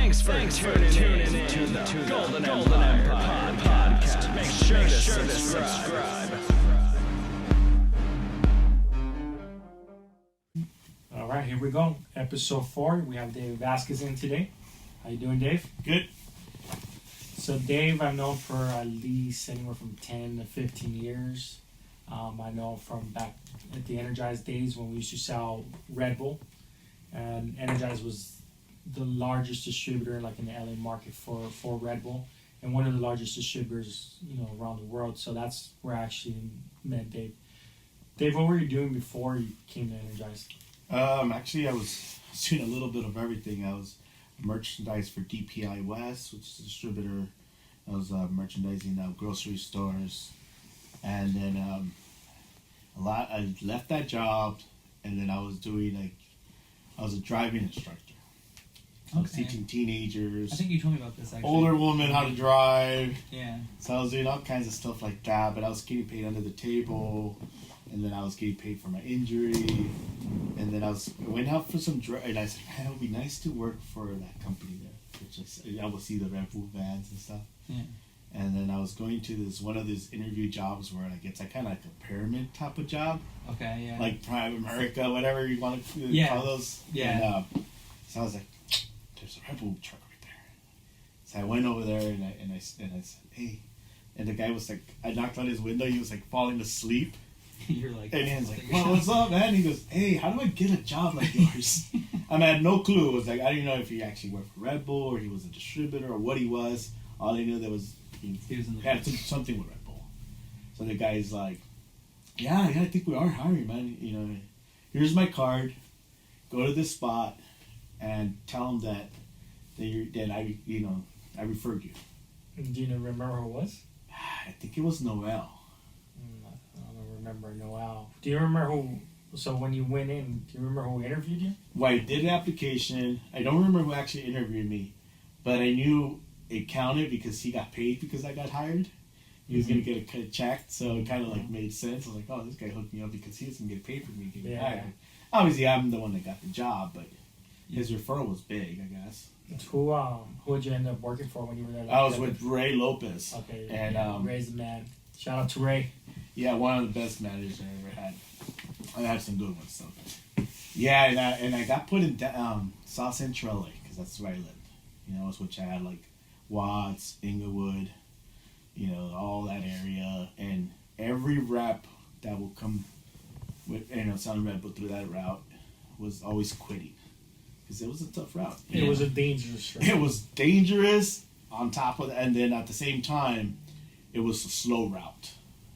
Thanks for tuning in to the Golden Empire podcast. Make sure to subscribe. All right, here we go. Episode 4. We have David Vasquez in today. How you doing, Dave? Good. So Dave, I've known for at least anywhere from 10 to 15 years. I know from back at the Energize days when we used to sell Red Bull. And Energize was the largest distributor like in the LA market for Red Bull. And one of the largest distributors, around the world. So that's where I actually met Dave. Dave, what were you doing before you came to Energize? Actually, I was doing a little bit of everything. I was merchandise for DPI West, which is a distributor. I was merchandising grocery stores, and then I left that job, and then I was doing I was a driving instructor. I was teaching teenagers. I think you told me about this actually. Older women how to drive. Yeah. So I was doing all kinds of stuff like that, but I was getting paid under the table. And then I was getting paid for my injury, and then I went out for some drug, and I said, man, it would be nice to work for that company there, which I would see the Red Bull vans and stuff. Yeah. And then I was going to one of these interview jobs where it's kind of like a pyramid type of job. Okay, yeah. Like Prime America, whatever you want to call those. Yeah. And, so I was like, there's a Red Bull truck right there. So I went over there and I said, hey, and the guy was like, I knocked on his window, he was like falling asleep. You're like, and he's like, well, what's up, man? He goes, hey, how do I get a job like yours? I had no clue. It was like, I didn't know if he actually worked for Red Bull or he was a distributor or what he was. All I knew that was he had something with Red Bull. So the guy's like, yeah, I think we are hiring, man. Here's my card. Go to this spot and tell them that I referred you. Do you remember who it was? I think it was Noel. I don't remember Noel. Do you remember who? So when you went in, do you remember who interviewed you? Well, I did an application. I don't remember who actually interviewed me, but I knew it counted because he got paid because I got hired. He was going to get a check, so it kind of made sense. I was like, oh, this guy hooked me up because he was going to get paid for me getting hired. Obviously, I'm the one that got the job, but his referral was big, I guess. Who did you end up working for when you were there? I was with Ray Lopez. Okay, and Ray's the man. Shout out to Ray. Yeah, one of the best managers I ever had. I had some good ones. So. Yeah, and I got put in South Central LA because that's where I lived. Which I had Watts, Inglewood, all that area, and every rep that will come with selling Red Bull through that route was always quitting because it was a tough route. It was a dangerous route. It was dangerous on top of that, and then at the same time, it was a slow route.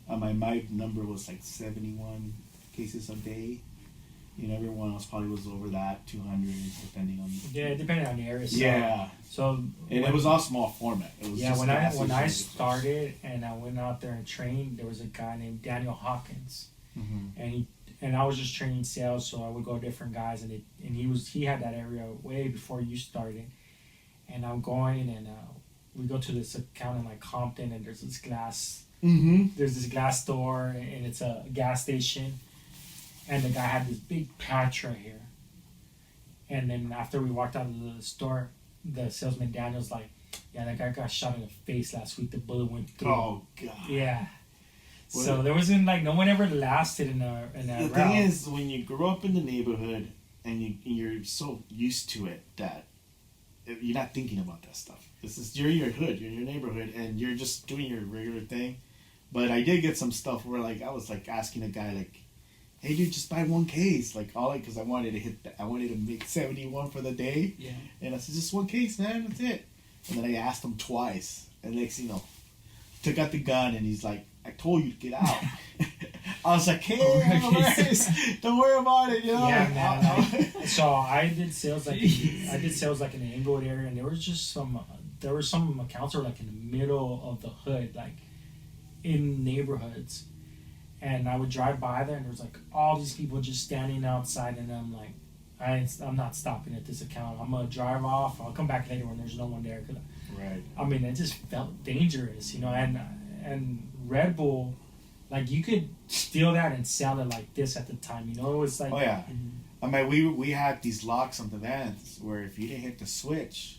My number was 71 cases a day. Everyone else probably was over that, 200, depending on. Yeah, depending on the area. So, yeah. So. It was all small format. It was just when I started and I went out there and trained, there was a guy named Daniel Hawkins, and I was just training sales, so I would go to different guys, and he had that area way before you started, and I'm going and we go to this account in Compton, and there's this glass. There's this glass store, and it's a gas station, and the guy had this big patch right here. And then after we walked out of the store, the salesman Daniel's like, "Yeah, that guy got shot in the face last week. The bullet went through." Oh God. Yeah. So there wasn't no one ever lasted in that route. The thing is, when you grow up in the neighborhood and you're so used to it that you're not thinking about that stuff. You're in your hood, you're in your neighborhood, and you're just doing your regular thing. But I did get some stuff where I was asking a guy hey dude, just buy one case, because I wanted to make 71 for the day. Yeah. And I said, just one case, man, that's it. And then I asked him twice, and took out the gun, and he's like, I told you to get out. I was like, hey, don't worry about it, Yeah, man. So I did sales in the Inglewood area, and there were some accounts that were in the middle of the hood, in neighborhoods, and I would drive by there, and there was all these people just standing outside, and I'm like, I'm not stopping at this account. I'm gonna drive off. I'll come back later when there's no one there. Right. I mean, it just felt dangerous, and Red Bull, you could steal that and sell it like this at the time. It was Oh yeah. I mean, we had these locks on the vans where if you didn't hit the switch,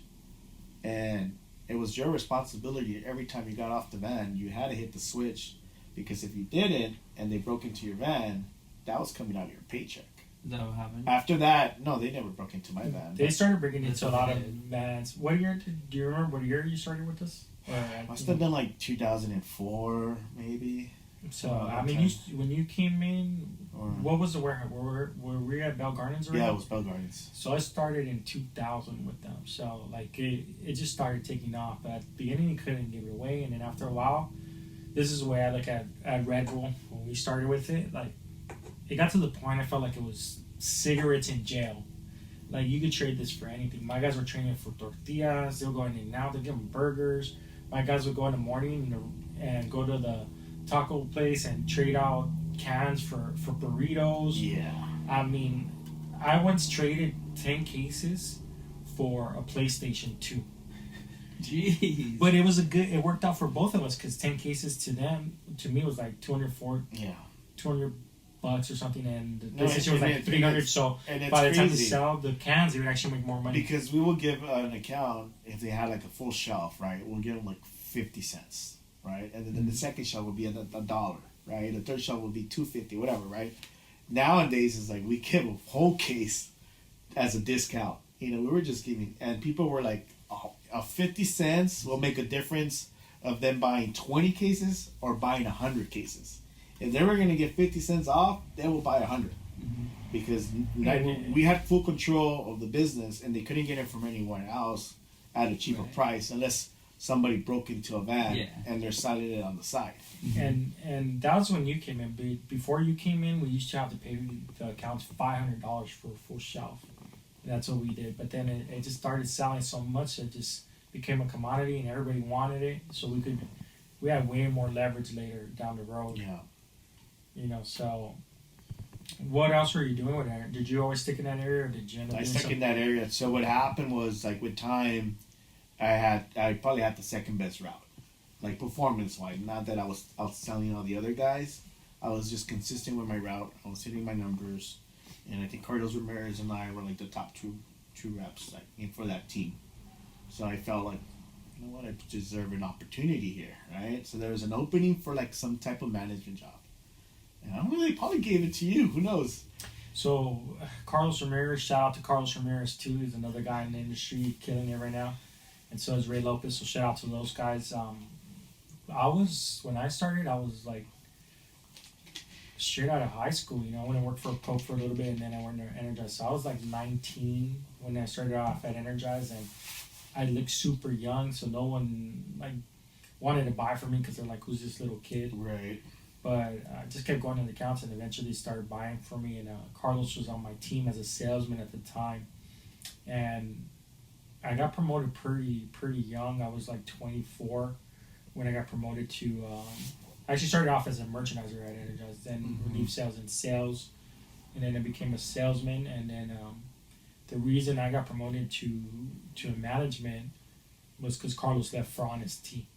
and it was your responsibility every time you got off the van. You had to hit the switch, because if you didn't and they broke into your van, that was coming out of your paycheck. Is that what happened? After that, no, they never broke into my van. They started bringing That's into a what lot they of did. vans. What year? Do you remember what year you started with this? Or, Must have been like 2004, maybe. So around I that mean, time. when you came in, Or, what was the warehouse? Were we at Bell Gardens already? yeah, it was Bell Gardens. So I started in 2000 with them. So like it just started taking off. But at the beginning, you couldn't give it away, and then after a while, this is the way I look at Red Bull when we started with it. Like it got to the point I felt like it was cigarettes in jail. Like you could trade this for anything. My guys were trading for tortillas. They were going in and out. They give them burgers. My guys would go in the morning and go to the taco place and trade out cans for burritos. Yeah. I mean, I once traded 10 cases for a PlayStation 2. Jeez. But it worked out for both of us because 10 cases to me was like 200 bucks or something, and the No, PlayStation was like 300. So And it's by the time they crazy. sell the cans, they would actually make more money. Because we will give an account, if they had like a full shelf, right? We'll give them like 50 cents, right? And then the second shelf would be a dollar, right? The third shelf would be $2.50, whatever, right? Nowadays, it's like we give a whole case as a discount. You know, we were just giving, and people were like, oh, 50 cents will make a difference of them buying 20 cases or buying 100 cases. If they were going to get 50 cents off, they will buy 100. Because we had full control of the business, and they couldn't get it from anyone else at a cheaper Right. price unless somebody broke into a van Yeah. and they're selling it on the side. And that was when you came in. Before you came in, we used to have to pay the accounts $500 for a full shelf. That's what we did. But then it just started selling so much it just became a commodity, and everybody wanted it. So we had way more leverage later down the road. Yeah. You know, so what else were you doing with that? Did you always stick in that area, or did you end up I doing stuck something? in that area. So what happened was, like, with time, I probably had the second best route, like performance wise. Not that I was outselling all the other guys. I was just consistent with my route. I was hitting my numbers, and I think Carlos Ramirez and I were like the top two reps, like, for that team. So I felt like, you know what, I deserve an opportunity here, right? So there was an opening for like some type of management job, and I don't know, they probably gave it to you. Who knows? So Carlos Ramirez, shout out to Carlos Ramirez too. He's another guy in the industry killing it right now, and so is Ray Lopez. So shout out to those guys. When I started, I was like straight out of high school. You know, I went and worked for Coke for a little bit, and then I went to Energize. So I was like 19 when I started off at Energize, and I looked super young, so no one like wanted to buy from me because they're like, "Who's this little kid?" Right. But I just kept going to the accounts, and eventually started buying from me. And Carlos was on my team as a salesman at the time, and I got promoted pretty young. I was like 24 when I got promoted to. I actually started off as a merchandiser at Energize, then relief sales and sales, and then I became a salesman. And then the reason I got promoted to management was because Carlos left for Honest Tea.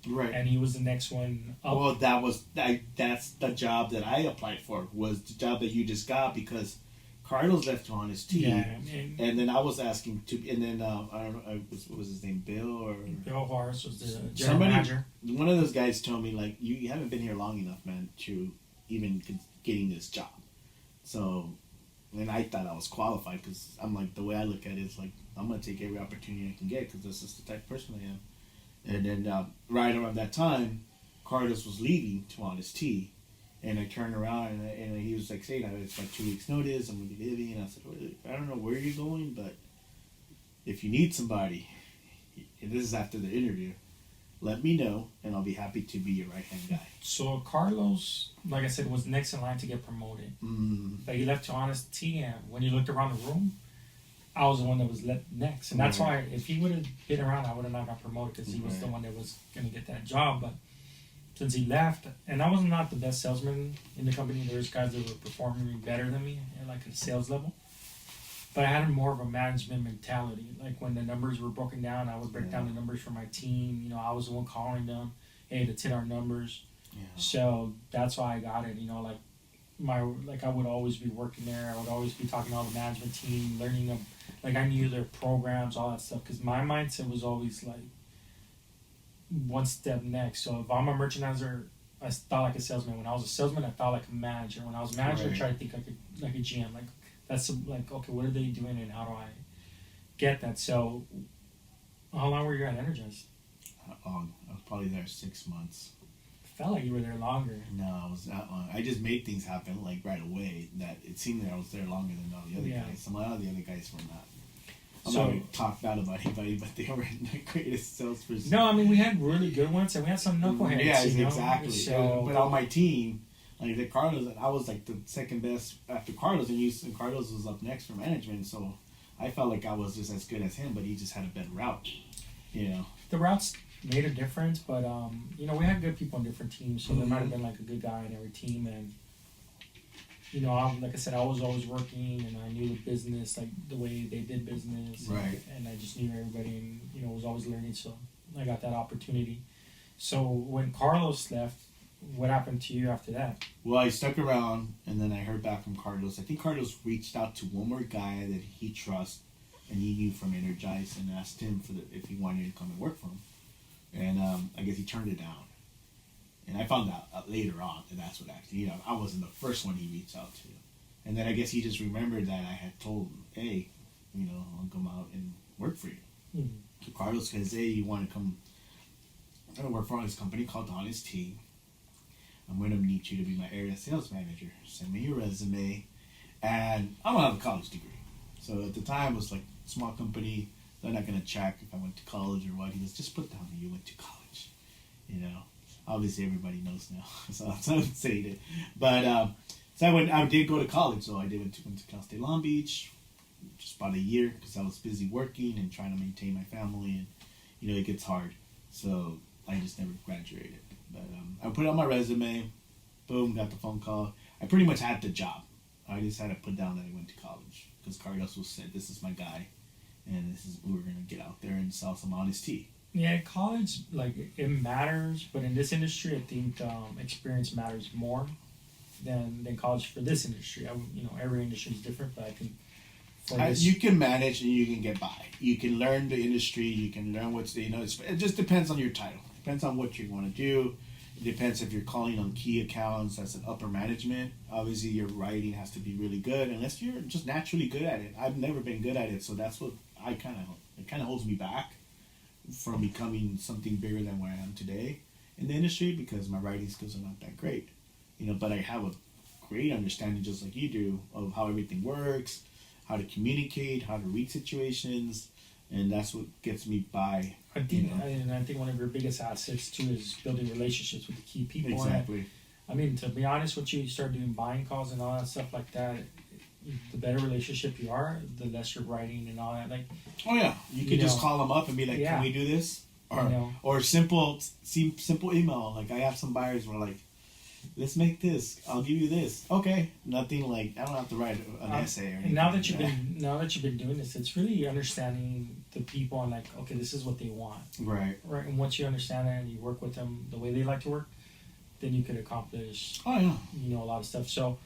Right. And he was the next one up. Well, that's the job that I applied for, was the job that you just got, because Carlos left on his team, and then I was asking to, and then I don't know, what was his name, Bill or Bill Horace was the general manager. One of those guys told me, like, you haven't been here long enough, man, to even getting this job. So, and I thought I was qualified, because I'm like, the way I look at it is like, I'm gonna take every opportunity I can get, because this is the type of person I am. And then right around that time, Carlos was leaving to Honest Tea, and I turned around and he was like, "Say, it's like 2 weeks' notice. I'm gonna be leaving." And I said, well, "I don't know where you're going, but if you need somebody, and this is after the interview, let me know, and I'll be happy to be your right hand guy." So Carlos, like I said, was next in line to get promoted, but he left to Honest Tea. And when you looked around the room, I was the one that was next, and that's why if he would have been around, I would have not got promoted, because he was the one that was gonna get that job. But since he left, and I was not the best salesman in the company. There's guys that were performing better than me at like a sales level. But I had more of a management mentality. Like when the numbers were broken down, I would break down the numbers for my team. You know, I was the one calling them, "Hey, let's hit our numbers." Yeah. So that's why I got it. You know, like I would always be working there. I would always be talking to all the management team, learning them. Like I knew their programs, all that stuff. Because my mindset was always like one step next. So if I'm a merchandiser, I thought like a salesman. When I was a salesman, I thought like a manager. When I was a manager, I tried to think like a GM. Like that's like okay, what are they doing and how do I get that? So how long were you at Energize? I was probably there 6 months. Felt like you were there longer. No, I was not long. I just made things happen like right away. That it seemed that I was there longer than all the other guys. Some of the other guys were not. I'm not going to talk bad about anybody, but they were the greatest salesperson. No, I mean we had really good ones and we had some knuckleheads. Yeah, you know? exactly. So, but on my team, like the Carlos, I was like the second best after Carlos, and Carlos was up next for management. So I felt like I was just as good as him, but he just had a better route. You know, the routes made a difference, but you know we had good people on different teams, so there might have been like a good guy on every team, and you know, like I said, I was always working, and I knew the business, like the way they did business, right? And I just knew everybody, and you know, was always learning, so I got that opportunity. So when Carlos left, what happened to you after that? Well, I stuck around, and then I heard back from Carlos. I think Carlos reached out to one more guy that he trusts, and he knew from Energize, and asked him if he wanted to come and work for him. And I guess he turned it down. And I found out later on that that's what actually, you know, I wasn't the first one he reached out to. And then I guess he just remembered that I had told him, hey, you know, I'll come out and work for you. Mm-hmm. So Carlos says, hey, you want to come work for this company called Honest Tea. I'm going to need you to be my area sales manager. Send me your resume. And I don't have a college degree. So at the time, it was like a small company. They're not going to check if I went to college or what. He goes, just put down that you went to college. You know, obviously everybody knows now. So that's how I would say it. But so I did go to college. So I went to Cal State Long Beach, just about a year because I was busy working and trying to maintain my family. And, you know, it gets hard. So I just never graduated. But I put it on my resume. Boom, got the phone call. I pretty much had the job. I just had to put down that I went to college because Carlos said, this is my guy. And this is we're gonna get out there and sell some Honest Tea. Yeah, college, like it matters, but in this industry, I think experience matters more than college for this industry. You know, every industry is different, but I think for this, you can manage and you can get by. You can learn the industry. You can learn what's it just depends on your title. Depends on what you want to do. It depends if you're calling on key accounts as an upper management. Obviously, your writing has to be really good, unless you're just naturally good at it. I've never been good at it, so that's what it kind of holds me back from becoming something bigger than where I am today in the industry because my writing skills are not that great. You know, but I have a great understanding, just like you do, of how everything works, how to communicate, how to read situations, and that's what gets me by. I think one of your biggest assets too is building relationships with the key people. Exactly. I mean, to be honest with you start doing buying calls and all that stuff like that. The better relationship you are, the less you're writing and all that. Like, oh yeah, you can just call them up and be like, yeah. "Can we do this?" Or simple email. Like I have some buyers where like, "Let's make this. I'll give you this." Okay, nothing like I don't have to write an essay or anything. Now that you've been doing this, it's really understanding the people and like, okay, this is what they want. Right. Right, and once you understand that and you work with them the way they like to work, then you could accomplish. Oh yeah. You know, a lot of stuff. So.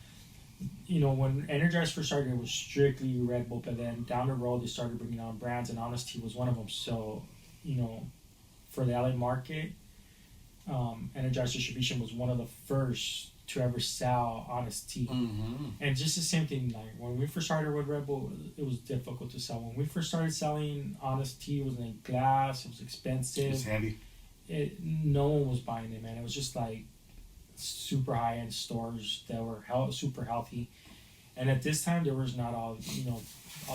You know, when Energize first started, it was strictly Red Bull, but then down the road, they started bringing on brands, and Honest Tea was one of them. So, you know, for the LA market, Energize Distribution was one of the first to ever sell Honest Tea. Mm-hmm. And just the same thing, like when we first started with Red Bull, it was difficult to sell. When we first started selling Honest Tea, it was in glass, it was expensive. It was heavy. No one was buying it, man. It was just like super high-end stores that were super healthy, and at this time there was not all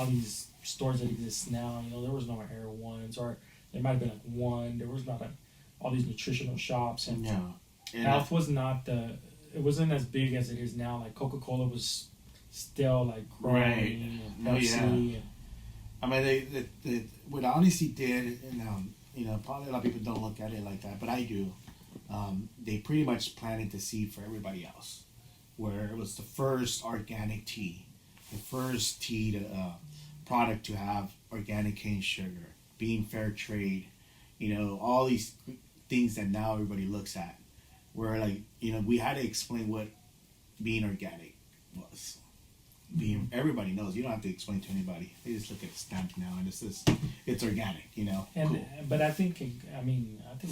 these stores that exist now. You know, there was no Air Ones, or there might have been like one. There was not all these nutritional shops, and health was not it wasn't as big as it is now. Like Coca-Cola was still like growing, right. And Pepsi. Yeah. I mean, they what Honest Tea did, and you know, probably a lot of people don't look at it like that, but I do. They pretty much planted the seed for everybody else, where it was the first organic tea, the first tea product to have organic cane sugar, being fair trade, you know, all these things that now everybody looks at. Where like, you know, we had to explain what being organic was. Everybody knows. You don't have to explain to anybody. They just look at the stamp now, and it's organic. And Cool. but I think it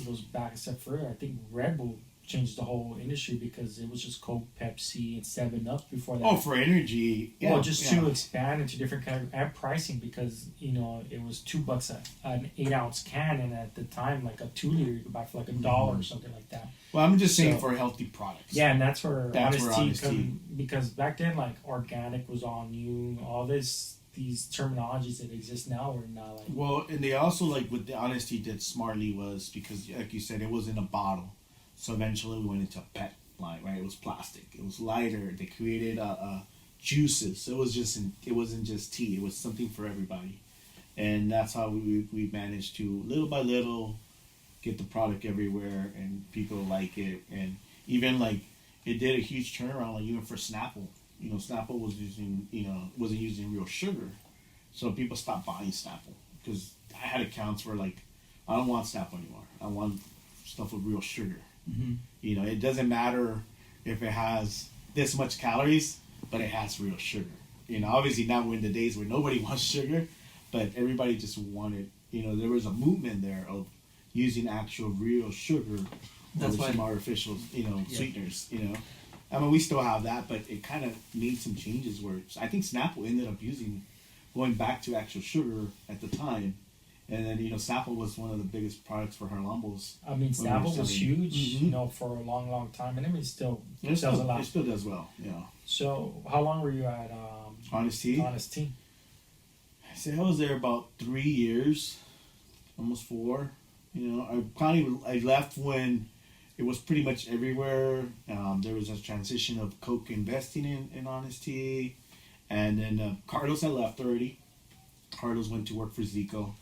goes back a step further. I think Red Bull changed the whole industry because it was just Coke, Pepsi, and 7-Up before that. Oh, for energy. Yeah. Well, just to expand into different kind of and pricing because it was $2 an 8-ounce can, and at the time like a 2-liter you could buy for like $1 or something like that. Well, I'm just saying So- for healthy products. Yeah, and that's where That's where Honest Tea Honest come because back then like organic was all new. All these terminologies that exist now were not like. Well, and they also like what the Honesty did smartly was because, like you said, it was in a bottle. So eventually we went into a PET line, right? It was plastic. It was lighter. They created juices. It wasn't just tea. It was something for everybody, and that's how we managed to little by little get the product everywhere, and people like it, and even like it did a huge turnaround. Like even for Snapple, Snapple was wasn't using real sugar, so people stopped buying Snapple because I had accounts where like I don't want Snapple anymore. I want stuff with real sugar. Mm-hmm. It doesn't matter if it has this much calories, but it has real sugar. Obviously now we're in the days where nobody wants sugar, but everybody just wanted. There was a movement there of using actual real sugar That's over why- some artificial, sweeteners. I mean, we still have that, but it kind of made some changes where I think Snapple ended up going back to actual sugar at the time. And then, Snapple was one of the biggest products for Harlambos. I mean, When we were Snapple was selling- huge, Mhm. for a long, long time, and I mean, it still It sells a lot. It still does well, So, how long were you at Honest Tea? Honest Tea? So I was there about 3 years, almost 4. I left when it was pretty much everywhere. There was a transition of Coke investing in Honest Tea. And then Carlos had left already. Carlos went to work for Zico.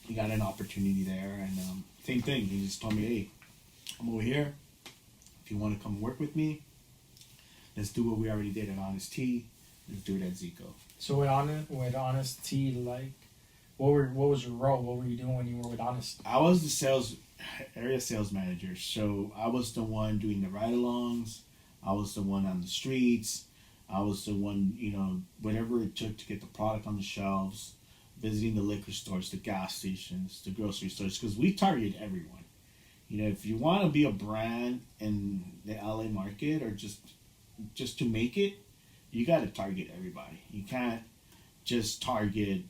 He got an opportunity there, and same thing. He just told me, "Hey, I'm over here. If you want to come work with me, let's do what we already did at Honest Tea. Let's do it at Zico." So with Honest Tea, like, what was your role? What were you doing when you were with Honest? I was the area sales manager, so I was the one doing the ride-alongs. I was the one on the streets. I was the one, whatever it took to get the product on the shelves. Visiting the liquor stores, the gas stations, the grocery stores, because we target everyone. If you want to be a brand in the LA market or just to make it, you got to target everybody. You can't just target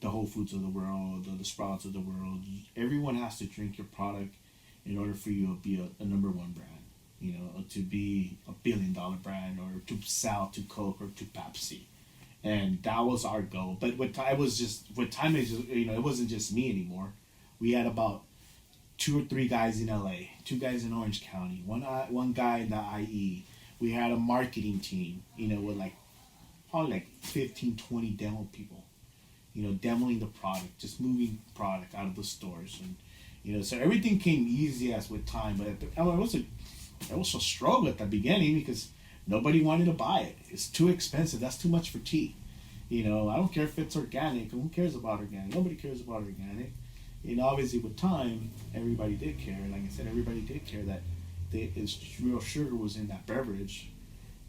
the Whole Foods of the world or the Sprouts of the world. Everyone has to drink your product in order for you to be a number one brand, to be a $1 billion brand or to sell to Coke or to Pepsi. And that was our goal. But with time, it wasn't just me anymore. We had about 2 or 3 guys in LA, 2 guys in Orange County, one guy in the IE. We had a marketing team, with probably 15, 20 demo people, demoing the product, just moving product out of the stores. And, so everything came easy as with time. But it was a struggle at the beginning because nobody wanted to buy it. It's too expensive. That's too much for tea. I don't care if it's organic. Who cares about organic? Nobody cares about organic. Obviously with time, everybody did care. Like I said, everybody did care that real sugar was in that beverage.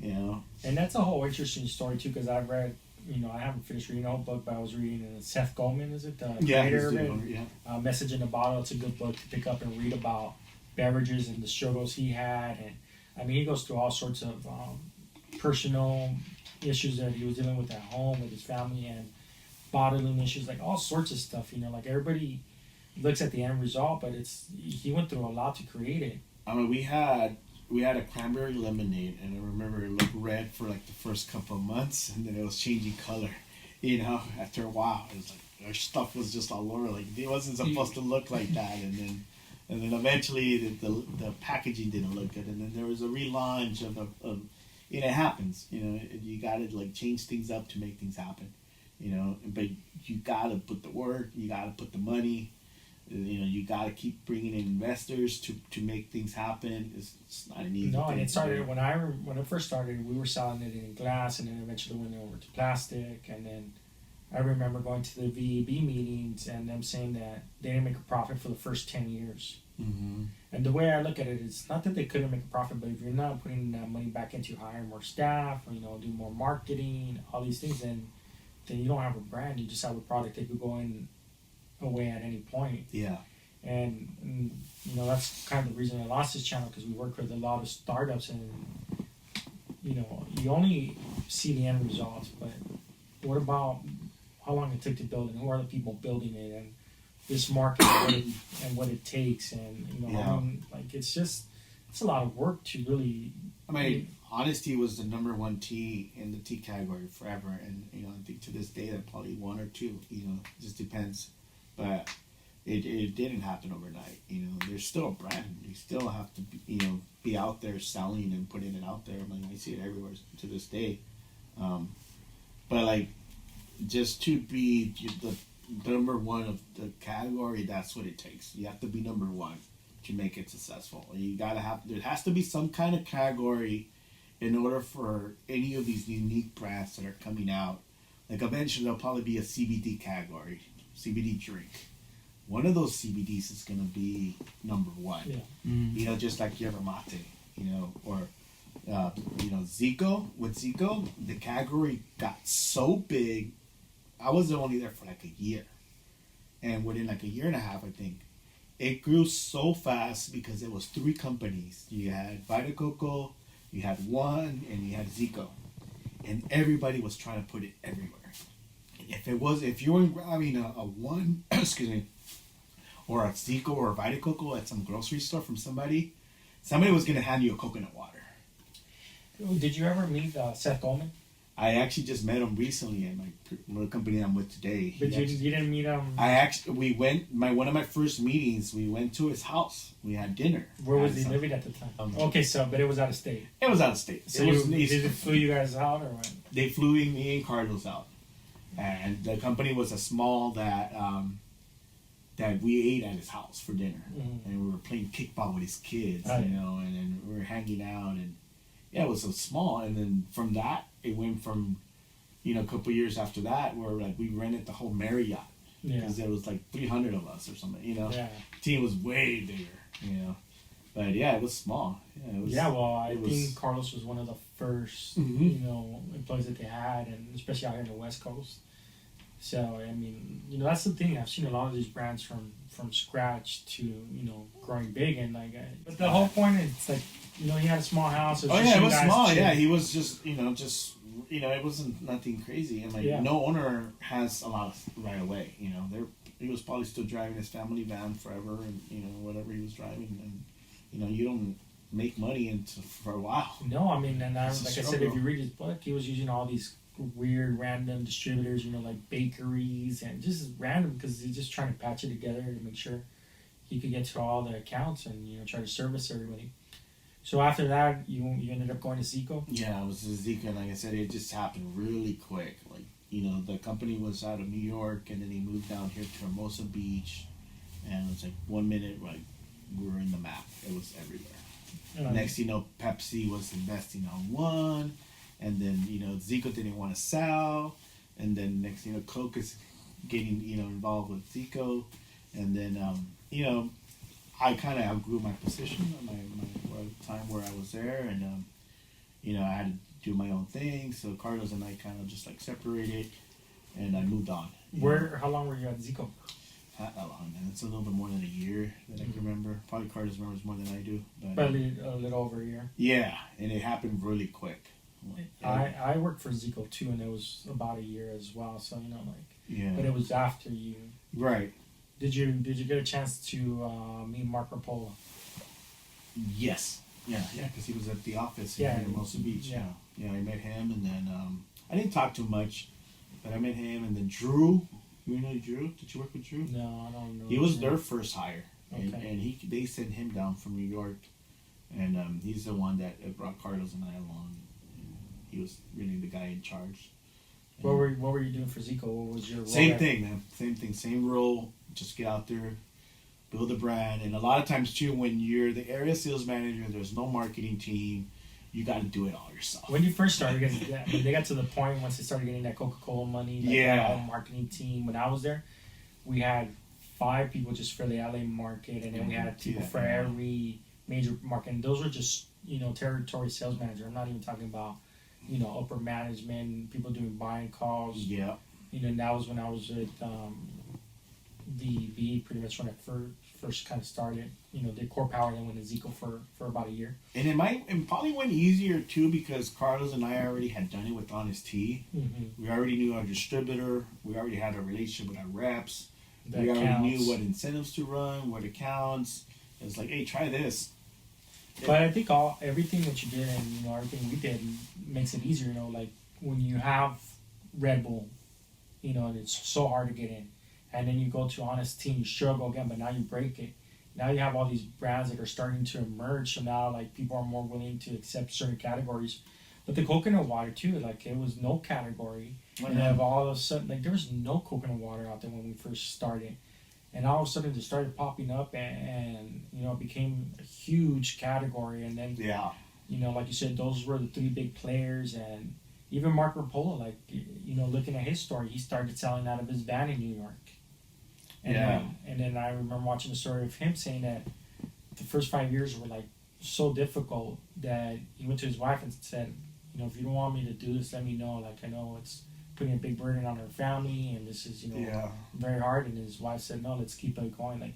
And that's a whole interesting story too, because I've read, I haven't finished reading the whole book, but I was reading Seth Godin, is it the creator of it? Message in a Bottle. It's a good book to pick up and read about beverages and the struggles he had, and I mean, he goes through all sorts of personal issues that he was dealing with at home with his family and bottling issues, like all sorts of stuff. Like everybody looks at the end result, but he went through a lot to create it. I mean, we had a cranberry lemonade, and I remember it looked red for like the first couple of months, and then it was changing color. After a while, it was like our stuff was just all over. Like it wasn't supposed to look like that, and then eventually the packaging didn't look good, and then there was a relaunch of it happens. You gotta change things up to make things happen. But you gotta put the work, you gotta put the money. You gotta keep bringing in investors to make things happen. It's not an easy thing. And it started when it first started. We were selling it in glass, and then eventually went over to plastic. And then I remember going to the VEB meetings and them saying that they didn't make a profit for the first 10 years. Mm-hmm. And the way I look at it is not that they couldn't make a profit, but if you're not putting that money back into hiring more staff, or do more marketing, all these things, then you don't have a brand. You just have a product that could go in away at any point. Yeah. And that's kind of the reason I lost this channel, because we work with a lot of startups, and you only see the end results, but what about how long it took to build it, and who are the people building it, and this market and what it takes, and it's a lot of work to really. I mean, honesty was the number one tea in the tea category forever, and I think to this day that probably one or two. It just depends, but it didn't happen overnight. There's still a brand. You still have to be out there selling and putting it out there. I mean, I see it everywhere to this day, but like just to be the number one of the category, that's what it takes. You have to be number one to make it successful. There has to be some kind of category in order for any of these unique brands that are coming out. Like I mentioned, there'll probably be a CBD category, CBD drink. One of those CBDs is going to be number one. Yeah. Mm. Just like yerba mate, or Zico. With Zico, the category got so big. I was only there for like a year, and within like a year and a half, I think, it grew so fast because it was 3 companies. You had Vita Coco, you had One, and you had Zico, and everybody was trying to put it everywhere. If you were grabbing a One, excuse me, or a Zico or a Vita Coco at some grocery store from somebody was gonna hand you a coconut water. Did you ever meet Seth Goldman? I actually just met him recently at my company I'm with today. But you didn't meet him. We went one of my first meetings. We went to his house. We had dinner. Where was he living at the time? Okay, but it was out of state. It was out of state. So did it flew you guys out, or what? They flew me and Carlos out, and the company was a small that we ate at his house for dinner, and we were playing kickball with his kids, and then we were hanging out, and yeah, it was so small. And then from that, it went from, a couple years after that, where like we rented the whole Marriott because there was like 300 of us or something. The team was way bigger, but yeah, it was small. I think Carlos was one of the first, employees that they had, and especially out here in the West Coast. So I mean, that's the thing. I've seen a lot of these brands from scratch to growing big, and but the whole point is like he had a small house. It was small. Yeah, he was just it wasn't nothing crazy, and no owner has a lot of right away. He was probably still driving his family van forever, and whatever he was driving, and you don't make money for a while. No, I mean, and like I said, if you read his book, he was using all these weird random distributors, like bakeries, and just random because he's just trying to patch it together to make sure he could get to all the accounts and try to service everybody. So after that, you ended up going to Zico? Yeah, it was Zico, and like I said, it just happened really quick. Like the company was out of New York, and then he moved down here to Hermosa Beach, and it was like 1 minute, like we were in the map. It was everywhere. Next thing you know, Pepsi was investing on One. And then, Zico didn't want to sell. And then next, Coke is getting, involved with Zico. And then, I kind of outgrew my position, my time where I was there. And, I had to do my own thing. So Carlos and I kind of just like separated. And I moved on. How long were you at Zico? Not that long, man. It's a little bit more than a year that I can remember. Probably Carlos remembers more than I do. But a little over a year. Yeah, and it happened really quick. I worked for Zico too, and it was about a year as well. So but it was after you. Right. Did you get a chance to meet Mark Rapola? Yes. Yeah, because he was at the office in Hermosa Beach. Yeah, I met him, and then I didn't talk too much, but I met him, and then Drew. You know Drew? Did you work with Drew? No, I don't know. He was their first hire, and okay. they sent him down from New York, and he's the one that brought Carlos and I along. He was really the guy in charge. What were you doing for Zico? What was your role? Same thing, man. Same thing. Same role. Just get out there, build a brand. And a lot of times, too, when you're the area sales manager, there's no marketing team. You got to do it all yourself. When you first started, because they got to the point once they started getting that Coca-Cola money, that whole marketing team. When I was there, we had 5 people just for the LA market, and then we had people for every major market. And those were just, territory sales manager. I'm not even talking about, upper management, people doing buying calls. Yeah. That was when I was with VB, pretty much when I first kind of started. Did Core Power, then went to Zico for about a year. And it probably went easier too because Carlos and I already had done it with Honest Tea. Mm-hmm. We already knew our distributor. We already had a relationship with our reps. The we accounts. already knew what incentives to run, what accounts. It was like, hey, try this. But I think everything that you did and everything we did makes it easier. Like when you have Red Bull, and it's so hard to get in, and then you go to Honest Tea, you struggle again, but now you break it. Now you have all these brands that are starting to emerge, so now like people are more willing to accept certain categories. But the coconut water too, like it was no category, and then all of a sudden, like there was no coconut water out there when we first started, and all of a sudden it started popping up, and it became a huge category, and then like you said, those were the 3 big players, and even Marco Polo, like looking at his story, he started selling out of his van in New York. And then I remember watching the story of him saying that the first 5 years were like so difficult that he went to his wife and said, if you don't want me to do this, let me know. Like I know it's putting a big burden on our family, and this is very hard. And his wife said, no, let's keep it going. Like,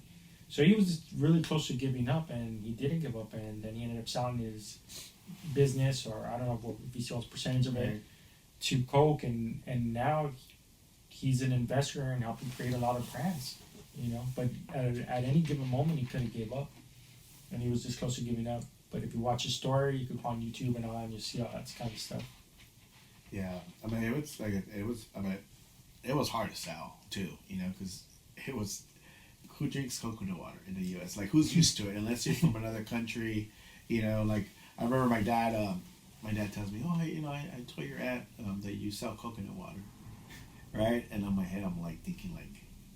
so he was really close to giving up, and he didn't give up, and then he ended up selling his business, or I don't know if he sells percentage of it, to Coke, and now he's an investor and helping create a lot of brands, but at any given moment he couldn't give up, and he was this close to giving up. But if you watch his story, you can go on YouTube and all that, and you see all that kind of stuff. Yeah, I mean it was hard to sell too, because it was, who drinks coconut water in the U.S.? Like who's used to it? Unless you're from another country, like I remember my dad tells me, oh, I told your aunt that you sell coconut water. Right? And in my head, I'm like thinking, like,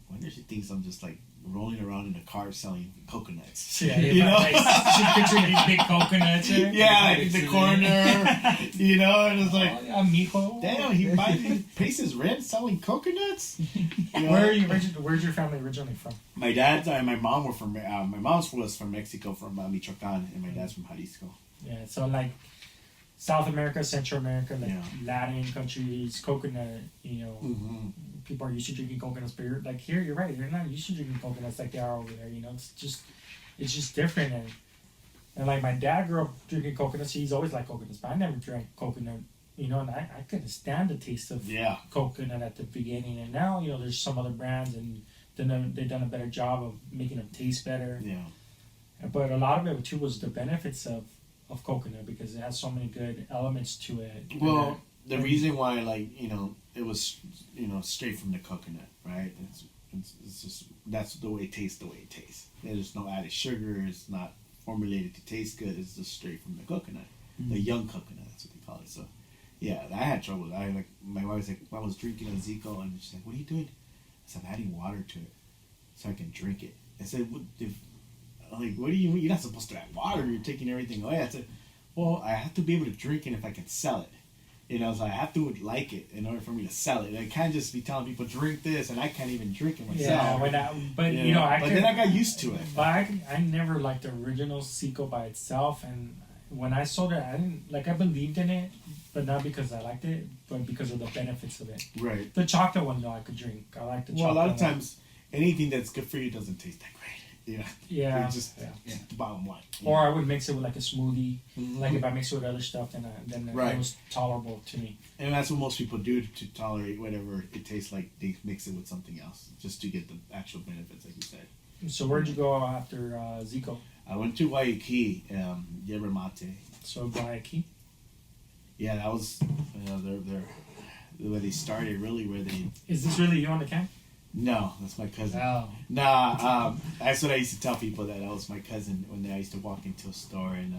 wonder if she thinks I'm just like rolling around in a car selling coconuts. Yeah, she's picturing these big coconuts. Yeah, like in the corner, and it's like, mijo. Damn, he pays his rent selling coconuts. Where are you? Where's your family originally from? My dad and my mom were from. My mom was from Mexico, from Michoacan, and my dad's from Jalisco. Yeah, so like South America, Central America, like Latin countries, coconut, people are used to drinking coconuts, but like here, you're right, they're not used to drinking coconuts like they are over there, it's just different, and like my dad grew up drinking coconuts, he's always liked coconuts, but I never drank coconut, and I couldn't stand the taste of coconut at the beginning, and now, there's some other brands, and they've done a better job of making them taste better, but a lot of it too was the benefits of coconut, because it has so many good elements to it. Well, the reason why, like, it was, straight from the coconut, right? It's just, that's the way it tastes, There's no added sugar. It's not formulated to taste good. It's just straight from the coconut, the young coconut. That's what they call it. So, yeah, I had trouble. My wife was like, I was drinking a Zico, and she's like, "What are you doing?" I said, "I'm adding water to it so I can drink it." I said, what do you mean? You're not supposed to add water. You're taking everything away. I said, well, I have to be able to drink it if I can sell it. So I have to like it in order for me to sell it. I can't just be telling people, drink this, and I can't even drink it myself. Yeah, but then I got used to it. But I never liked the original Zico by itself, and when I sold it, I believed in it, but not because I liked it, but because of the benefits of it. Right. The chocolate one, though, I could drink. I like the chocolate one. Well, a lot of times, anything that's good for you doesn't taste that great. Yeah. It's just the bottom line. Or I would mix it with like a smoothie. Like if I mix it with other stuff, then it was tolerable to me. And that's what most people do to tolerate whatever it tastes like. They mix it with something else just to get the actual benefits, like you said. So where'd you go after Zico? I went to Guayaquil, Yerba Mate. So Guayaquil? Yeah, that was where they started, really, where they... Is this really you on the can? No, that's my cousin. Oh. Nah, that's what I used to tell people, that was my cousin when I used to walk into a store. And,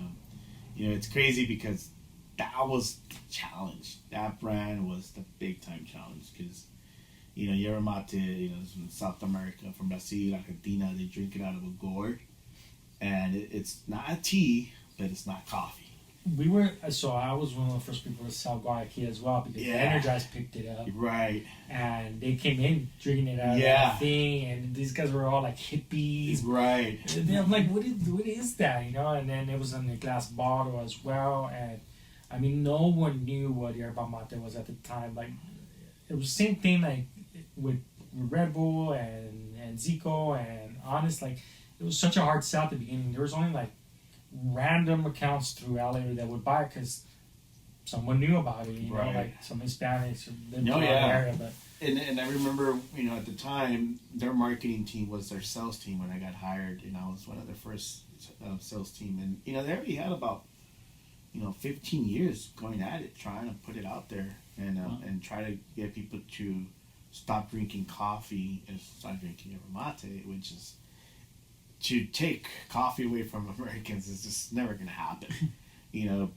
it's crazy because that was the challenge. That brand was the big time challenge because, Yerba Mate, it's from South America, from Brazil, Argentina. They drink it out of a gourd. And it's not a tea, but it's not coffee. we were so I was one of the first people to sell Guayaquil as well because Yeah. the Energize picked it up Right. and they came in drinking it out of Yeah. that thing, and these guys were all like hippies. Right. And I'm like, what is that, you know? And then it was in a glass bottle as well, and I mean, no one knew what yerba mate was at the time. Like, it was the same thing like with Red Bull and Zico and Honest. Like, it was such a hard sell at the beginning. There was only like random accounts through LA that would buy it because someone knew about it, you know, Right. like some Hispanics who lived Oh, in the yeah. area. But And I remember, at the time, their marketing team was their sales team when I got hired, and I was one of their first sales team. And, they already had about, 15 years going at it, trying to put it out there and try to get people to stop drinking coffee and start drinking yerba mate, which is to take coffee away from Americans is just never going to happen,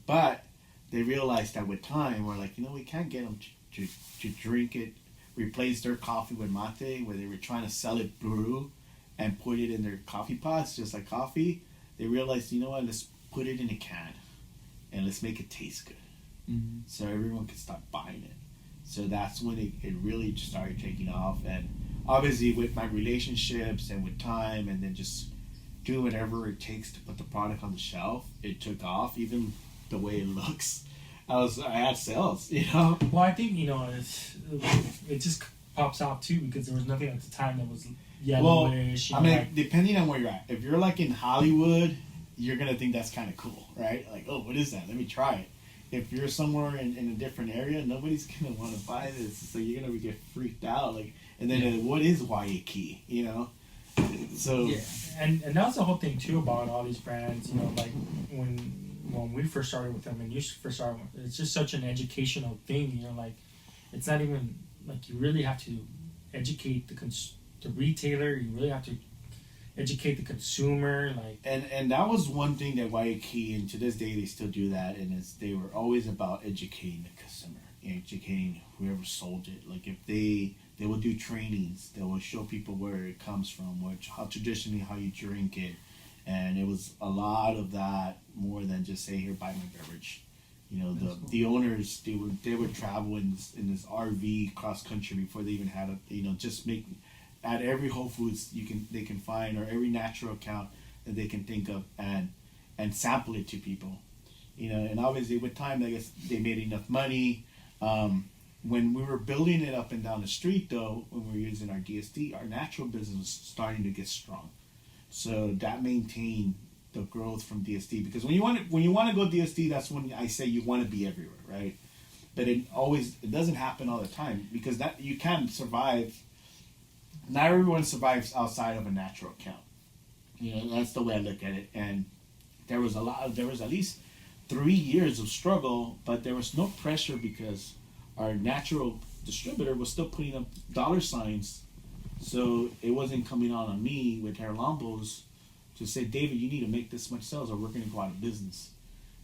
But they realized that with time, we're like, we can't get them to drink it, replace their coffee with mate, where they were trying to sell it brew and put it in their coffee pots, just like coffee. They realized, let's put it in a can and let's make it taste good. Mm-hmm. So everyone could start buying it. So that's when it really just started taking off. And obviously with my relationships and with time and then just do whatever it takes to put the product on the shelf, it took off. Even the way it looks, I had sales, well, I think it just pops out too because there was nothing at the time that was yellowish. Depending on where you're at. If you're like in Hollywood, you're gonna think that's kind of cool, right? Like, oh, what is that? Let me try it. If you're somewhere in a different area, nobody's gonna want to buy this, so you're gonna get freaked out. Like, and then what is Guayaquil? So yeah, and that's the whole thing too about all these brands. Like when we first started with them and you first started, it's just such an educational thing. Like it's not even like you really have to educate the retailer. You really have to educate the consumer. Like and that was one thing that Guayaquil, and to this day they still do that, and they were always about educating the customer, educating whoever sold it. Like if they will do trainings, they will show people where it comes from, how traditionally how you drink it, and it was a lot of that more than just say here buy my beverage. The owners they would travel in this RV cross country before they even had just make at every Whole Foods they can find or every natural account that they can think of and sample it to people, and obviously with time I guess they made enough money. When we were building it up and down the street though, when we were using our DSD, our natural business was starting to get strong, so that maintained the growth from DSD, because when you want to go DSD, that's when I say you want to be everywhere, right? But it doesn't happen all the time, because that you can't survive. Not everyone survives outside of a natural account. That's the way I look at it. And there was at least 3 years of struggle, but there was no pressure because our natural distributor was still putting up dollar signs, so it wasn't coming out on me with Hair Lombos to say, David, you need to make this much sales or we're going to go out of business.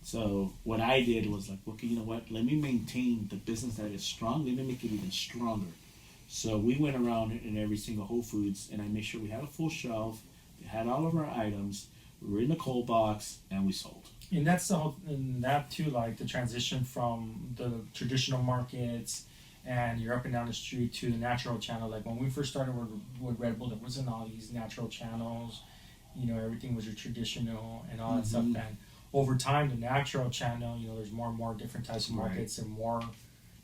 So what I did was like, okay, you know what? Let me maintain the business that is strong. Let me make it even stronger. So we went around in every single Whole Foods, and I made sure we had a full shelf. We had all of our items. We were in the cold box, and we sold. And that's and that too, like the transition from the traditional markets and you're up and down the street to the natural channel. Like when we first started with Red Bull, there wasn't all these natural channels. Everything was your traditional and all that stuff. And over time, the natural channel, there's more and more different types of markets and more.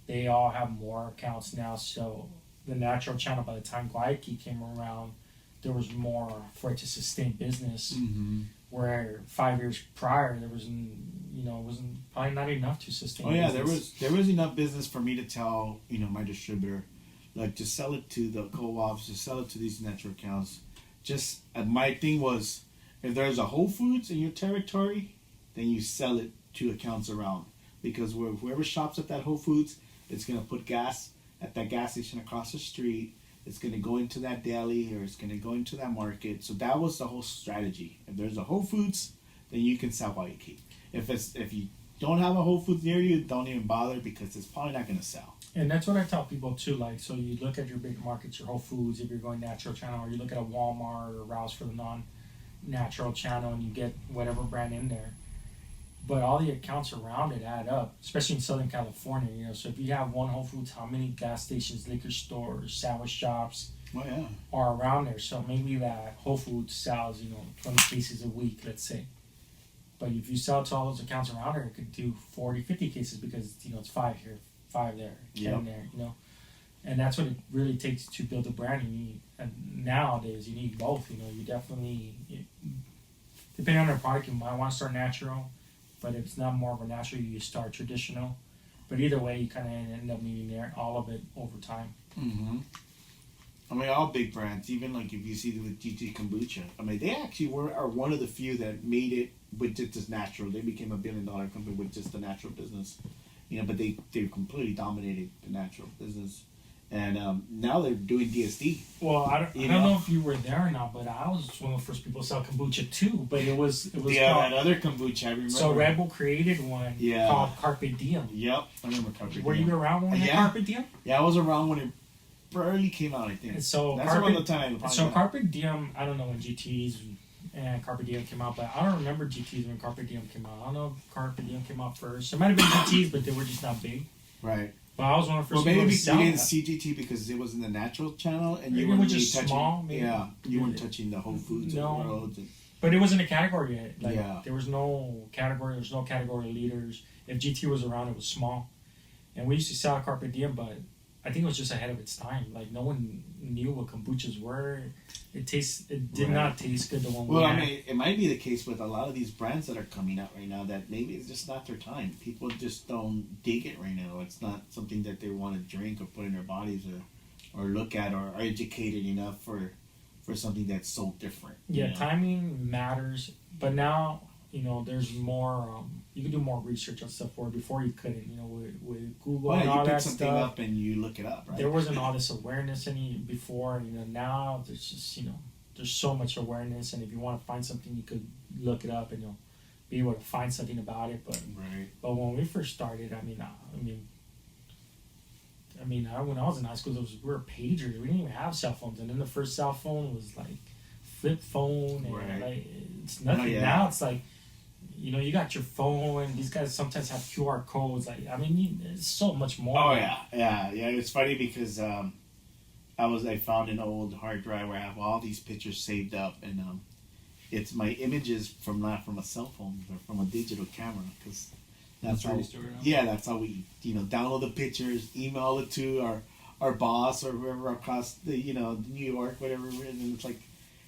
They all have more accounts now. So the natural channel, by the time Guayaquil came around, there was more for it to sustain business. Mm-hmm. Where 5 years prior, there wasn't, it wasn't probably not enough to sustain. Oh yeah, business. there was enough business for me to tell my distributor, like to sell it to the co-ops, to sell it to these natural accounts. Just my thing was, if there's a Whole Foods in your territory, then you sell it to accounts around, because whoever shops at that Whole Foods, it's gonna put gas at that gas station across the street. It's going to go into that deli, or it's going to go into that market. So that was the whole strategy. If there's a Whole Foods, then you can sell Guayaquil. If you don't have a Whole Foods near you, don't even bother, because it's probably not going to sell. And that's what I tell people too. Like, so you look at your big markets, your Whole Foods, if you're going natural channel, or you look at a Walmart or Rouse for the non-natural channel, and you get whatever brand in there. but all the accounts around it add up, especially in Southern California. You know, so if you have one Whole Foods, how many gas stations, liquor stores, sandwich shops Oh yeah. are around there? So maybe that Whole Foods sells, 20 cases a week, let's say. But if you sell to all those accounts around there, it could do 40, 50 cases because, it's 5 here, 5 there, 10 there, And that's what it really takes to build a brand. And nowadays, you need both. You definitely, depending on the product, you might want to start natural. But if it's not more of a natural, you start traditional. But either way, you kind of end up needing all of it over time. Mm-hmm. I mean, all big brands, even like if you see them with GT Kombucha, I mean, they actually are one of the few that made it with just natural. They became a $1 billion company with just the natural business, but they completely dominated the natural business. And now they're doing DSD. Well, I don't know if you were there or not, but I was one of the first people to sell kombucha too. But it was that other kombucha I remember. So Red Bull created one called Carpe Diem. Yep, I remember Carpe Diem. Were you around when we had Carpe Diem? Yeah, I was around when it barely came out. I think. And so that's around the time. So Carpe Diem, I don't know when GTs and Carpe Diem came out, but I don't remember GTs when Carpe Diem came out. I don't know if Carpe Diem came out first. It might have been GTs, but they were just not big. Right. But I was one of the first people to sell didn't see GT because it was in the natural channel, and you weren't just touching. Small, maybe. Yeah, you weren't touching the Whole Foods of the world. But it wasn't a category yet. There was no category. There was no category leaders. If GT was around, it was small. And we used to sell Carpe Diem, but I think it was just ahead of its time. Like no one knew what kombuchas were. It did not taste good the one we had. I mean, it might be the case with a lot of these brands that are coming out right now that maybe it's just not their time. People just don't dig it right now. It's not something that they want to drink or put in their bodies or look at or are educated enough for something that's so different. Yeah, timing matters. But now, there's more. You can do more research on stuff where before you couldn't. With Google and all that stuff. You pick something up and you look it up, right? There wasn't all this awareness before. Now there's just there's so much awareness, and if you want to find something, you could look it up and you'll be able to find something about it. But But when we first started, when I was in high school, we were pagers. We didn't even have cell phones, and then the first cell phone was like flip phone, and it's nothing. Now it's like. You got your phone, and these guys sometimes have QR codes. It's so much more. Oh yeah. It's funny because I found an old hard drive where I have all these pictures saved up, and it's my images from not from a cell phone, but from a digital camera. Because that's how. That's how we download the pictures, email it to our boss or whoever across the New York, whatever, and it's like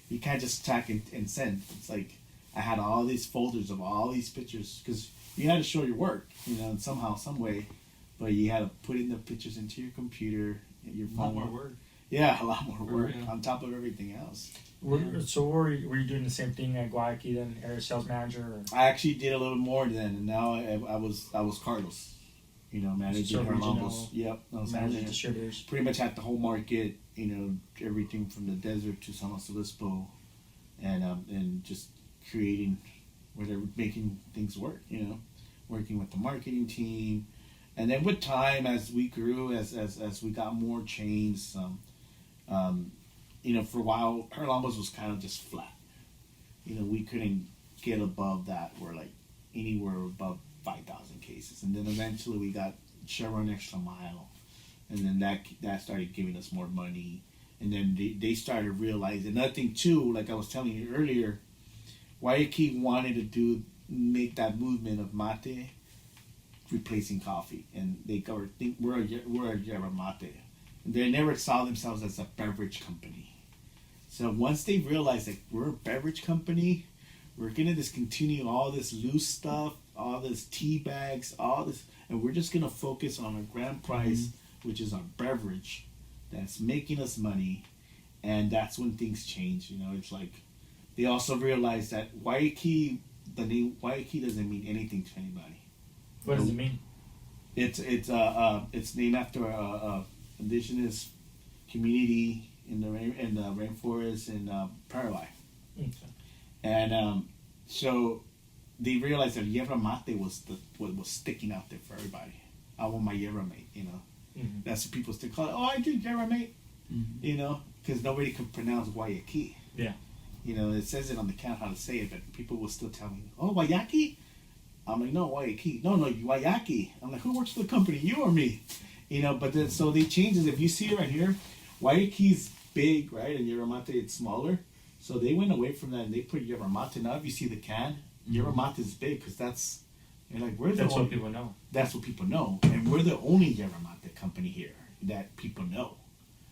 you can't just track and send. It's like. I had all these folders of all these pictures because you had to show your work, somehow, some way. But you had to put in the pictures into your computer, your phone. A lot more work. Yeah, a lot more work on top of everything else. So were you doing the same thing at Guayaquil then, area sales manager? Or? I actually did a little more then, and now I was Carlos, managing Herlambos. Yep, I was managing distributors. Pretty much had the whole market, everything from the desert to San Luis Obispo, and just. Creating whatever, making things work, working with the marketing team, and then with time as we grew, as we got more chains, for a while Herlambos was kind of just flat. We couldn't get above that. We're like anywhere above 5,000 cases, and then eventually we got Chevron Extra Mile, and then that started giving us more money, and then they started realizing another thing too. Like I was telling you earlier. Guayaquil wanted to make that movement of mate replacing coffee, and they think we're a yerba mate. And they never saw themselves as a beverage company. So once they realized that we're a beverage company, we're gonna discontinue all this loose stuff, all this tea bags, all this, and we're just gonna focus on a grand prize, which is our beverage that's making us money, and that's when things change. It's like. They also realized that Guayaquil, the name Guayaquil doesn't mean anything to anybody. What does it mean? It's named after a indigenous community in the rainforest in Paraguay. Okay. And so they realized that yerba mate was what was sticking out there for everybody. I want my yerba mate, Mm-hmm. That's what people still call it. Oh, I drink yerba mate, because nobody could pronounce Guayaquil. Yeah. It says it on the can how to say it, but people will still tell me, "Oh, Guayaquil." I'm like, no, Guayaki. No, Guayaki. I'm like, who works for the company, you or me? You know, but then, so they changed it. If you see it right here, Guayaki's big, right? And yerba mate, it's smaller. So they went away from that and they put yerba mate. Now, if you see the can, yerba mate is big because that's, you're like, we're the That's only, what people know. that's what people know. And we're the only yerba mate company here that people know.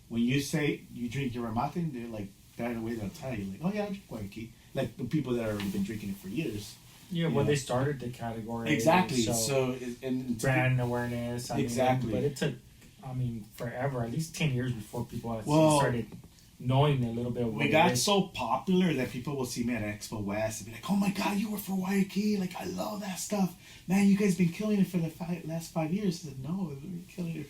When you say you drink yerba mate, they're like, that in a way they'll tell you, like, oh yeah, I drink Guayaki. Like the people that have already been drinking it for years. Yeah, You when know? they started the category. Exactly. So, So and brand awareness. Exactly. But it took, forever, at least 10 years before people actually Well, started knowing a little bit of what we it got is. so popular that people will see me at Expo West and be like, "Oh my God, you were for Guayaki! Like, I love that stuff, man. You guys been killing it for the last 5 years." I said, "No, we're killing it.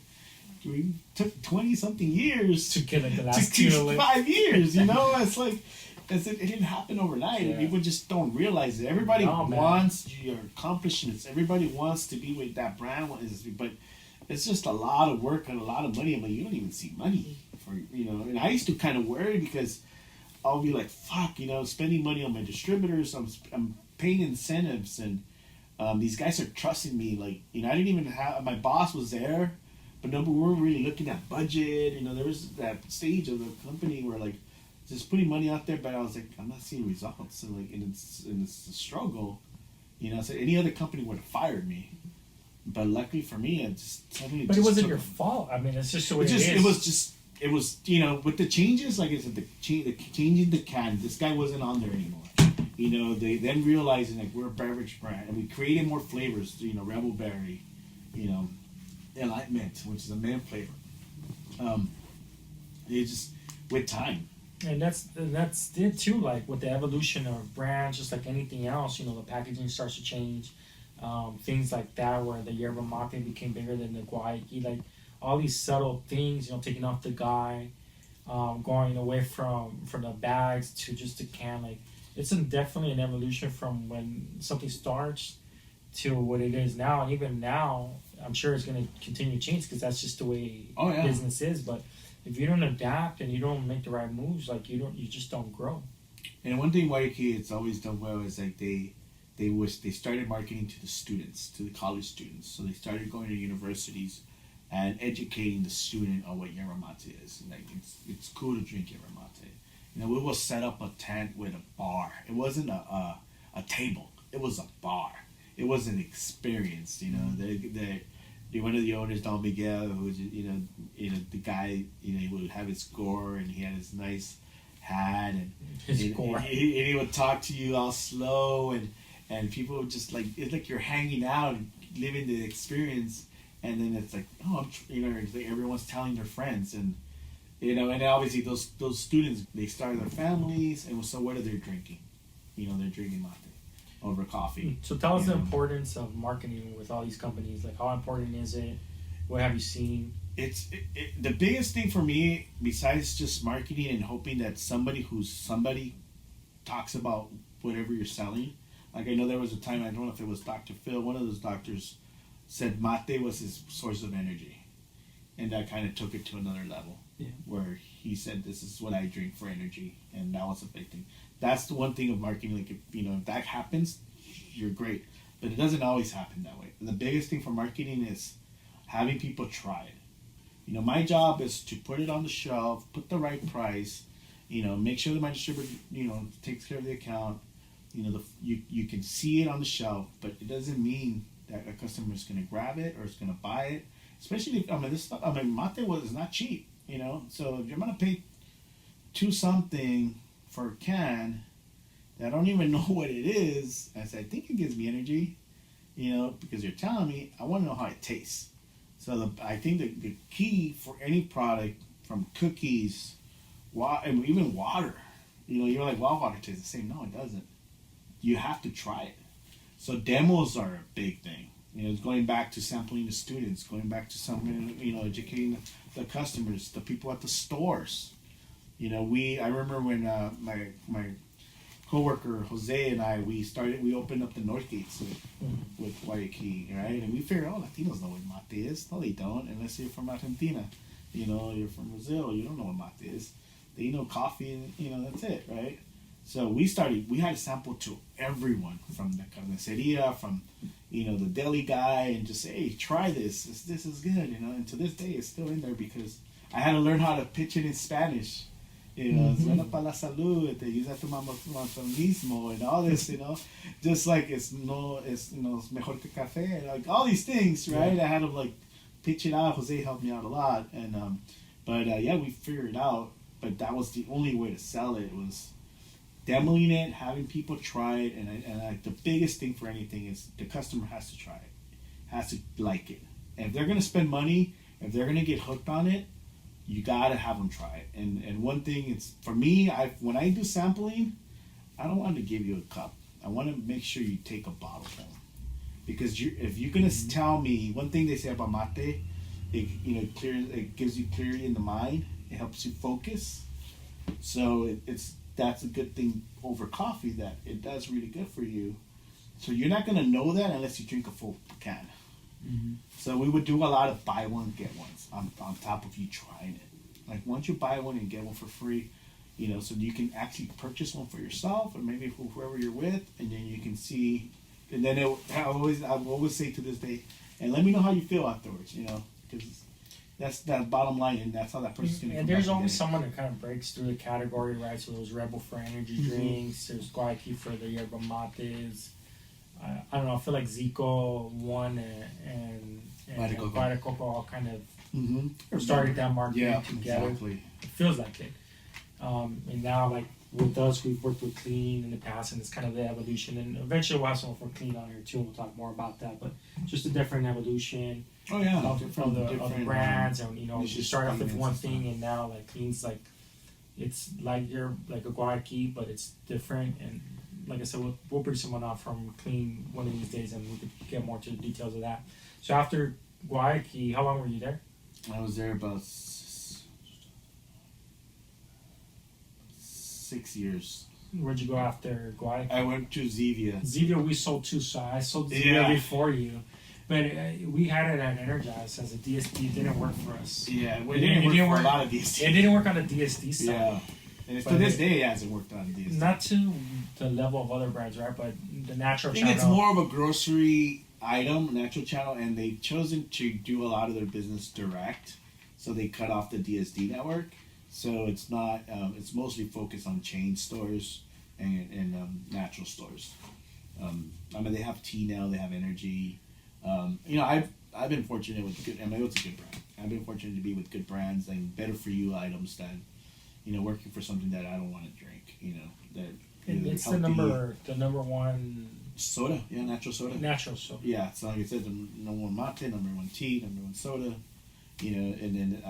We took 20-something years To kill it the last to kill it. 5 years. You know, it's like it didn't happen overnight. And Yeah. people just don't realize it. Everybody No, man. wants your accomplishments. Everybody wants to be with that brand, but it's just a lot of work and a lot of money. But you don't even see money for And I used to kind of worry because I'll be like, fuck, spending money on my distributors. I'm paying incentives, and these guys are trusting me. Like, I didn't even have my boss was there, but no, we weren't really looking at budget. There was that stage of the company where like just putting money out there, but I was like, I'm not seeing results, and it's a struggle. So any other company would have fired me, but luckily for me, I just suddenly. But it just wasn't took- your fault. It's just the way it was with the changes, like I said, the changing the can. This guy wasn't on there anymore. They then realizing like we're a beverage brand, and we created more flavors. Rebel berry, Enlightenment, which is a mint flavor. It just with time. And that's it too. Like with the evolution of brands, just like anything else, the packaging starts to change. Things like that, where the yerba mate became bigger than the guayaki. Like all these subtle things, taking off the guy, going away from the bags to just a can. Like it's definitely an evolution from when something starts to what it is now. And even now, I'm sure it's going to continue to change because that's just the way business is. But if you don't adapt and you don't make the right moves, like you just don't grow. And one thing Guayaki it's always done well is like they started marketing to the students, to the college students. So they started going to universities and educating the student on what yerba mate is. Like it's cool to drink yerba mate. We will set up a tent with a bar. It wasn't a table. It was a bar. It was an experience. One of the owners, Don Miguel, who was the guy. He would have his score and he had his nice hat and he would talk to you all slow and people would just like it's like you're hanging out and living the experience. And then it's like, it's like everyone's telling their friends, and and obviously those students they start their families, and so what are they drinking? They're drinking mate over coffee. So tell us the importance of marketing with all these companies. Like, how important is it? What have you seen? It's the biggest thing for me, besides just marketing and hoping that somebody talks about whatever you're selling. Like I know there was a time, I don't know if it was Dr. Phil, one of those doctors said mate was his source of energy, and that kind of took it to another level. Yeah. Where he said, "This is what I drink for energy," and that was a big thing. That's the one thing of marketing. Like if that happens, you're great, but it doesn't always happen that way. And the biggest thing for marketing is having people try it. My job is to put it on the shelf, put the right price, make sure that my distributor, takes care of the account. You can see it on the shelf, but it doesn't mean that a customer is going to grab it or is going to buy it. Especially if, this stuff, mate is not cheap, So if you're going to pay $2 for a can that I don't even know what it is, I say, I think it gives me energy, because you're telling me, I want to know how it tastes. So I think the key for any product, from cookies, and even water, you're like, well, water tastes the same. No, it doesn't. You have to try it. So demos are a big thing. It's going back to sampling the students, going back to educating the customers, the people at the stores. I remember when my coworker Jose and I we opened up the North Gates with Guayaki, right? And we figured, Latinos know what mate is. No, they don't, unless you're from Argentina. You're from Brazil. You don't know what mate is. They know coffee, and that's it, right? So we had to sample to everyone from the carniceria, from, the deli guy, and just say, hey, try this. This is good, And to this day, it's still in there because I had to learn how to pitch it in Spanish. Es bueno para la salud, te ayuda a tu metabolismo, and all this, just like it's mejor que café, like all these things, right? I had to like pitch it out. Jose helped me out a lot, and but we figured it out. But that was the only way to sell it, was demoing it, having people try it, and the biggest thing for anything is the customer has to try it, has to like it. And if they're gonna spend money, if they're gonna get hooked on it, you gotta have them try it. And one thing, it's for me, when I do sampling, I don't want to give you a cup. I want to make sure you take a bottle home, because if you're gonna tell me one thing they say about mate, it gives you clarity in the mind. It helps you focus. So that's a good thing over coffee, that it does really good for you. So you're not gonna know that unless you drink a full can. Mm-hmm. So we would do a lot of buy one get ones on top of you trying it. Like once you buy one and get one for free, so you can actually purchase one for yourself or maybe for whoever you're with, and then you can see. And then I always say to this day, and let me know how you feel afterwards, because that's that bottom line, and that's how that person's gonna. And there's always someone that kind of breaks through the category, right? So there's Rebel for energy drinks, there's Guayaki for the yerba mates. I don't know. I feel like Zico, One, and Vita Coco all kind of started that market together. Exactly. It feels like it. And now, like with us, we've worked with Clean in the past, and it's kind of the evolution. And eventually, we'll have someone from Clean on here too. We'll talk more about that. But just a different evolution. Oh yeah, of the brands, and you start off with one thing, and now like Clean's like it's like you're like a Guayaki, but it's different. And like I said, we'll bring someone out from Clean one of these days, and we could get more to the details of that. So after Guayaki, how long were you there? I was there about 6 years. Where'd you go after Guayaki? I went to Zevia. Zevia we sold too, so I sold Zevia before you. But we had it at Energize as a DSD. It didn't work for us. Yeah, it didn't work for a lot of DSD. It didn't work on the DSD side. Yeah. And to this day, it hasn't worked on DSD. Not to the level of other brands, right? But the natural channel. I think channel. it's more of a grocery item, natural channel, and they've chosen to do a lot of their business direct. So they cut off the DSD network. So it's not, it's mostly focused on chain stores and natural stores. They have tea now, they have energy. I've been fortunate with good, and it's a good brand. I've been fortunate to be with good brands and better for you items than, working for something that I don't want to drink. It's the number one soda. Yeah, natural soda. Natural soda. Yeah, so like I said, the number one mate, number one tea, number one soda. And then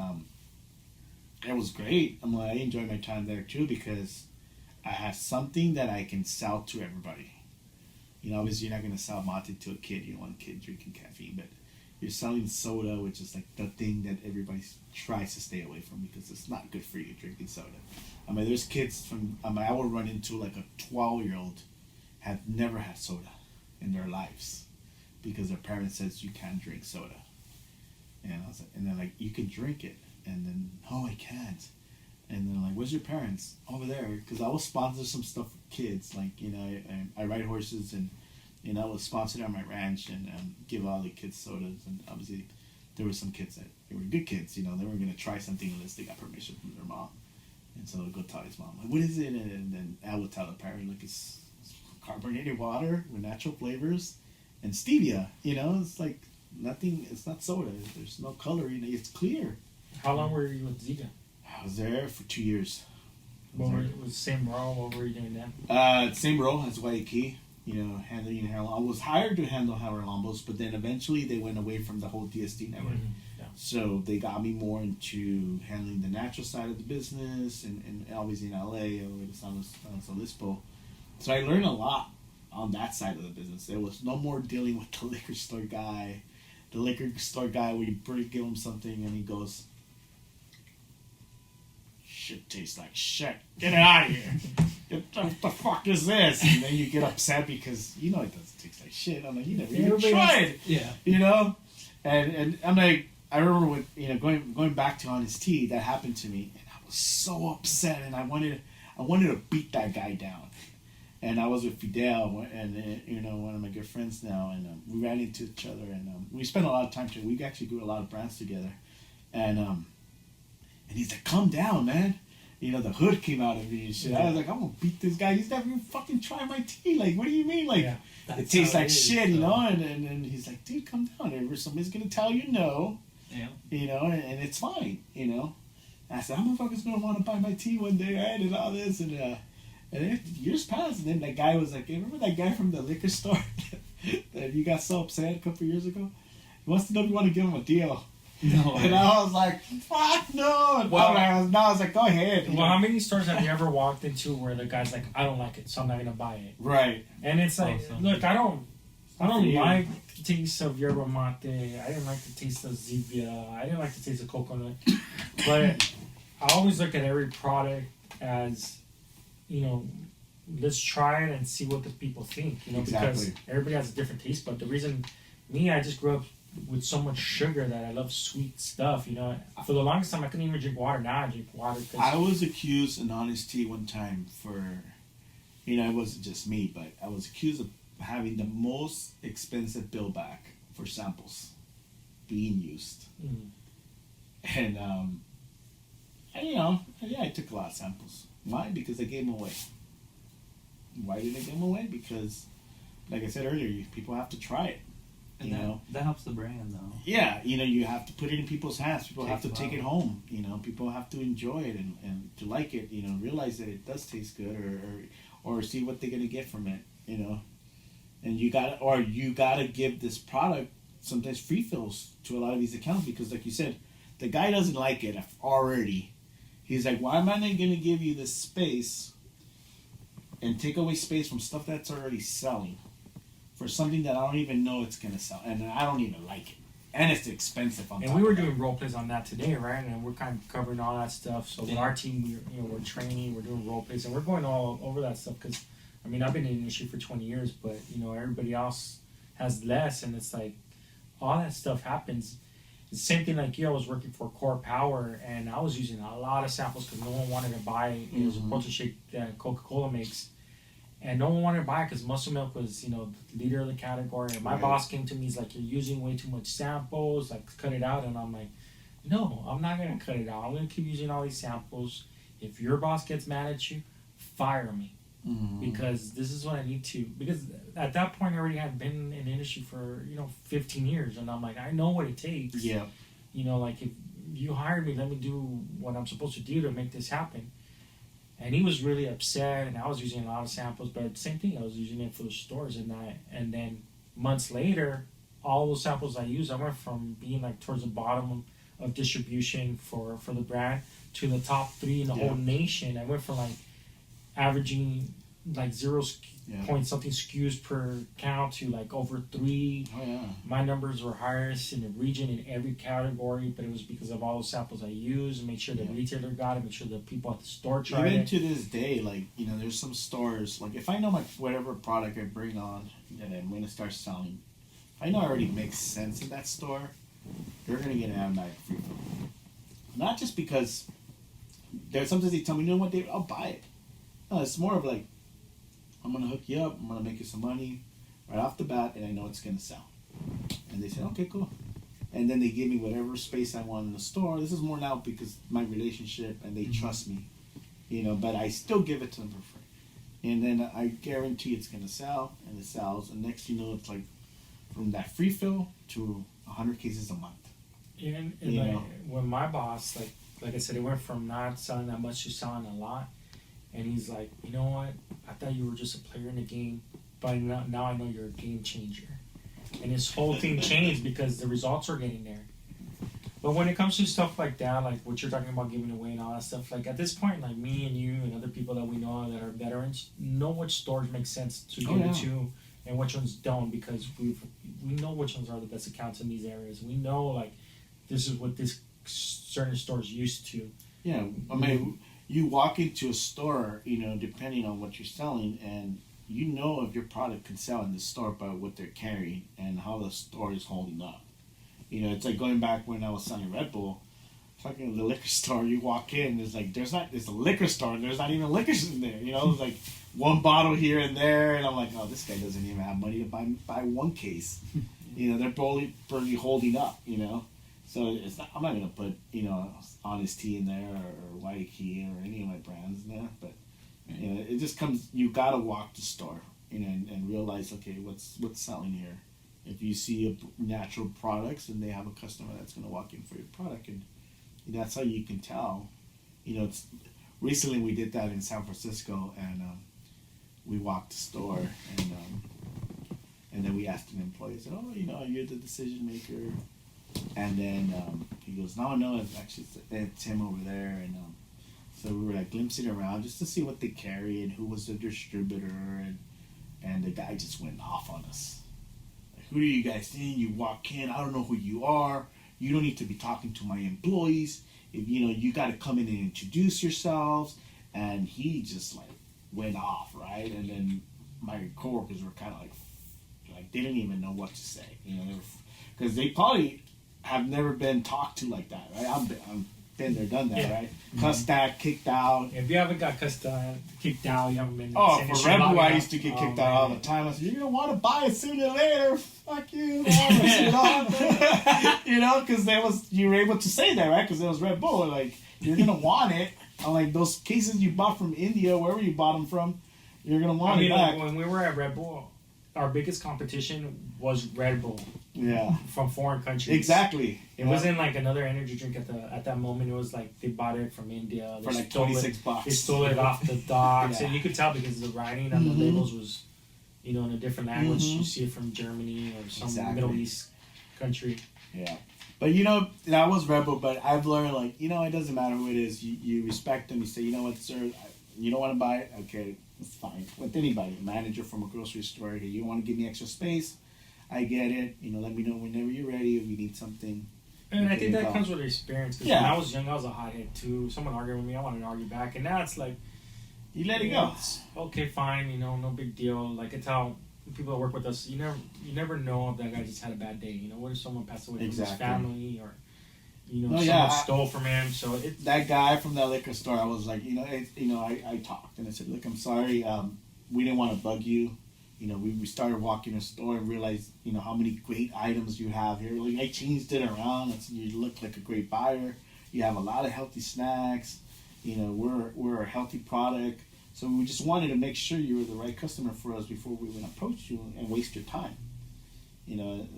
it was great. I enjoyed my time there too because I have something that I can sell to everybody. Obviously you're not going to sell mate to a kid. You don't want a kid drinking caffeine, but you're selling soda, which is like the thing that everybody tries to stay away from because it's not good for you drinking soda. There's kids from, I will run into like a 12-year-old have never had soda in their lives because their parents says you can't drink soda. And I was like, and they're like, you can drink it. And then, oh, I can't. And then like, where's your parents? Over there. Because I will sponsor some stuff for kids. Like, I ride horses and, I was sponsored on my ranch and give all the kids sodas. And obviously there were some kids that, they were good kids, they were going to try something unless they got permission from their mom. And so they'll go tell his mom, like, what is it? And then I would tell the parent, like, it's carbonated water with natural flavors and stevia. It's like nothing, it's not soda. There's no color in it. It's clear. How long were you with Zika? I was there for 2 years. Was the same role? What were you doing then? Same role as Guayaki, handling hair. I was hired to handle hair lombos, but then eventually they went away from the whole DSD network. Mm-hmm. Yeah. So they got me more into handling the natural side of the business, and obviously in LA, over to San Obispo. So I learned a lot on that side of the business. There was no more dealing with the liquor store guy. The liquor store guy, where you give him something and he goes, shit tastes like shit. Get it out of here. What the fuck is this? And then you get upset because it doesn't taste like shit. I'm like, you never even tried. Yeah. And I'm like, I remember with going back to Honest Tea, that happened to me, and I was so upset, and I wanted to beat that guy down. And I was with Fidel, and one of my good friends now, and we ran into each other, and we spent a lot of time together. We actually grew a lot of brands together, and he's like, "Calm down, man." The hood came out of me and shit. I was like, "I'm gonna beat this guy. He's never even fucking tried my tea. Like, what do you mean? Like, it tastes like shit, And he's like, "Dude, calm down. Somebody's gonna tell you no, and it's fine, And I said, "How motherfucker's gonna want to buy my tea one day, right?" And all this, and then years passed, and then that guy was like, "Hey, remember that guy from the liquor store that you got so upset a couple years ago? He wants to know if you want to give him a deal." No. And I was like, "Fuck no!" And I was like, "Go ahead." Well, how many stores have you ever walked into where the guy's like, "I don't like it, so I'm not gonna buy it"? Right. And it's like, Awesome. look, I don't like the taste of yerba mate. I didn't like the taste of Zevia. I didn't like the taste of coconut. But I always look at every product as, let's try it and see what the people think. Because everybody has a different taste. But the reason, I just grew up with so much sugar that I love sweet stuff. For the longest time I couldn't even drink water. Now I drink water. I was accused in Honest Tea one time for, it wasn't just me, but I was accused of having the most expensive bill back for samples being used. And I took a lot of samples. Why? Because I gave them away. Why did I give them away? Because, like I said earlier, people have to try it. And that helps the brand, though. Yeah, you have to put it in people's hands. People have to take it home. People have to enjoy it and to like it. Realize that it does taste good, or see what they're gonna get from it. And you gotta give this product sometimes free fills to a lot of these accounts, because, like you said, the guy doesn't like it already. He's like, "Why am I not gonna give you this space and take away space from stuff that's already selling for something that I don't even know it's gonna sell, and I don't even like it, and it's expensive." And we were doing role plays on that today, right? And we're kind of covering all that stuff. So with our team, we're training, we're doing role plays, and we're going all over that stuff. Because I've been in the industry for 20 years, but everybody else has less, and it's like all that stuff happens. The same thing like I was working for Core Power, and I was using a lot of samples because no one wanted to buy it. It was a protein shake that Coca-Cola makes. And no one wanted to buy it because muscle milk was, the leader of the category. And my boss came to me, he's like, "You're using way too much samples, like, cut it out." And I'm like, "No, I'm not going to cut it out. I'm going to keep using all these samples. If your boss gets mad at you, fire me. Because this is what I need to." Because at that point, I already had been in the industry for, 15 years. And I'm like, I know what it takes. Yeah. Like, if you hired me, let me do what I'm supposed to do to make this happen. And he was really upset, and I was using a lot of samples, but same thing, I was using it for the stores, and then months later, all those samples I used, I went from being like towards the bottom of distribution for the brand to the top 3 in the whole nation. I went from like averaging like 0 point something SKUs per count to like over 3. Oh yeah. My numbers were highest in the region in every category, but it was because of all the samples I used, make sure the retailer got it, make sure the people at the store tried Even it. to this day, like, there's some stores, like, if I know whatever product I bring on and I'm going to start selling, I know it already makes sense in that store, they're going to get an automatic free fill. Not just because sometimes they tell me, "You know what, David, I'll buy it." No, it's more of like, "I'm going to hook you up, I'm going to make you some money right off the bat, and I know it's going to sell." And they say, "Okay, cool." And then they give me whatever space I want in the store. This is more now because my relationship, and they trust me, but I still give it to them for free. And then I guarantee it's going to sell, and it sells. And next you know, it's like from that free fill to 100 cases a month. And like, when my boss, like I said, it went from not selling that much to selling a lot. And he's like, "You know what? I thought you were just a player in the game, but now I know you're a game changer." And his whole thing changed because the results are getting there. But when it comes to stuff like that, like what you're talking about giving away and all that stuff, like at this point, like me and you and other people that we know that are veterans know which stores make sense to give it to and which ones don't, because we know which ones are the best accounts in these areas. We know like this is what this certain stores used to. Yeah, I mean, you walk into a store, depending on what you're selling, and if your product can sell in the store by what they're carrying and how the store is holding up. It's like going back when I was selling Red Bull. fucking the liquor store. You walk in, there's a liquor store, and there's not even liquor in there. You know, there's like one bottle here and there, and I'm like, oh, this guy doesn't even have money to buy one case. You know, they're barely holding up. You know, so I'm not gonna put Honest Tea in there or White Key or any of my brands in there, but you know, it just comes. You gotta walk the store, you know, and realize, okay, what's selling here. If you see natural products, and they have a customer that's gonna walk in for your product, and that's how you can tell. You know, recently we did that in San Francisco, and we walked the store, and then we asked an employee, said, "Oh, you know, you're the decision maker," and then he goes, "No, it's him over there," and so we were like glimpsing around just to see what they carry and who was the distributor, and the guy just went off on us. Like, who are you guys seeing? You walk in, I don't know who you are. You don't need to be talking to my employees. If you got to come in and introduce yourselves. And he just like went off, right? And then my coworkers were kind of like they didn't even know what to say, because they probably have never been talked to like that, right? I've been there, done that, right? Cussed out, kicked out. If you haven't got kicked out, you haven't been. Oh, for Red Bull, I used to get kicked out all the time. I said, "You're gonna want to buy it sooner or later." Fuck you, because you were able to say that, right? Because it was Red Bull. Like, you're gonna want it. I'm like, those cases you bought from India, wherever you bought them from, you're gonna want it back. Like, when we were at Red Bull, our biggest competition was Red Bull. Yeah. From foreign countries. Exactly. It wasn't like another energy drink at that moment. It was like they bought it from India. For like $26. They stole it off the docks. Yeah. And you could tell because the writing on the labels was, in a different language. You see it from Germany or some Middle East country. Yeah. But that was Red Bull, but I've learned, like, it doesn't matter who it is. You respect them. You say, you know what, sir, you don't want to buy it? Okay, it's fine. With anybody, a manager from a grocery store, hey, you want to give me extra space? I get it. Let me know whenever you're ready if you need something. And I think that comes with experience. Because when I was young, I was a hothead too. Someone argued with me, I wanted to argue back. And now it's like, you let it go. Okay, fine. No big deal. Like, it's how people that work with us, you never know if that guy just had a bad day. What if someone passed away from his family, or someone stole from him? So that guy from that liquor store, I was like, I talked and I said, look, I'm sorry, we didn't want to bug you. We started walking the store and realized, how many great items you have here. Like, I changed it around. I said, you look like a great buyer. You have a lot of healthy snacks. We're a healthy product. So we just wanted to make sure you were the right customer for us before we would approach you and waste your time.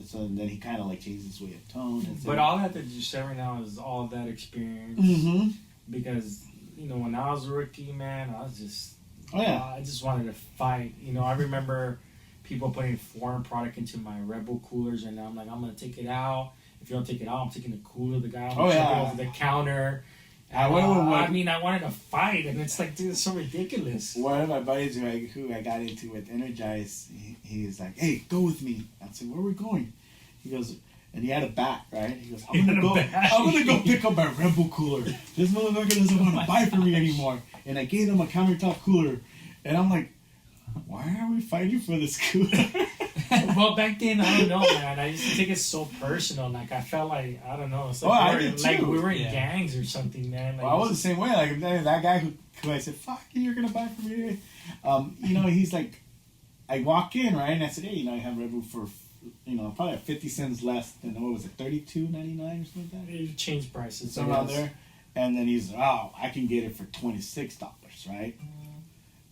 So and then he kind of like changed his way of tone. And but all that you said right now is all of that experience. Mm-hmm. Because, when I was a rookie, man, I was just... Oh, yeah. I just wanted to fight. I remember people putting foreign product into my Red Bull coolers, and I'm like, I'm going to take it out. If you don't take it out, I'm taking the cooler. The guy will check it over the counter. I wanted to fight, and it's like, dude, it's so ridiculous. One of my buddies who I got into with Energize, he's like, hey, go with me. I said, where are we going? He goes, and he had a bat, right? He goes, I'm gonna go pick up my Red Bull cooler. This motherfucker doesn't want to buy from me anymore. And I gave him a countertop cooler, and I'm like, why are we fighting for this cooler? Well, back then, I don't know, man. I used to take it so personal. Like, I felt like, I don't know. It's like, I did too. Like we were in gangs or something, man. Like, I was the same way. Like, that guy who I said, fuck you, you're going to buy from me. He's like, I walk in, right? And I said, hey, I have Red Bull for, probably at 50 cents less than, what was it, $32.99 or something like that? You change prices. So around there. And then he's like, oh, I can get it for $26, right?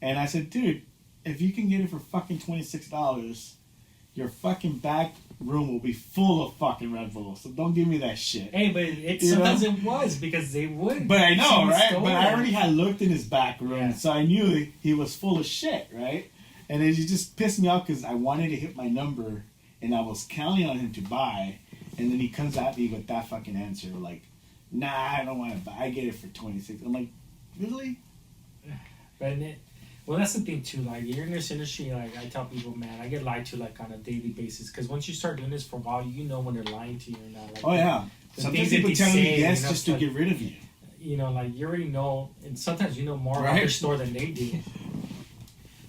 And I said, dude, if you can get it for fucking $26, your fucking back room will be full of fucking Red Bull. So don't give me that shit. Hey, but sometimes it was because they would. But I know, right? But I already had looked in his back room, so I knew he was full of shit, right? And it just pissed me off because I wanted to hit my number, and I was counting on him to buy, and then he comes at me with that fucking answer, like, nah, I don't want to buy. I get it for $26. I'm like, really? But well, that's the thing too. Like, you're in this industry. Like, I tell people, man, I get lied to like on a daily basis. Because once you start doing this for a while, when they're lying to you or not. Like, oh yeah. Sometimes people tell you yes just to get rid of you. Like, you already know, and sometimes you know more about their store than they do.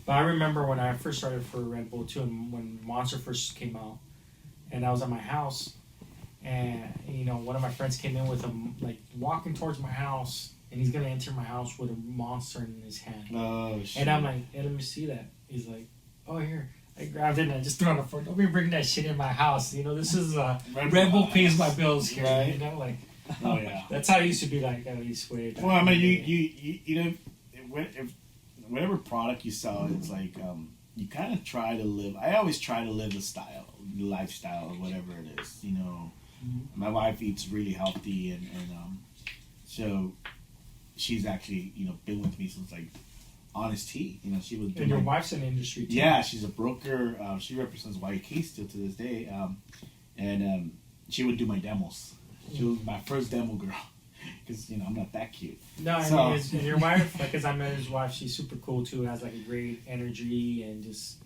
But I remember when I first started for Red Bull too, and when Monster first came out, and I was at my house, and one of my friends came in with him, like walking towards my house, and he's gonna enter my house with a monster in his hand. Oh shit! And I'm like, hey, let me see that. He's like, oh, here. I grabbed it and I just threw it on the floor. Don't be bringing that shit in my house. This is Red Bull pays my bills here. Right. Like. Oh yeah. That's how it used to be like at least way back. Well, I mean, you know, if whatever product you sell, it's like you kind of try to live. I always try to live the lifestyle, or whatever it is. My wife eats really healthy, and so she's actually been with me since like Honest Tea. She would. And your wife's in the industry too. Yeah, she's a broker. She represents YK still to this day, and she would do my demos. She was my first demo girl, because I'm not that cute. No, so, and your wife, like, as I met his wife, she's super cool too. Has like a great energy and just,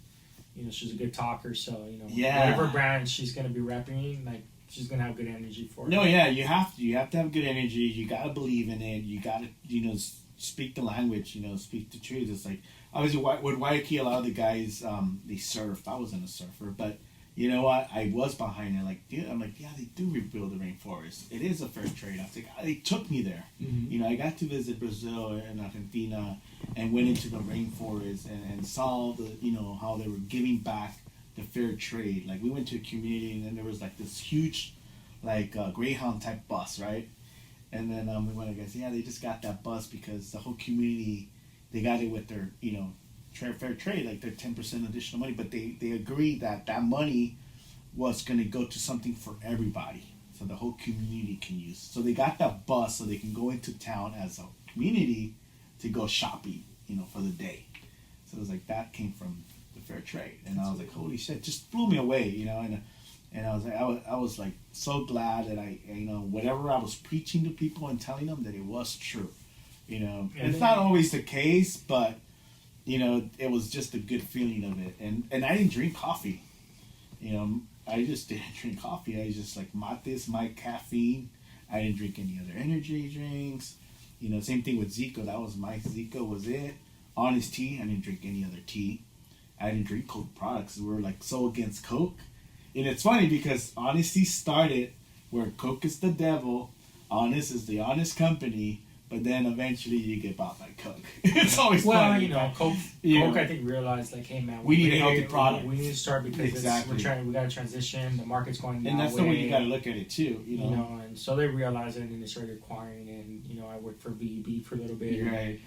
she's a good talker. So whatever brand she's gonna be repping, like, she's gonna have good energy for it. No, yeah, you have to have good energy. You gotta believe in it. You gotta speak the language. Speak the truth. It's like obviously with YK, a lot of the guys they surf. I wasn't a surfer, but. You know what? I was behind it. Like, dude, I'm like, yeah, they do rebuild the rainforest. It is a fair trade. I was like, they took me there. Mm-hmm. I got to visit Brazil and Argentina, and went into the rainforest and saw the, how they were giving back the fair trade. Like, we went to a community, and then there was like this huge, like Greyhound type bus, right? And then we went, I guess, yeah, they just got that bus because the whole community, they got it with their, fair trade, like their 10% additional money, but they agreed that money was going to go to something for everybody, so the whole community can use. So they got that bus so they can go into town as a community to go shopping, for the day. So it was like that came from the fair trade, and I was like, holy shit, just blew me away, and I was like, I was like so glad that I, whatever I was preaching to people and telling them that it was true, it's not always the case, but. It was just a good feeling of it. And I didn't drink coffee. I just didn't drink coffee. I just like mates, my caffeine. I didn't drink any other energy drinks. Same thing with Zico. That was my Zico was it. Honest Tea. I didn't drink any other tea. I didn't drink Coke products. We were like so against Coke. And it's funny because Honest Tea started where Coke is the devil. Honest is the honest company. But then eventually you get bought by Coke. It's always funny. Coke I think realized like, hey man, we need a healthy product. We need to start because exactly. we got to transition. The market's going that way. And that's the way you got to look at it too. And so they realized it and they started acquiring. And I worked for VEB for a little bit. Right.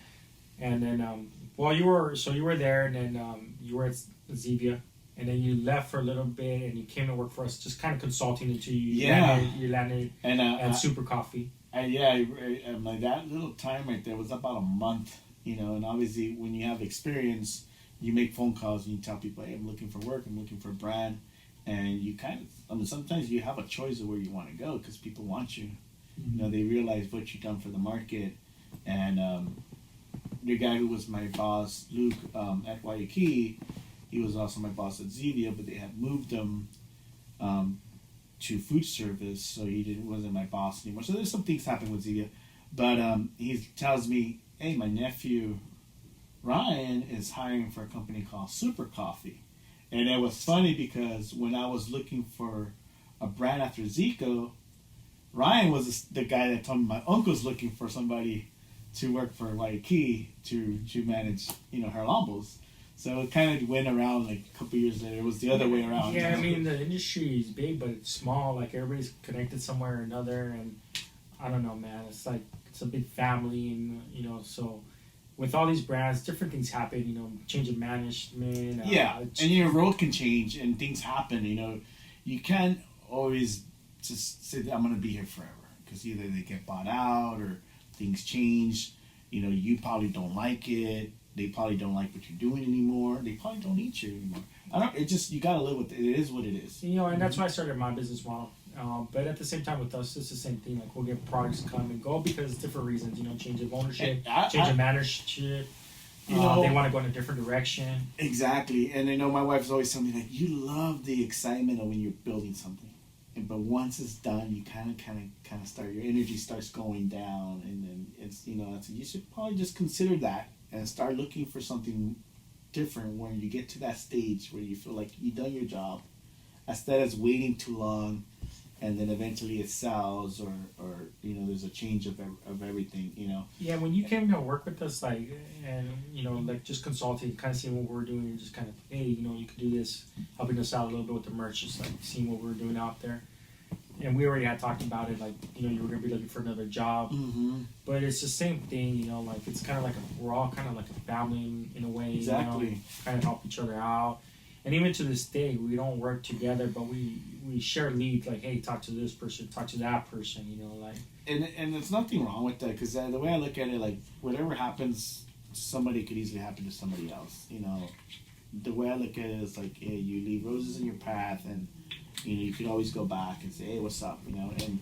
And then you were there, and then you were at Zevia. And then you left for a little bit, and you came to work for us, just kind of consulting until you landed at Super Coffee. And like that little time right there was about a month, and obviously when you have experience, you make phone calls and you tell people, hey, I'm looking for work, I'm looking for a brand, and you sometimes you have a choice of where you want to go because people want you. Mm-hmm. They realize what you've done for the market, and the guy who was my boss, Luke, at Waikiki, he was also my boss at Zevia, but they had moved him to food service, so he wasn't my boss anymore. So there's some things happening with Zevia, but he tells me, hey, my nephew Ryan is hiring for a company called Super Coffee. And it was funny because when I was looking for a brand after Zico, Ryan was the guy that told me my uncle's looking for somebody to work for Waikiki to manage, her Lombos. So it kind of went around like a couple years later. It was the other way around. Yeah, I mean, the industry is big, but it's small. Like, everybody's connected somewhere or another. And I don't know, man. It's like, it's a big family. And, so with all these brands, different things happen, change of management. And your role can change and things happen, You can't always just say that I'm going to be here forever. Because either they get bought out or things change. You probably don't like it. They probably don't like what you're doing anymore. They probably don't need you anymore. You gotta live with it. It is what it is. And that's why I started my business model. But at the same time with us, it's the same thing. Like, we'll get products come and go because it's different reasons. Change of ownership, change of management. They want to go in a different direction. Exactly. And my wife's always telling me, like, you love the excitement of when you're building something. But once it's done, you kind of start, your energy starts going down, and then it's you should probably just consider that and start looking for something different when you get to that stage where you feel like you've done your job, instead of waiting too long and then eventually it sells, or you know, there's a change of everything, you know. Yeah, when you came to work with us, like, and you know, like just consulting, kind of seeing what we're doing, and just kind of, hey, you know, you could do this, helping us out a little bit with the merch, just like seeing what we're doing out there. And we already had talked about it, like, you know, you were gonna be looking for another job, but it's the same thing, you know, like it's kind of like we're all kind of like a family in a way, Exactly. you know, kind of help each other out. And even to this day, we don't work together, but we share leads, like, hey, talk to this person, talk to that person, you know, like. And there's nothing wrong with that, because the way I look at it, like, whatever happens to somebody could easily happen to somebody else, you know. The way I look at it is like, hey, you leave roses in your path, and you know, you can always go back and say, hey, what's up, you know. And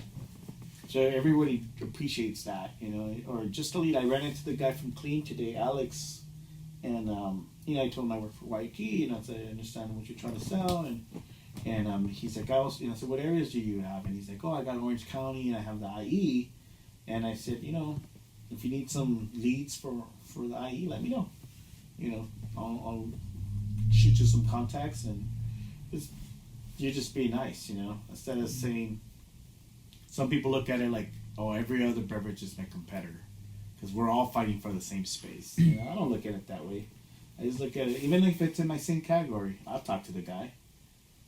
so everybody appreciates that, you know. Or just a lead, I ran into the guy from Clean today, Alex, and you know, I told him I work for YT, and I said, I understand what you're trying to sell, and he's like, you know, so what areas do you have? And he's like, oh, I got Orange County, and I have the IE. And I said, you know, if you need some leads for the IE, let me know. You know, I'll shoot you some contacts, and you just be nice, you know, instead of saying. Some people look at it like, oh, every other beverage is my competitor, because we're all fighting for the same space. You know, I don't look at it that way. I just look at it, even if it's in my same category, I'll talk to the guy.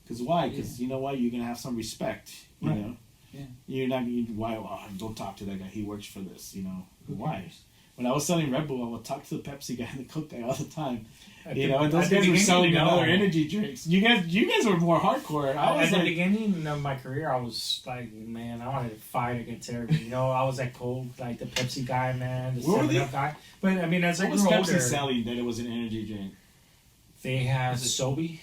Because why? Because you know what? You're going to have some respect, you know? Yeah. You're not going to, why? Oh, don't talk to that guy. He works for this, you know? Why? When I was selling Red Bull, I would talk to the Pepsi guy and the Coke guy all the time. You know, and those guys were selling other energy drinks. You guys were more hardcore. I was at the beginning of my career, I was like, man, I wanted to fight against everybody. You know, I was like Coke, like the Pepsi guy, man, the 7-Up guy. But I mean, as I grew older, what was Pepsi selling that it was an energy drink? They had Sobe.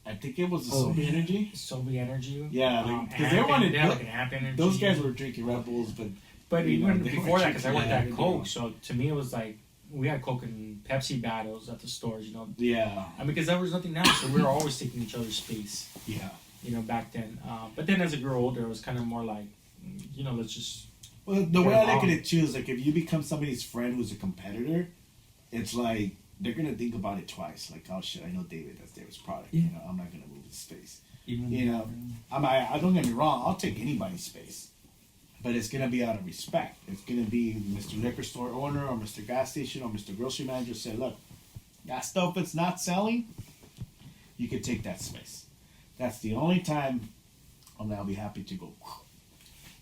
I think it was the Sobe Energy. Sobe Energy. Yeah, because they wanted like an Amp Energy. Those guys were drinking Red Bulls, but even before that, because I worked at Coke, so to me it was like we had Coke and Pepsi battles at the stores, you know. Yeah. I mean, because there was nothing else, so we were always taking each other's space. Yeah. You know, back then. But then as I grew older, it was kind of more like, you know, let's just. Well, the way I look at it too is like if you become somebody's friend who's a competitor, it's like they're gonna think about it twice. Like, oh shit, I know David. That's David's product. Yeah. You know, I'm not gonna move his space. Even you know, I don't get me wrong. I'll take anybody's space, but it's gonna be out of respect. It's gonna be Mr. Liquor Store owner or Mr. Gas Station or Mr. Grocery Manager say, look, that stuff that's not selling, you can take that space. That's the only time I'll be happy to go.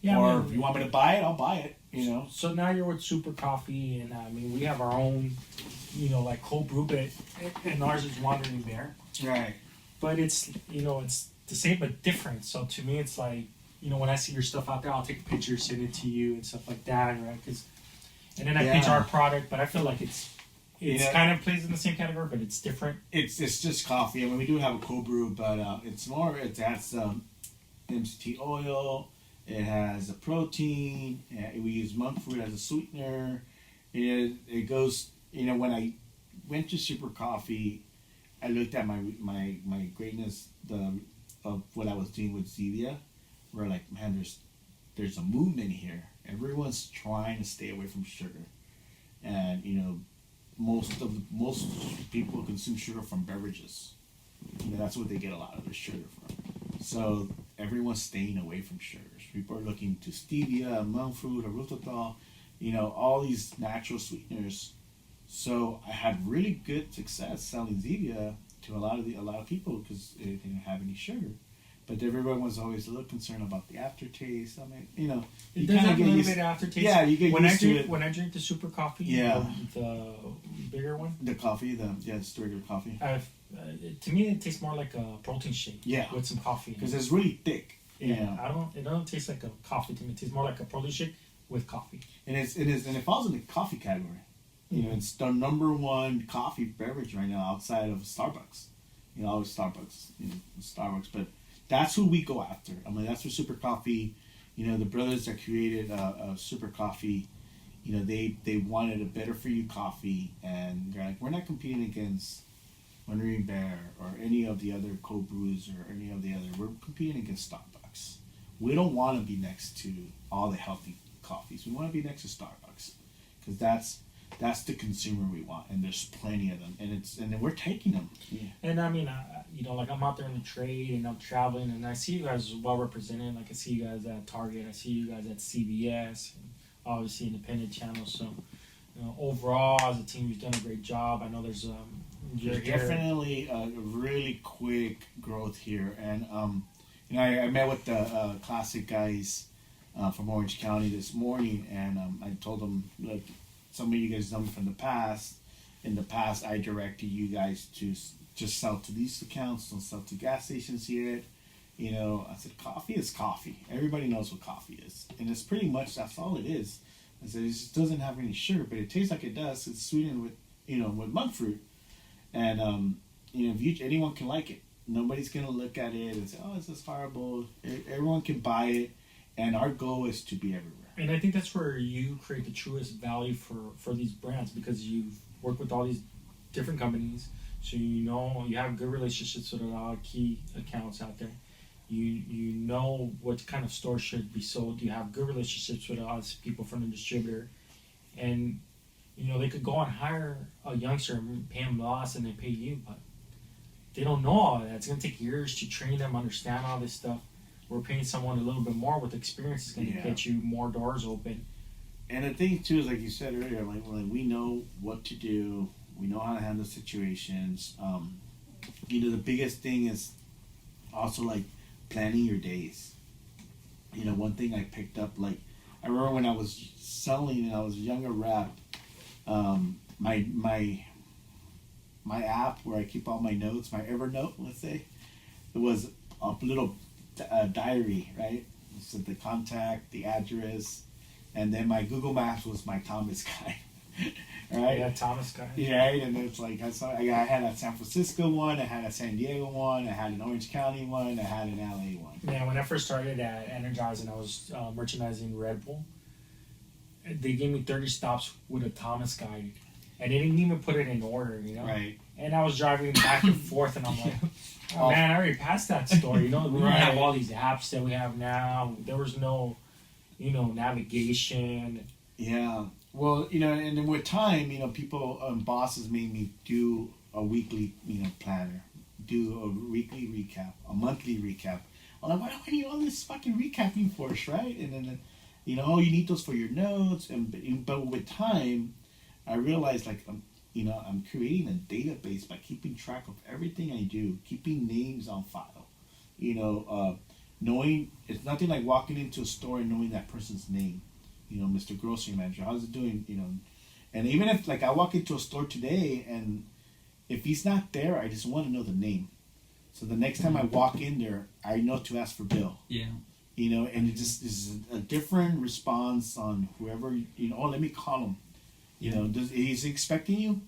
Yeah, or if you want me to buy it, I'll buy it. You know. So now you're with Super Coffee, and I mean, we have our own, you know, like cold brew, but and ours is Wandering Bear. Right. But it's, you know, it's the same but different. So to me, it's like, you know, when I see your stuff out there, I'll take a picture, send it to you, and stuff like that, right? And then I pitch our product, but I feel like it's kind of plays in the same category, but it's different. It's just coffee. I mean, we do have a cold brew, but it's more. It has MCT oil. It has a protein. We use monk fruit as a sweetener. It goes. You know, when I went to Super Coffee, I looked at my greatness of what I was doing with Zevia. We're like, man, there's a movement here. Everyone's trying to stay away from sugar, and you know, most people consume sugar from beverages. You know, that's what they get a lot of their sugar from. So everyone's staying away from sugars. People are looking to stevia, monk fruit, erythritol, you know, all these natural sweeteners. So I had really good success selling Zevia to a lot of people because it didn't have any sugar. But everyone was always a little concerned about the aftertaste. I mean, you know, it does have a little bit of aftertaste. Yeah, you get used to it. When I drink the Super Coffee, yeah, the bigger one, the coffee, the regular coffee. To me, it tastes more like a protein shake. Yeah, with some coffee. Because it's really thick. Yeah, it don't taste like a coffee to me. It tastes more like a protein shake with coffee. And it falls in the coffee category. You know, it's the number one coffee beverage right now outside of Starbucks. You know, always Starbucks, but that's who we go after. I mean, that's what Super Coffee, you know, the brothers that created Super Coffee, you know, they wanted a better for you coffee, and they're like, we're not competing against Wandering Bear or any of the other cold brews or any of the other. We're competing against Starbucks. We don't want to be next to all the healthy coffees. We want to be next to Starbucks because that's That's the consumer we want, and there's plenty of them, and then we're taking them. Yeah. And I mean, like I'm out there in the trade and I'm traveling, and I see you guys well represented. Like I see you guys at Target, I see you guys at CVS, and obviously independent channels. So, overall as a team, you've done a great job. I know there's definitely a really quick growth here, and I met with the Classic guys from Orange County this morning, and I told them, look, some of you guys know me from the past. In the past, I directed you guys to just sell to these accounts, don't sell to gas stations yet. I said, coffee is coffee. Everybody knows what coffee is. And it's pretty much, that's all it is. I said, it just doesn't have any sugar, but it tastes like it does. It's sweetened with, with monk fruit. And, anyone can like it. Nobody's going to look at it and say, oh, this is horrible. Everyone can buy it. And our goal is to be everywhere. And I think that's where you create the truest value for these brands, because you've worked with all these different companies. So you have good relationships with a lot of key accounts out there. You know what kind of store should be sold. You have good relationships with a lot of people from the distributor. And, they could go and hire a youngster and pay him less and they pay you, but they don't know all that. It's going to take years to train them, understand all this stuff. We're paying someone a little bit more with experience is going to get you more doors open. And the thing too is, like you said earlier, like we know what to do, we know how to handle situations. The biggest thing is also like planning your days. One thing I picked up, like I remember when I was selling and I was a younger rep, my app where I keep all my notes, my Evernote, let's say, it was a little diary, right? So the contact, the address, and then my Google Maps was my Thomas guide, right? Yeah, Thomas guide. Yeah, right? And it's like I had a San Francisco one, I had a San Diego one, I had an Orange County one, I had an LA one. Yeah, when I first started at Energize and I was merchandising Red Bull, they gave me 30 stops with a Thomas guide, and they didn't even put it in order, Right. And I was driving back and forth, and I'm like, oh, man, I already passed that store. We didn't have all these apps that we have now. There was no, navigation. Yeah. Well, and then with time, people, bosses made me do a weekly, planner, do a weekly recap, a monthly recap. I'm like, why do I need all this fucking recapping for us, right? And then, you need those for your notes. But with time, I realized, like, I'm creating a database by keeping track of everything I do, keeping names on file. Knowing, it's nothing like walking into a store and knowing that person's name. Mr. Grocery Manager, how's it doing? And even if, like, I walk into a store today and if he's not there, I just want to know the name. So the next time I walk in there, I know to ask for Bill. Yeah. And it just is a different response on whoever, oh, let me call him. He's expecting you,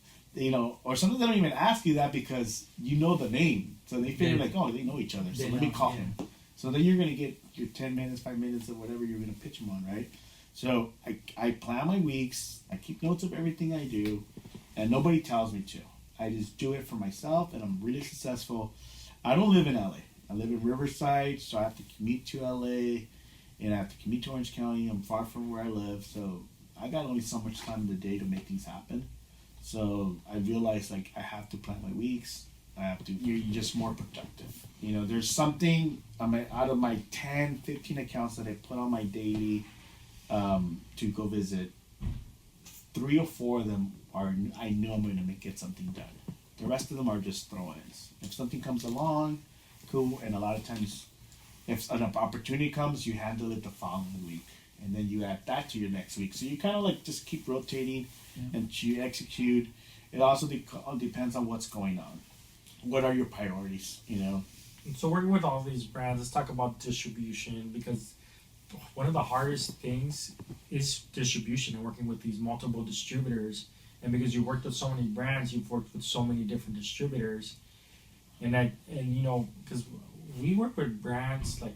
or sometimes they don't even ask you that because you know the name. So they figure like, oh, they know each other. So let me call him. So then you're going to get your 10 minutes, 5 minutes, or whatever you're going to pitch him on, right? So I plan my weeks. I keep notes of everything I do. And nobody tells me to. I just do it for myself, and I'm really successful. I don't live in LA. I live in Riverside, so I have to commute to LA, and I have to commute to Orange County. I'm far from where I live, so I got only so much time in the day to make things happen. So I realized, like, I have to plan my weeks. I have to, you're just more productive. There's something out of my 10, 15 accounts that I put on my daily to go visit. 3 or 4 of them I know I'm going to get something done. The rest of them are just throw-ins. If something comes along, cool. And a lot of times, if an opportunity comes, you handle it the following week. And then you add that to your next week. So you kind of like just keep rotating and you execute. It also depends on what's going on. What are your priorities, So working with all these brands, let's talk about distribution, because one of the hardest things is distribution and working with these multiple distributors. And because you worked with so many brands, you've worked with so many different distributors. And because we work with brands like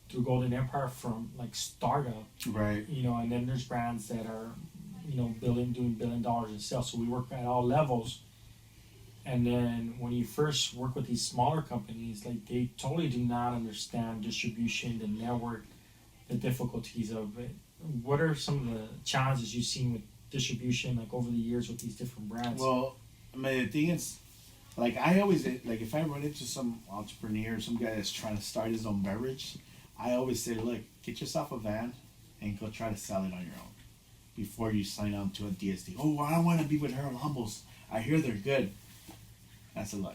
through Golden Empire from like startup, right? And then there's brands that are, doing $1 billion in sales. So we work at all levels. And then when you first work with these smaller companies, like they totally do not understand distribution, the network, the difficulties of it. What are some of the challenges you've seen with distribution like over the years with these different brands? Well, I mean, the thing is, like I always like if I run into some entrepreneur, some guy that's trying to start his own beverage, I always say, look, get yourself a van and go try to sell it on your own before you sign on to a DSD. Oh, well, I want to be with Harold Humbles. I hear they're good. That's a lie.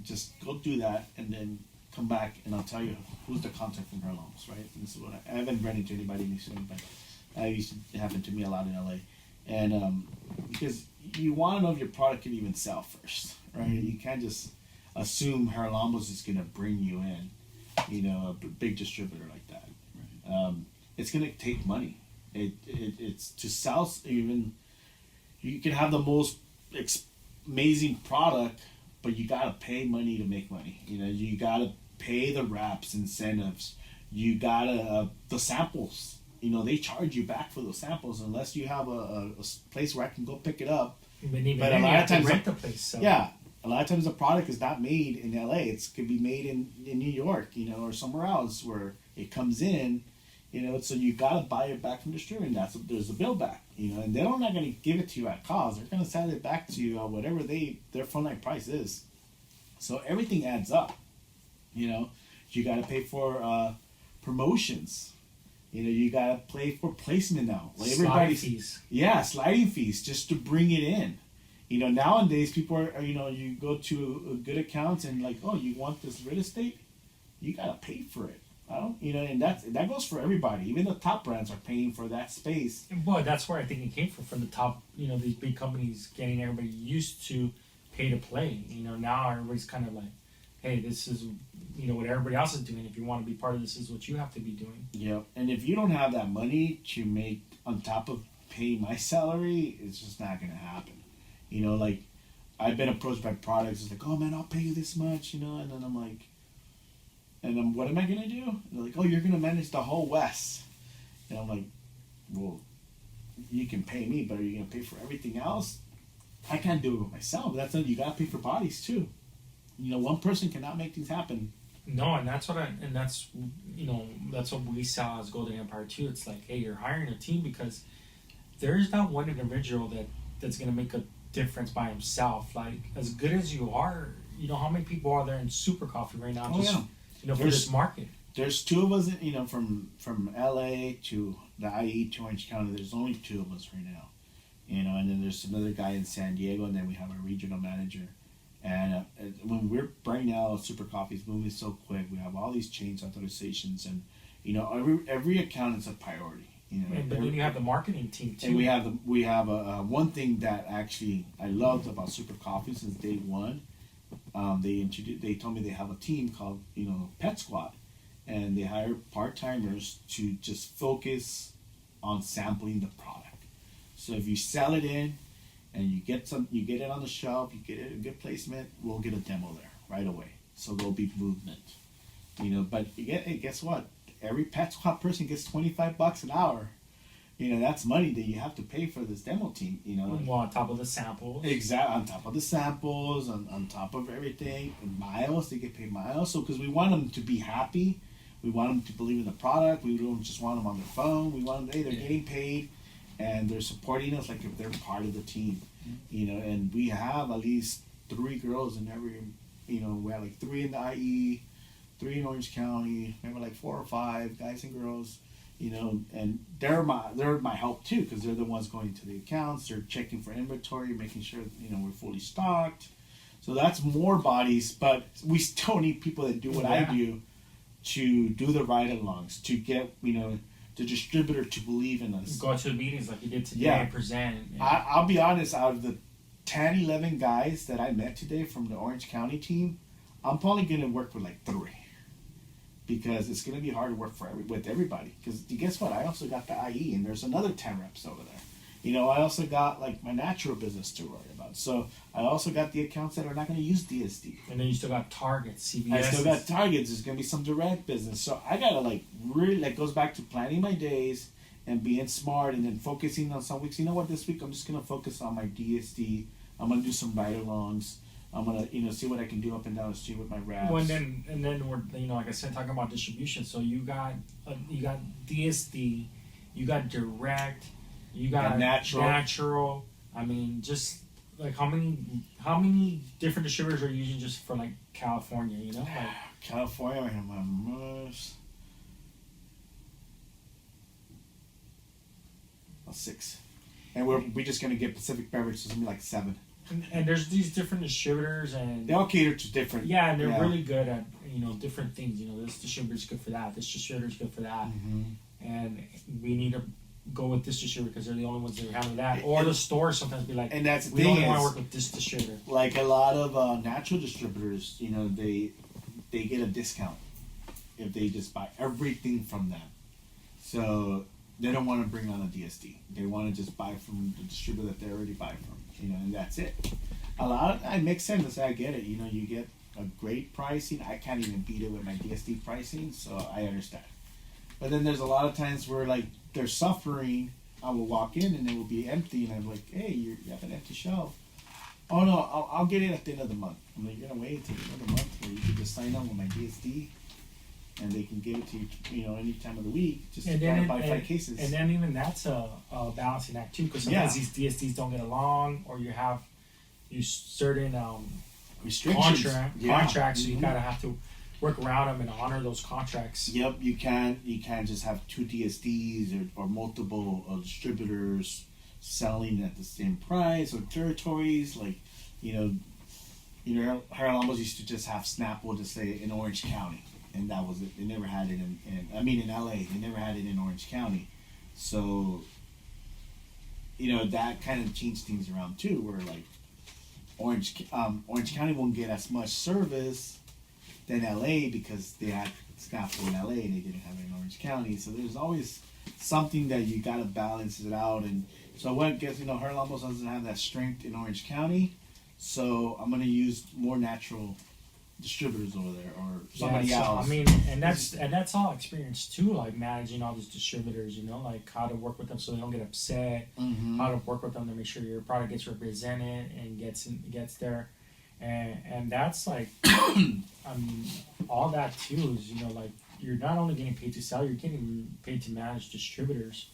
Just go do that and then come back and I'll tell you who's the contact from Harold Humbles, right? And this is what I haven't run into anybody recently, but it used to happen to me a lot in LA. And because you want to know if your product can even sell first, right? You can't just assume Harold Humbles is going to bring you in, you know, a big distributor like that. Right. It's going to take money. It's to sell even. You can have the most amazing product, but you gotta pay money to make money. You know, you gotta pay the reps, incentives. You gotta the samples. You know, they charge you back for those samples unless you have a place where I can go pick it up. But even But then, a you lot have of to times, rent the place. So. yeah, a lot of times the product is not made in LA. It could be made in New York, you know, or somewhere else where it comes in. You know, so you gotta buy it back from distributing. There's a bill back. You know, and they're not gonna give it to you at cost. They're gonna sell it back to you at whatever their front line price is. So everything adds up. You know, you gotta pay for promotions. You know, you gotta pay for placement now. Like Sliding fees. Yeah, sliding fees just to bring it in. You know, nowadays people are you know, you go to a good account and like, oh, you want this real estate, you gotta pay for it. You know, and that goes for everybody. Even the top brands are paying for that space. Well, that's where I think it came from the top. You know, these big companies getting everybody used to pay to play. You know, now everybody's kind of like, hey, this is, you know, what everybody else is doing. If you want to be part of this, is what you have to be doing. Yep. And if you don't have that money to make on top of paying my salary, it's just not going to happen. You know, like I've been approached by products. It's like, oh man, I'll pay you this much. You know, and then I'm like. And then what am I going to do? And they're like, oh, you're going to manage the whole West. And I'm like, well, you can pay me, but are you going to pay for everything else? I can't do it with myself. That's not, you got to pay for bodies too. You know, one person cannot make things happen. No, and that's you know, that's what we saw as Golden Empire too. It's like, hey, you're hiring a team because there's not one individual that's going to make a difference by himself. Like, as good as you are, you know, how many people are there in Super Coffee right now? Oh, yeah. You know, for this market. There's two of us, you know, from LA to the IE to Orange County. There's only two of us right now, you know, and then there's another guy in San Diego, and then we have our regional manager. And when we're right now, Super Coffee is moving so quick. We have all these chains authorizations, and you know, every account is a priority. You know, but then you have the marketing team too. And we have a one thing that actually I loved about Super Coffee since day one. They told me they have a team called, you know, Pet Squad, and they hire part-timers to just focus on sampling the product. So if you sell it in and you get it on the shelf, you get it a good placement, we'll get a demo there right away. So there'll be movement, you know. But guess what? Every Pet Squad person gets $25 an hour. You know, that's money that you have to pay for this demo team, you know. Well, on top of the samples. Exactly, on top of the samples, on top of everything. And miles, they get paid miles. So, because we want them to be happy. We want them to believe in the product. We don't just want them on their phone. We want them, hey, they're getting paid. And they're supporting us like if they're part of the team. You know, and we have at least 3 girls in every, you know, we have like 3 in the IE, 3 in Orange County, maybe like 4 or 5 guys and girls. You know, and they're my help too, because they're the ones going to the accounts. They're checking for inventory, making sure, you know, we're fully stocked. So that's more bodies, but we still need people that do what I do to do the ride-alongs, to get, you know, the distributor to believe in us. Go to the meetings like you did today, present. Yeah. I'll be honest, out of the 10, 11 guys that I met today from the Orange County team, I'm probably going to work with like 3. Because it's going to be hard to work with everybody. Because guess what? I also got the IE, and there's another 10 reps over there. You know, I also got like my natural business to worry about. So I also got the accounts that are not going to use DSD. And then you still got Targets, CVS. I still got Targets. There's going to be some direct business. So I got to like really, like, goes back to planning my days and being smart, and then focusing on some weeks. You know what? This week I'm just going to focus on my DSD. I'm going to do some ride-alongs. I'm gonna, you know, see what I can do up and down the street with my reps. Well, and then we're, you know, like I said, talking about distribution. So you got DSD, you got direct, You got natural. I mean, just like how many different distributors are you using just for like California? You know, like California, I have my most. 6, and we're just gonna get Pacific Beverage. So it's gonna be like 7. And there's these different distributors, and they all cater to different. Yeah, and they're really good at different things. This distributor's good for that. This distributor's good for that, and we need to go with this distributor because they're the only ones that handle that. Or the stores sometimes be like, and that's the we thing only want to work with this distributor. Like a lot of natural distributors, they get a discount if they just buy everything from them. So they don't want to bring on a DSD. They want to just buy from the distributor that they already buy from, and that's it. It makes sense. I get it. You get a great pricing. I can't even beat it with my DSD pricing, so I understand. But then there's a lot of times where like they're suffering. I will walk in and it will be empty, and I'm like, hey, you have an empty shelf. Oh no, I'll get it at the end of the month. I'm like, you're gonna wait until the end of the month where you can just sign up with my DSD. And they can give it to you, any time of the week, just to buy 5 cases. And then even that's a balancing act too, because sometimes these DSDs don't get along, or you have certain restrictions, contracts, so you gotta have to work around them and honor those contracts. Yep, you can't just have 2 DSDs or multiple distributors selling at the same price, or territories like, Harold Lambos used to just have Snapple to say in Orange County. And that was it. They never had it in LA. They never had it in Orange County. So, that kind of changed things around too, where like Orange County won't get as much service than LA because they had Snapple in LA and they didn't have it in Orange County. So there's always something that you gotta balance it out. And so what gets, Harold Lambos doesn't have that strength in Orange County. So I'm gonna use more natural distributors over there or somebody else. I mean, and that's all experience too, like managing all these distributors, like how to work with them so they don't get upset, how to work with them to make sure your product gets represented and gets there, and that's like, I mean, all that too is, like you're not only getting paid to sell, you're getting paid to manage distributors.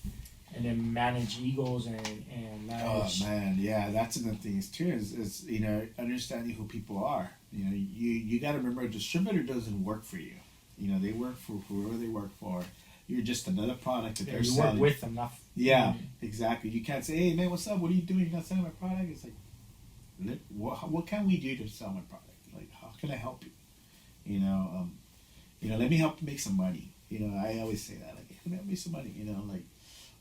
And then manage egos and manage. Oh man, yeah, that's another thing too. Is understanding who people are. You got to remember a distributor doesn't work for you. They work for whoever they work for. You're just another product that they're selling. You work with them, not. Yeah, exactly. You can't say, hey man, what's up? What are you doing? You're not selling my product. It's like, what can we do to sell my product? Like, how can I help you? Let me help make some money. I always say that. Like, hey, help me some money.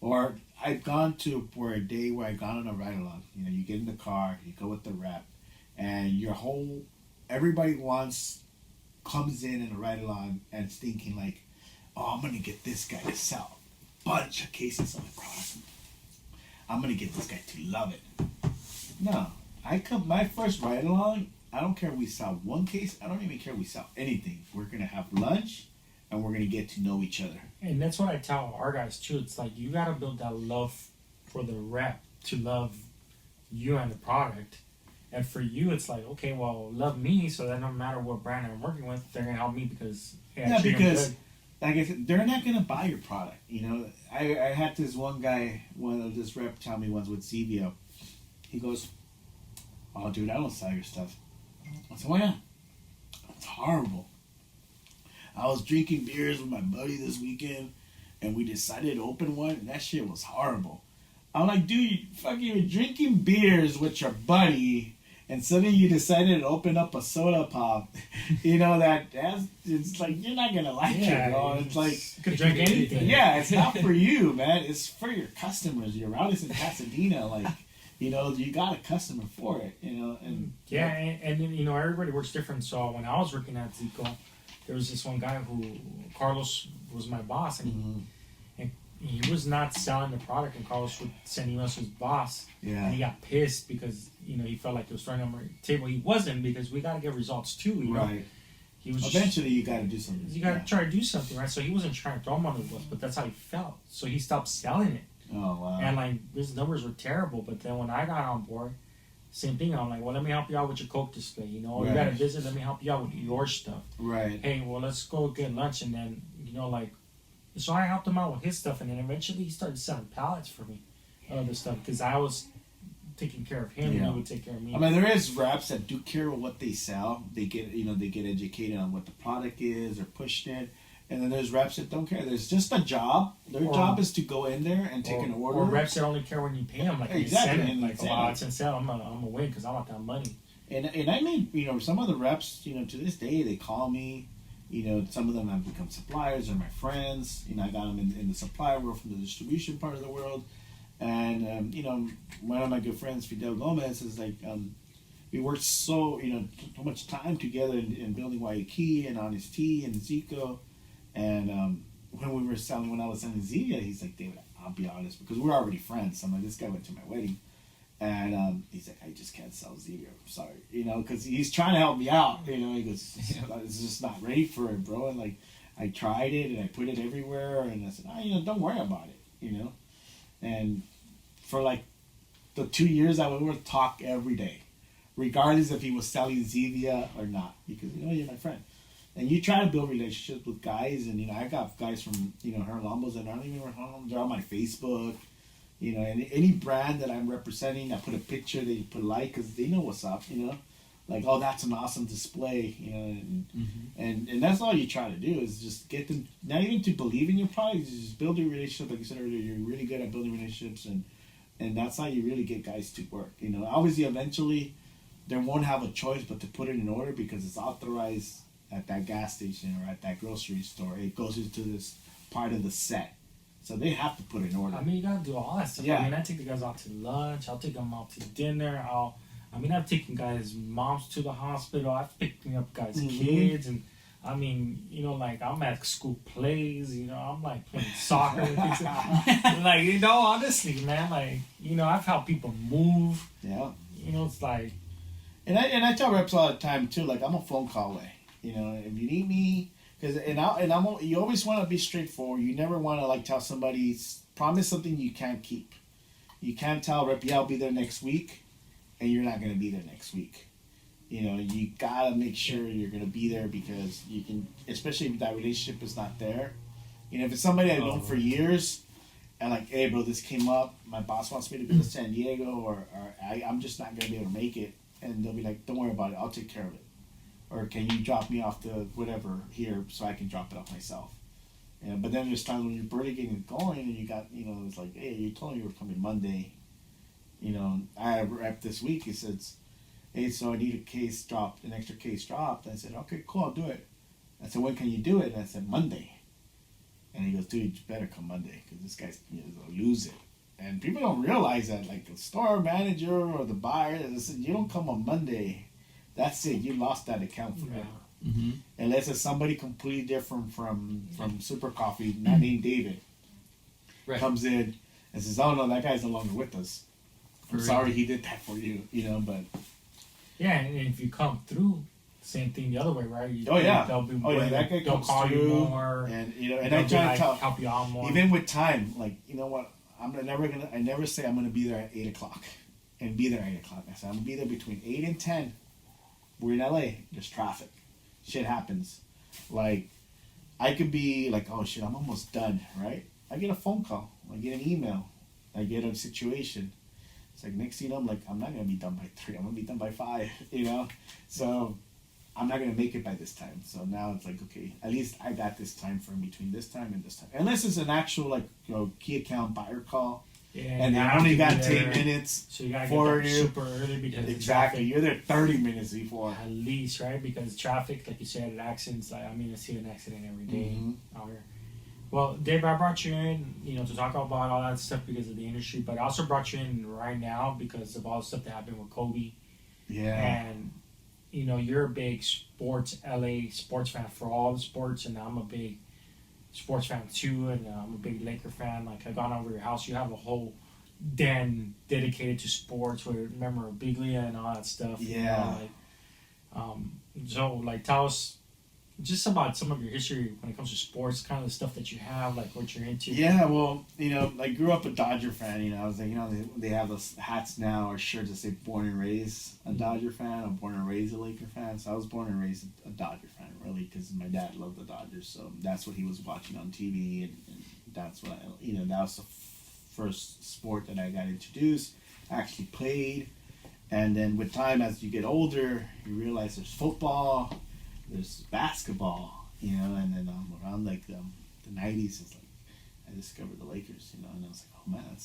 Or I've gone to a day where I've gone on a ride along. You get in the car, you go with the rep, and everybody comes in a ride along and it's thinking like, oh, I'm gonna get this guy to sell a bunch of cases of the product. I'm gonna get this guy to love it. No, my first ride along. I don't care if we sell 1 case. I don't even care if we sell anything. We're gonna have lunch. And we're gonna get to know each other. And that's what I tell our guys too. It's like you gotta build that love for the rep to love you and the product. And for you, it's like, okay, well, love me, so that no matter what brand I'm working with, they're gonna help me because because like I said, they're not gonna buy your product. I had this one guy, this rep, tell me once with CVO. He goes, "Oh, dude, I don't sell your stuff." I said, "Why not?" It's horrible. I was drinking beers with my buddy this weekend, and we decided to open one, and that shit was horrible. I'm like, dude, you fucking drinking beers with your buddy, and suddenly you decided to open up a soda pop. It's like, you're not gonna like it, bro. It's like, you could drink anything. Yeah, it's not for you, man. It's for your customers. Your route is in Pasadena, like, you got a customer for it, and yeah, and everybody works different. So when I was working at Zico, there was this one guy Carlos was my boss, and he was not selling the product, and Carlos would send emails to his boss, and he got pissed because he felt like he was throwing him on the table. He wasn't, because we got to get results too. Right. He was eventually you got to do something. You got to try to do something, right? So he wasn't trying to throw him on the bus, but that's how he felt. So he stopped selling it. Oh wow. And like his numbers were terrible, but then when I got on board, same thing. I'm like, well, let me help you out with your Coke display. You got to visit. Let me help you out with your stuff. Right. Hey, well, let's go get lunch, and then so I helped him out with his stuff, and then eventually he started selling pallets for me. other stuff because I was taking care of him and Yeah. he would take care of me. I mean, there is reps that do care what they sell. They get, they get educated on what the product is or pushing it. And then there's reps that don't care. There's just a job. Their job is to go in there and take an order. Or reps that only care when you pay them, like Exactly, an incentive. an Like, incentive. it's incentive. I'm gonna win because I want that money. And I mean, some of the reps, to this day, they call me. Some of them have become suppliers or my friends. I got them in the supplier world from the distribution part of the world. And, one of my good friends, Fidel Gomez, is like, we worked so much time together in building Waikiki and Honest Tea and Zico. And when I was selling Zevia, he's like, David, I'll be honest, because we're already friends. I'm like, this guy went to my wedding. And he's like, I just can't sell Zevia. I'm sorry. Because he's trying to help me out. He goes, it's just not ready for it, bro. And like, I tried it and I put it everywhere. And I said, don't worry about it, And for like the 2 years, I would talk every day, regardless if he was selling Zevia or not, because you're my friend, and you try to build relationships with guys, and I got guys from Herlambos that aren't even Herlambos, they're on my Facebook, and any brand that I'm representing, I put a picture, they put a like because they know what's up, like, oh, that's an awesome display, and that's all you try to do is just get them not even to believe in your product, just build a relationship. Like you said earlier, you're really good at building relationships, and that's how you really get guys to work. Obviously, eventually, they won't have a choice but to put it in order because it's authorized at that gas station or at that grocery store. It goes into this part of the set. So they have to put it in order. I mean, you gotta do all that stuff. Yeah. I mean, I take the guys out to lunch. I'll take them out to dinner. I've taken guys' moms to the hospital. I've picked up guys' kids, and I mean, like I'm at school plays. I'm like playing soccer with kids. Like, honestly, man, like, I've helped people move. Yeah. It's like, and I tell reps all the time too. Like, I'm a phone call away. If you need me, you always want to be straightforward. You never want to like tell somebody promise something you can't keep. You can't tell rep, yeah, I'll be there next week, and you're not gonna be there next week. You gotta make sure you're gonna be there because you can, especially if that relationship is not there. If it's somebody I've known for years, and like, hey, bro, this came up. My boss wants me to go to San Diego, or I'm just not gonna be able to make it, and they'll be like, don't worry about it. I'll take care of it. Or can you drop me off to whatever here so I can drop it off myself? But then there's times when you're barely getting going and you got, it's like, hey, you told me you were coming Monday. I had a rep this week. He says, hey, so I need an extra case dropped. And I said, okay, cool, I'll do it. I said, when can you do it? And I said, Monday. And he goes, dude, you better come Monday because this guy's going to lose it. And people don't realize that, like the store manager or the buyer, they said, you don't come on Monday. That's it. You lost that account forever. Mm-hmm. Unless it's somebody completely different from Super Coffee, not named David, comes in and says, "Oh no, that guy's no longer with us. I'm sorry he did that for you." But yeah, and if you come through, same thing the other way, right? They'll be that guy they'll comes call through, you more, and I try to tell, help you out more. even with time, like what, I never say I'm gonna be there at 8:00 and be there at 8:00. I said I'm gonna be there between 8 and 10. We're in LA. There's traffic. Shit happens. Like, I could be like, oh shit, I'm almost done, right? I get a phone call. I get an email. I get a situation. It's like, next thing you know, I'm like, I'm not going to be done by 3. I'm going to be done by 5, So, I'm not going to make it by this time. So now it's like, okay, at least I got this time frame between this time and this time. Unless it's an actual, like, key account buyer call. Yeah, and they only got 10 minutes so you gotta for get there super early because exactly you're there 30 minutes before at least, right? Because traffic, like you said, accidents. I see an accident every day out here. Well, Dave, I brought you in, to talk about all that stuff because of the industry, but I also brought you in right now because of all the stuff that happened with Kobe. Yeah. And you're a big LA sports fan for all the sports, and I'm a big sports fan too, and I'm a big Laker fan. Like, I've gone over your house. You have a whole den dedicated to sports with memorabilia and all that stuff. Yeah. So tell us just about some of your history when it comes to sports, kind of the stuff that you have, like what you're into. Yeah, well, I grew up a Dodger fan. I was like, they have those hats now or shirts that say born and raised a Dodger fan. I'm born and raised a Laker fan. So I was born and raised a Dodger fan, really, because my dad loved the Dodgers. So that's what he was watching on TV, and that's what that was the first sport that I got introduced. I actually played, and then with time, as you get older, you realize there's football, there's basketball, you know, and then around like the 90s, it's like I discovered the Lakers, you know, and I was like, oh man,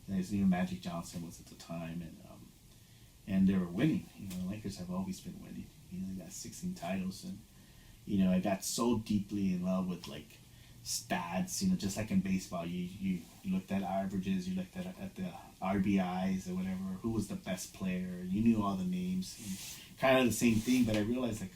there's even Magic Johnson was at the time, and they were winning. You know, the Lakers have always been winning. You know, they got 16 titles, and you know, I got so deeply in love with like stats. You know, just like in baseball, you looked at averages, you looked at the RBIs or whatever. Who was the best player? You knew all the names. And kind of the same thing, but I realized like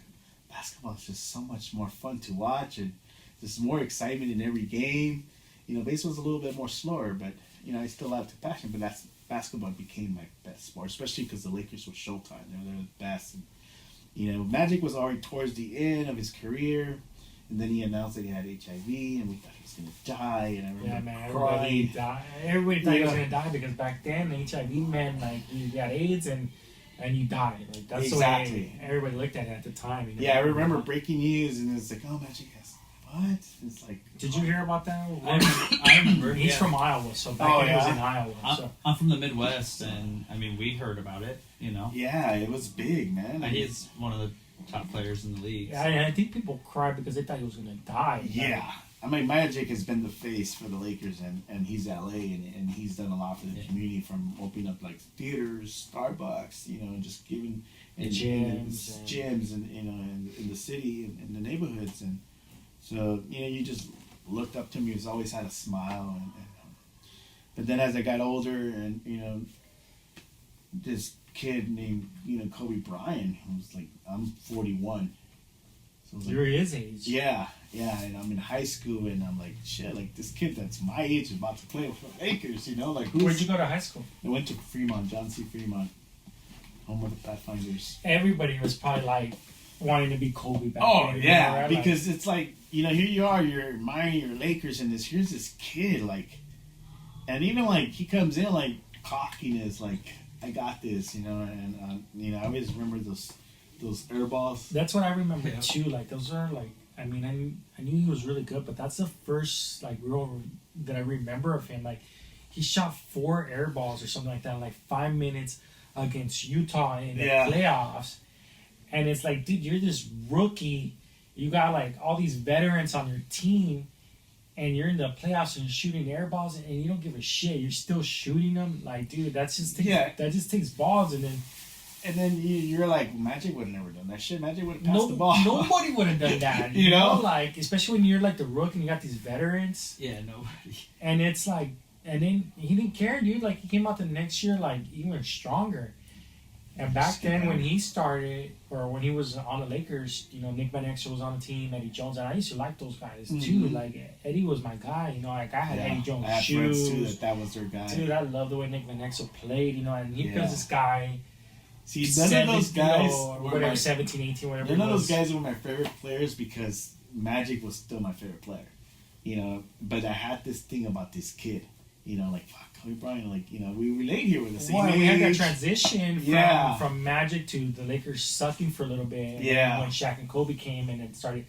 basketball is just so much more fun to watch, and there's more excitement in every game. You know, baseball's a little bit more slower, but you know, I still have the passion. But basketball became my best sport, especially because the Lakers were Showtime. They were the best. And, you know, Magic was already towards the end of his career, and then he announced that he had HIV, and we thought he was gonna die. And I remember crying. Everybody thought he was gonna die because back then HIV meant like you got AIDS and you died. Like that's exactly the way everybody looked at it at the time. You know? Yeah, I remember breaking news, and it's like, oh, Magic has what? It's like, did you hear about that? I remember. He's from Iowa, so back then he was in Iowa. So. I'm from the Midwest, and I mean, we heard about it, you know. Yeah, it was big, man. He's one of the top players in the league. Yeah, and I think people cried because they thought he was going to die. Yeah. I mean, Magic has been the face for the Lakers, and he's LA, and he's done a lot for the community, from opening up like theaters, Starbucks, you know, and just giving and gyms, and you know, in the city and in the neighborhoods, and so you know, you just looked up to him. He's always had a smile, but then as I got older, and you know, this kid named Kobe Bryant, who was like, I'm 41. So you're his age. Yeah, and I'm in high school, and I'm like, shit, like this kid that's my age is about to play with the Lakers, you know, like where'd you go to high school? I went to Fremont, John C. Fremont, home of the Pathfinders. Everybody was probably like wanting to be Kobe back then. then. Yeah, right? because it's like, you know, here you are, you're admiring your Lakers, and here's this kid, like, and even like he comes in like cockiness, like, I got this, you know, and you know, I always remember those air balls. That's what I remember too. Like those are like, I mean, I knew he was really good, but that's the first like real that I remember of him. Like he shot 4 air balls or something like that in like 5 minutes against Utah in the playoffs, and it's like, dude, you're this rookie. You got like all these veterans on your team, and you're in the playoffs and you're shooting air balls, and you don't give a shit. You're still shooting them. Like, dude, that just takes balls, and then you're like, Magic would have never done that shit. Magic would have passed the ball. Nobody would have done that. you know, like especially when you're like the rookie and you got these veterans. Yeah, nobody. And it's like, and then he didn't care, dude. Like he came out the next year like even stronger. And back then, when he started, or when he was on the Lakers, you know, Nick Van Exel was on the team, Eddie Jones, and I used to like those guys too. Mm-hmm. Like Eddie was my guy, you know. Like I had Eddie Jones shoes. Too, that was their guy. Dude, I love the way Nick Van Exel played, you know. And he was this guy. See, none of those guys were 17, 18, whatever. None of those guys were my favorite players because Magic was still my favorite player, you know. But I had this thing about this kid, you know, like fuck. Kobe Bryant, like, you know, we relate here with the same age. We had that transition from Magic to the Lakers sucking for a little bit. And when Shaq and Kobe came in and started,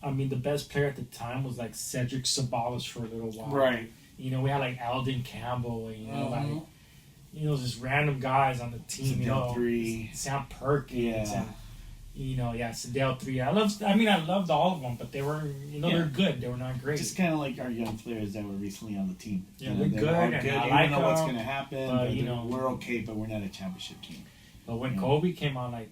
I mean, the best player at the time was like Cedric Sabalas for a little while. Right. You know, we had like Alden Campbell, you know, like, you know, just random guys on the team, you know. Sam Perkins. And, you know, Sedale 3. I loved all of them, but they were, you know, they're good. They were not great. Just kind of like our young players that were recently on the team. Yeah, you know, they're good. And I like know what's going to happen. But you know, we're okay, but we're not a championship team. But when Kobe came on, like,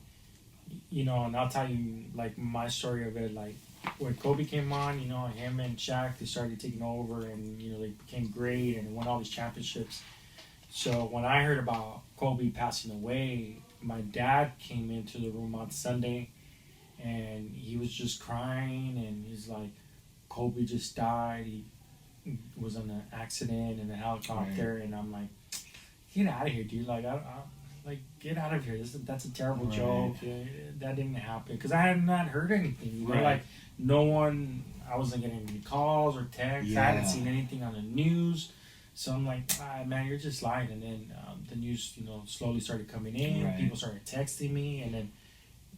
you know, and I'll tell you, like, my story of it, like, when Kobe came on, you know, him and Shaq, they started taking over, and, you know, they became great and won all these championships. So when I heard about Kobe passing away, my dad came into the room on Sunday, and he was just crying, and he's like, Kobe just died. He was in an accident in a helicopter, and I'm like, get out of here, dude. Like, I get out of here. That's a terrible joke. That didn't happen. Because I had not heard anything. You know, like, no one, I wasn't getting any calls or texts. I hadn't seen anything on the news. So I'm like, man, you're just lying. And then the news, you know, slowly started coming in. People started texting me. And then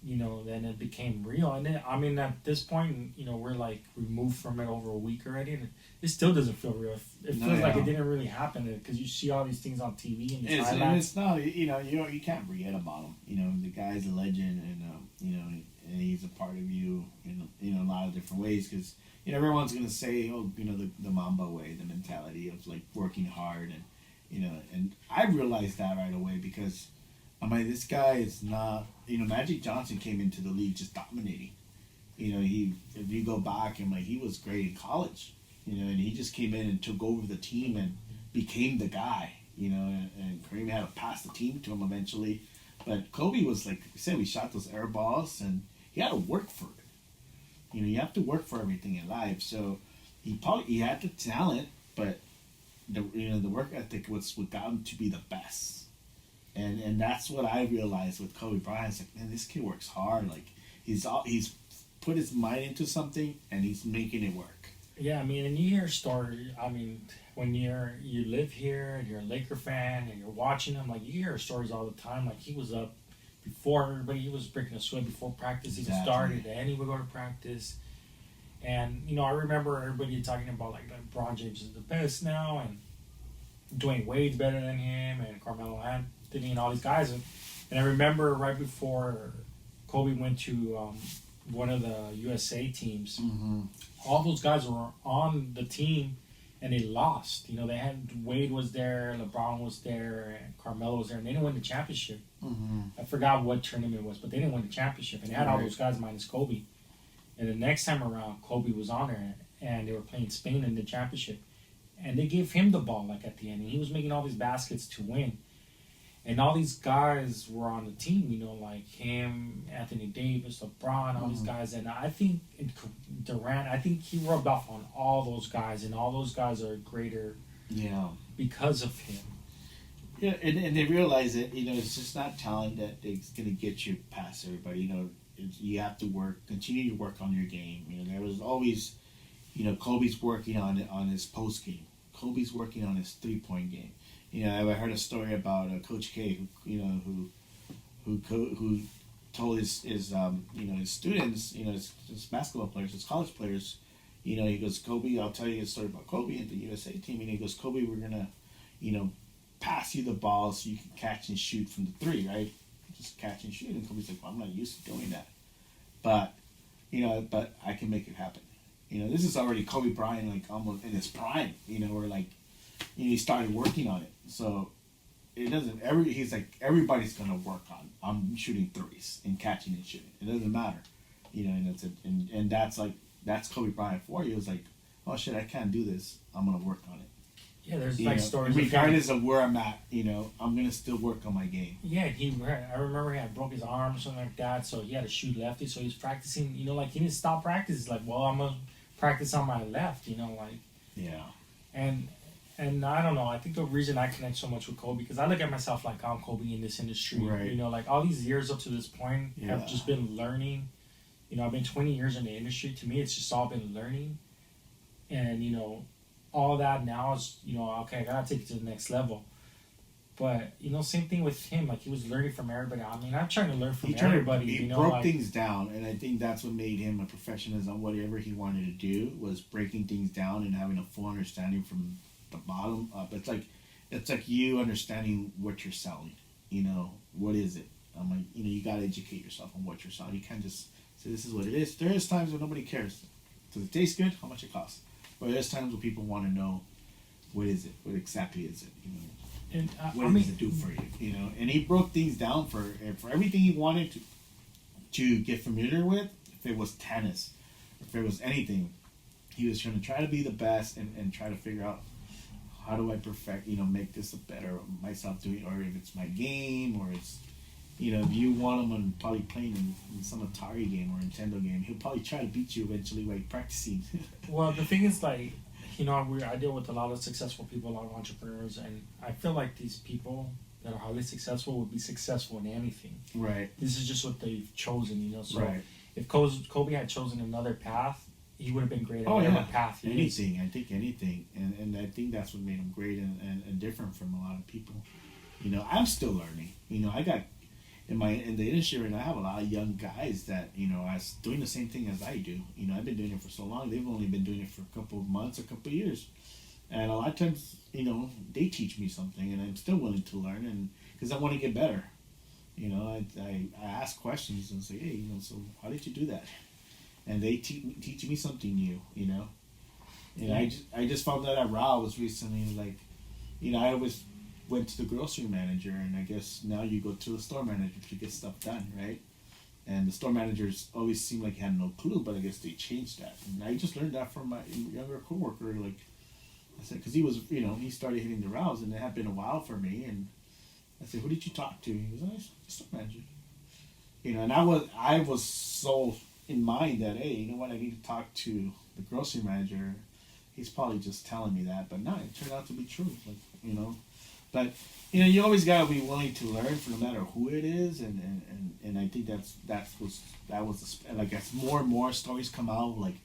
then it became real. And then, I mean, at this point, we're like removed from it over a week already, and it still doesn't feel real. It feels like it didn't really happen because you see all these things on TV and these highlights. It's not, you can't forget about him. The guy's a legend, and and he's a part of you in a lot of different ways. Because everyone's gonna say, oh, the Mamba way, the mentality of like working hard, and I realized that right away because. I mean, this guy is not. Magic Johnson came into the league just dominating. If you go back and he was great in college. And he just came in and took over the team and became the guy. And Kareem had to pass the team to him eventually, but Kobe was like I said, we shot those air balls and he had to work for it. You have to work for everything in life. So he had the talent, but the work ethic was what got him to be the best. And that's what I realized with Kobe Bryant. It's like, man, this kid works hard. Like he's put his mind into something and he's making it work. Yeah, I mean, and you hear stories. I mean, when you live here and you're a Laker fan and you're watching him, like you hear stories all the time. Like he was up before everybody. He was breaking a sweat before practice even started, and he would go to practice. And I remember everybody talking about like LeBron James is the best now, and Dwayne Wade's better than him, and Carmelo Anthony, and all these guys. And I remember right before Kobe went to one of the USA teams, all those guys were on the team, and they lost. They had Wade was there, LeBron was there, and Carmelo was there, and they didn't win the championship. I forgot what tournament it was, but they didn't win the championship, and they had all those guys minus Kobe. And the next time around, Kobe was on there, and they were playing Spain in the championship. And they gave him the ball, like, at the end. And he was making all these baskets to win. And all these guys were on the team, like him, Anthony Davis, LeBron, all these guys. And I think Durant, I think he rubbed off on all those guys. And all those guys are greater because of him. Yeah, and they realize that, it's just not talent that is going to get you past everybody. You have to continue to work on your game. There was always, Kobe's working on his post game. Kobe's working on his 3-point game. I heard a story about Coach K, who told his students, his basketball players, his college players, he goes, Kobe, I'll tell you a story about Kobe and the USA team. And he goes, Kobe, we're gonna, pass you the ball so you can catch and shoot from the 3, right? Just catch and shoot. And Kobe's like, well, I'm not used to doing that, but I can make it happen. This is already Kobe Bryant, like almost in his prime. Where like, he started working on it. So it doesn't. He's like, everybody's gonna work on. I'm shooting 3s and catching and shooting. It doesn't matter. And that's Kobe Bryant for you. It was like, oh shit, I can't do this. I'm gonna work on it. Yeah, there's like stories. Regardless of where I'm at, I'm gonna still work on my game. Yeah, I remember he had broke his arm or something like that, so he had to shoot lefty. So he was practicing. Like he didn't stop practice. He's like, well, I'm gonna practice on my left. Like. Yeah. And I don't know. I think the reason I connect so much with Kobe, because I look at myself like I'm Kobe in this industry. Right. Like all these years up to this point, I've just been learning. I've been 20 years in the industry. To me, it's just all been learning, and all that now is okay. I gotta take it to the next level. But same thing with him. Like he was learning from everybody. I mean, I'm trying to learn from everybody. He broke things down, and I think that's what made him a professional. On whatever he wanted to do was breaking things down and having a full understanding from the bottom up. It's like you understanding what you're selling. What is it? I'm like, you gotta educate yourself on what you're selling. You can't just say this is what it is. There's times when nobody cares. Does it taste good? How much it costs? But there's times when people want to know what is it? What exactly is it? And what does it do for you? And he broke things down for everything he wanted to get familiar with. If it was tennis, if it was anything, he was trying to try to be the best and try to figure out how do I perfect, make this a better myself doing, or if it's my game, or it's, if you want him on probably playing in some Atari game or Nintendo game, he'll probably try to beat you eventually by practicing. Well, the thing is, like, I deal with a lot of successful people, a lot of entrepreneurs, and I feel like these people that are highly successful would be successful in anything. Right. This is just what they've chosen, So right. If Kobe had chosen another path, he would have been great at whatever path he anything. I think anything, and I think that's what made him great and different from a lot of people. I'm still learning. in the industry right now, I have a lot of young guys that are doing the same thing as I do. I've been doing it for so long. They've only been doing it for a couple of months, a couple of years, and a lot of times, they teach me something, and I'm still willing to learn, and because I want to get better. I ask questions and say, hey, so how did you do that? And they teach me something new. And I just found that at Raw was recently, like, I always went to the grocery manager, and I guess now you go to the store manager to get stuff done, right? And the store managers always seemed like he had no clue, but I guess they changed that. And I just learned that from my younger coworker. Like I said, because he was, he started hitting the rounds, and it had been a while for me. And I said, "Who did you talk to?" He was like, "The store manager." And I was so in mind that, hey, you know what, I need to talk to the grocery manager. He's probably just telling me that, but no, it turned out to be true. Like, but you always gotta be willing to learn, for no matter who it is, and I think that was like, as more and more stories come out, like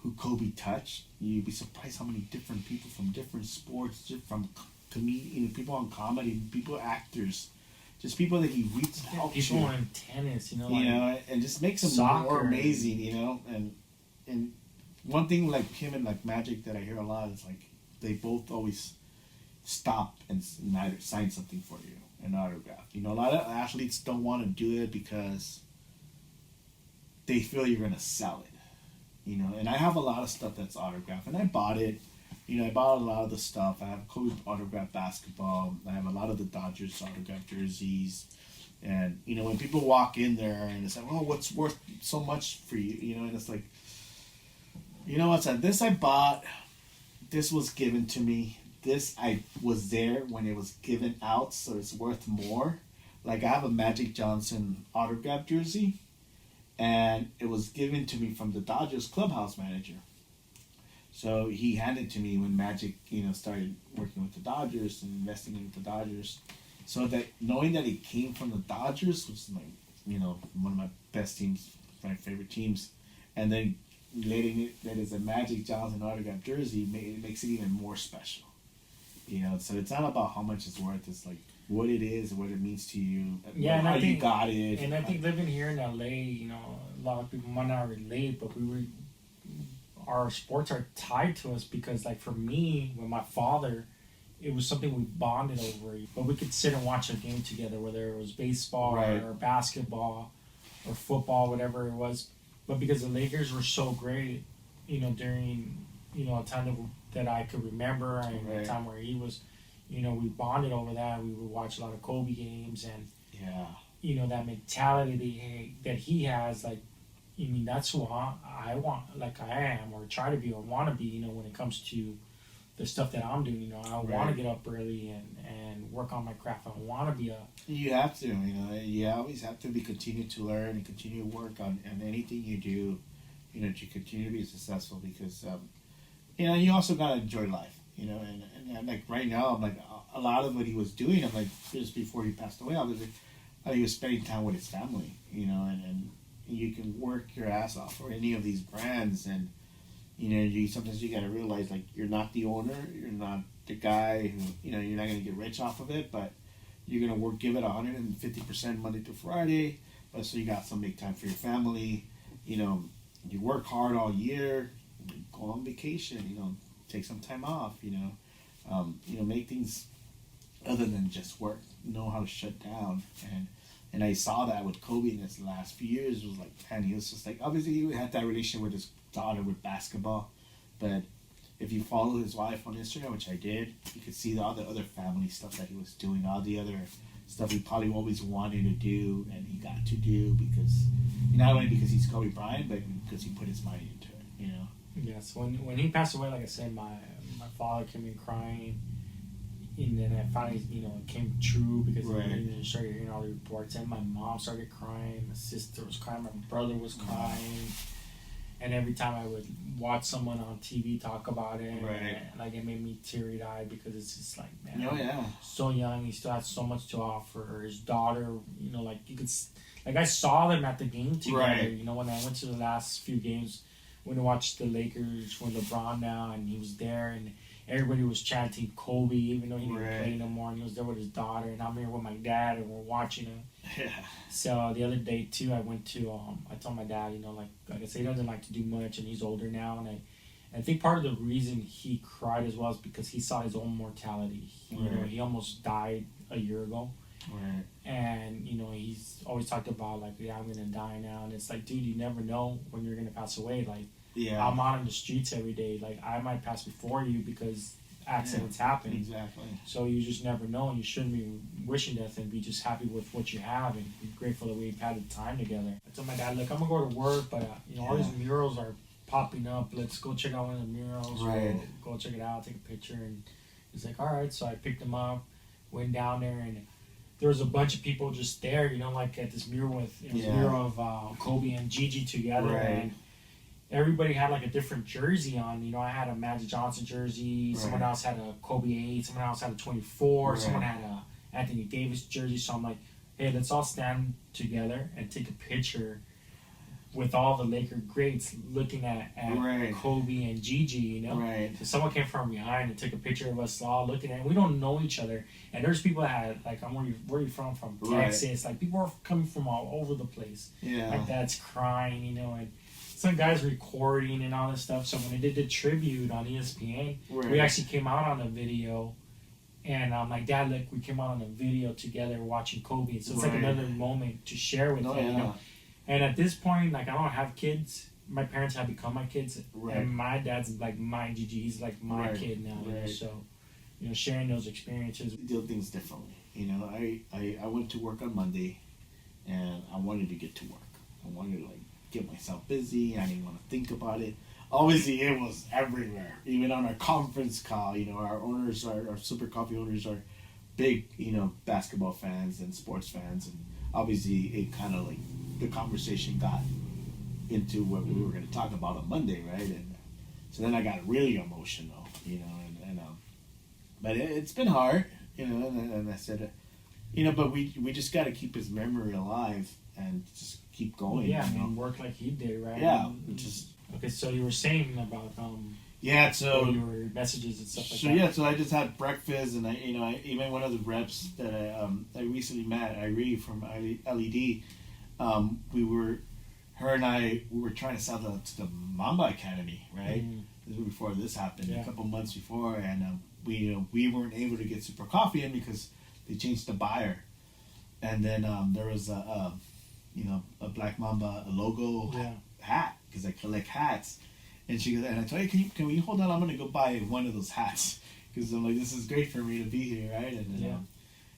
who Kobe touched, you'd be surprised how many different people from different sports, from people on comedy, people, actors, just people that he reached out to. People in tennis, and just makes them more amazing, and one thing like him and like Magic that I hear a lot is like they both always stop and either sign something for you, an autograph. A lot of athletes don't want to do it because they feel you're gonna sell it. And I have a lot of stuff that's autographed, and I bought it. I bought a lot of the stuff. I have Kobe autographed basketball. I have a lot of the Dodgers autographed jerseys. And, when people walk in there and it's like, oh, what's worth so much for you? And it's like, this I bought, this was given to me, this I was there when it was given out, so it's worth more. Like, I have a Magic Johnson autographed jersey, and it was given to me from the Dodgers clubhouse manager. So he handed it to me when Magic, started working with the Dodgers and investing in the Dodgers. So that knowing that it came from the Dodgers, which is one of my best teams, my favorite teams, and then letting it that is a Magic Johnson autographed jersey, it makes it even more special. So it's not about how much it's worth. It's like what it is, what it means to you, how you got it. And I think living here in LA, a lot of people might not relate, but our sports are tied to us because, like, for me, with my father, it was something we bonded over. But we could sit and watch a game together, whether it was baseball or basketball or football, whatever it was. But because the Lakers were so great, during, a time that I could remember, and the time where he was, we bonded over that. We would watch a lot of Kobe games, and that mentality that he has, like, that's who I want, like I am, or try to be, or want to be, when it comes to the stuff that I'm doing. I want to get up early and work on my craft. I want to be You have to, you always have to continue to learn and continue to work on anything you do, to continue to be successful, because, you also got to enjoy life, and like right now, I'm like, a lot of what he was doing, I'm like, just before he passed away, I was like, he was spending time with his family, and you can work your ass off for any of these brands, and sometimes you gotta realize, like, you're not the owner, you're not the guy who you're not gonna get rich off of it, but you're gonna give it 150% Monday to Friday, but so you got some make time for your family. You work hard all year, go on vacation, take some time off, make things other than just work, know how to shut down. And I saw that with Kobe in his last few years. It was like, man, he was just like, obviously he had that relationship with his daughter with basketball, but if you follow his wife on Instagram, which I did, you could see all the other family stuff that he was doing, all the other stuff he probably always wanted to do, and he got to do because, not only because he's Kobe Bryant, but because he put his money into it, Yes, when he passed away, like I said, my father came in crying. And then I finally, it came true because I started hearing all the reports. And my mom started crying, my sister was crying, my brother was crying. And every time I would watch someone on TV talk about it, and it made me teary-eyed because it's just like, man, so young, he still has so much to offer. His daughter, like you could, like I saw them at the game together. When I went to the last few games, when I watched the Lakers, when LeBron now, and he was there, and everybody was chanting Kobe, even though he didn't Right. play no more. And he was there with his daughter, and I'm here with my dad, and we're watching him. Yeah. So the other day too, I went to I told my dad, like I said, he doesn't like to do much, and he's older now, and I think part of the reason he cried as well is because he saw his own mortality. Right. He almost died a year ago. Right. And he's always talked about like, yeah, I'm gonna die now, and it's like, dude, you never know when you're gonna pass away. Like, Yeah. I'm out on the streets every day. Like, I might pass before you because accidents happen. Exactly. So you just never know, and you shouldn't be wishing death, and be just happy with what you have, and be grateful that we've had the time together. I told my dad, look, I'm gonna go to work, but all these murals are popping up. Let's go check out one of the murals. Right. Go check it out, take a picture, and he's like, all right. So I picked him up, went down there, and there was a bunch of people just there, like at this mural with a mural of Kobe and Gigi together, Right. and everybody had like a different jersey on. I had a Magic Johnson jersey, someone else had a Kobe 8, someone else had a 24, Right. someone had a Anthony Davis jersey. So I'm like, hey, let's all stand together and take a picture with all the Laker greats looking at Right. Kobe and Gigi, Right. So someone came from behind and took a picture of us all looking at it. We don't know each other. And there's people that had, like, where are you from? From Texas. Like, people are coming from all over the place. Yeah. My dad's crying, and some guys recording and all this stuff. So when they did the tribute on ESPN, Right. we actually came out on a video. And I'm like, Dad, look, we came out on a video together watching Kobe. So it's like Right. another moment to share with him, Yeah. And at this point, like, I don't have kids. My parents have become my kids. Right. And my dad's like my Gigi. He's like my Right. kid now. Right. So, sharing those experiences. Do things differently. I went to work on Monday, and I wanted to get to work. I wanted to get myself busy. I didn't want to think about it. Obviously, it was everywhere. Even on our conference call, our owners, our Super Coffee owners are big, basketball fans and sports fans, and obviously it kind of the conversation got into what we were going to talk about on Monday, right? And so then I got really emotional, but it's been hard, and I said, but we just got to keep his memory alive and just keep going. Yeah, work like he did, right? Yeah, just okay. So you were saying about yeah, so your messages and stuff like so that. yeah, so I just had breakfast, and I even one of the reps that I recently met, Irene from LED, her and I were trying to sell to the Mamba Academy, right? This was before this happened, a couple months before, and we weren't able to get Super Coffee in because they changed the buyer, and then there was a Black Mamba logo hat, because I collect hats. And she goes, and I told her, hey, can we hold on? I'm going to go buy one of those hats. Because I'm like, this is great for me to be here, right? And then,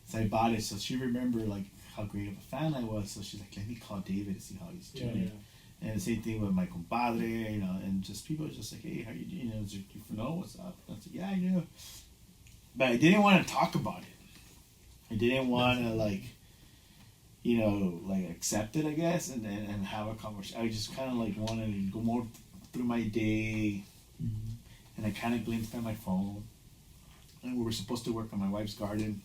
so I bought it. So she remembered, how great of a fan I was. So she's like, let me call David to see how he's doing. And the same thing with my compadre, and just people are just like, hey, how you doing? You know what's up? And I said, yeah, I do. But I didn't want to talk about it. I didn't want to, accept it, I guess, and have a conversation. I just kind of, wanted to go more through my day, and I kind of glimpsed at my phone, and we were supposed to work on my wife's garden,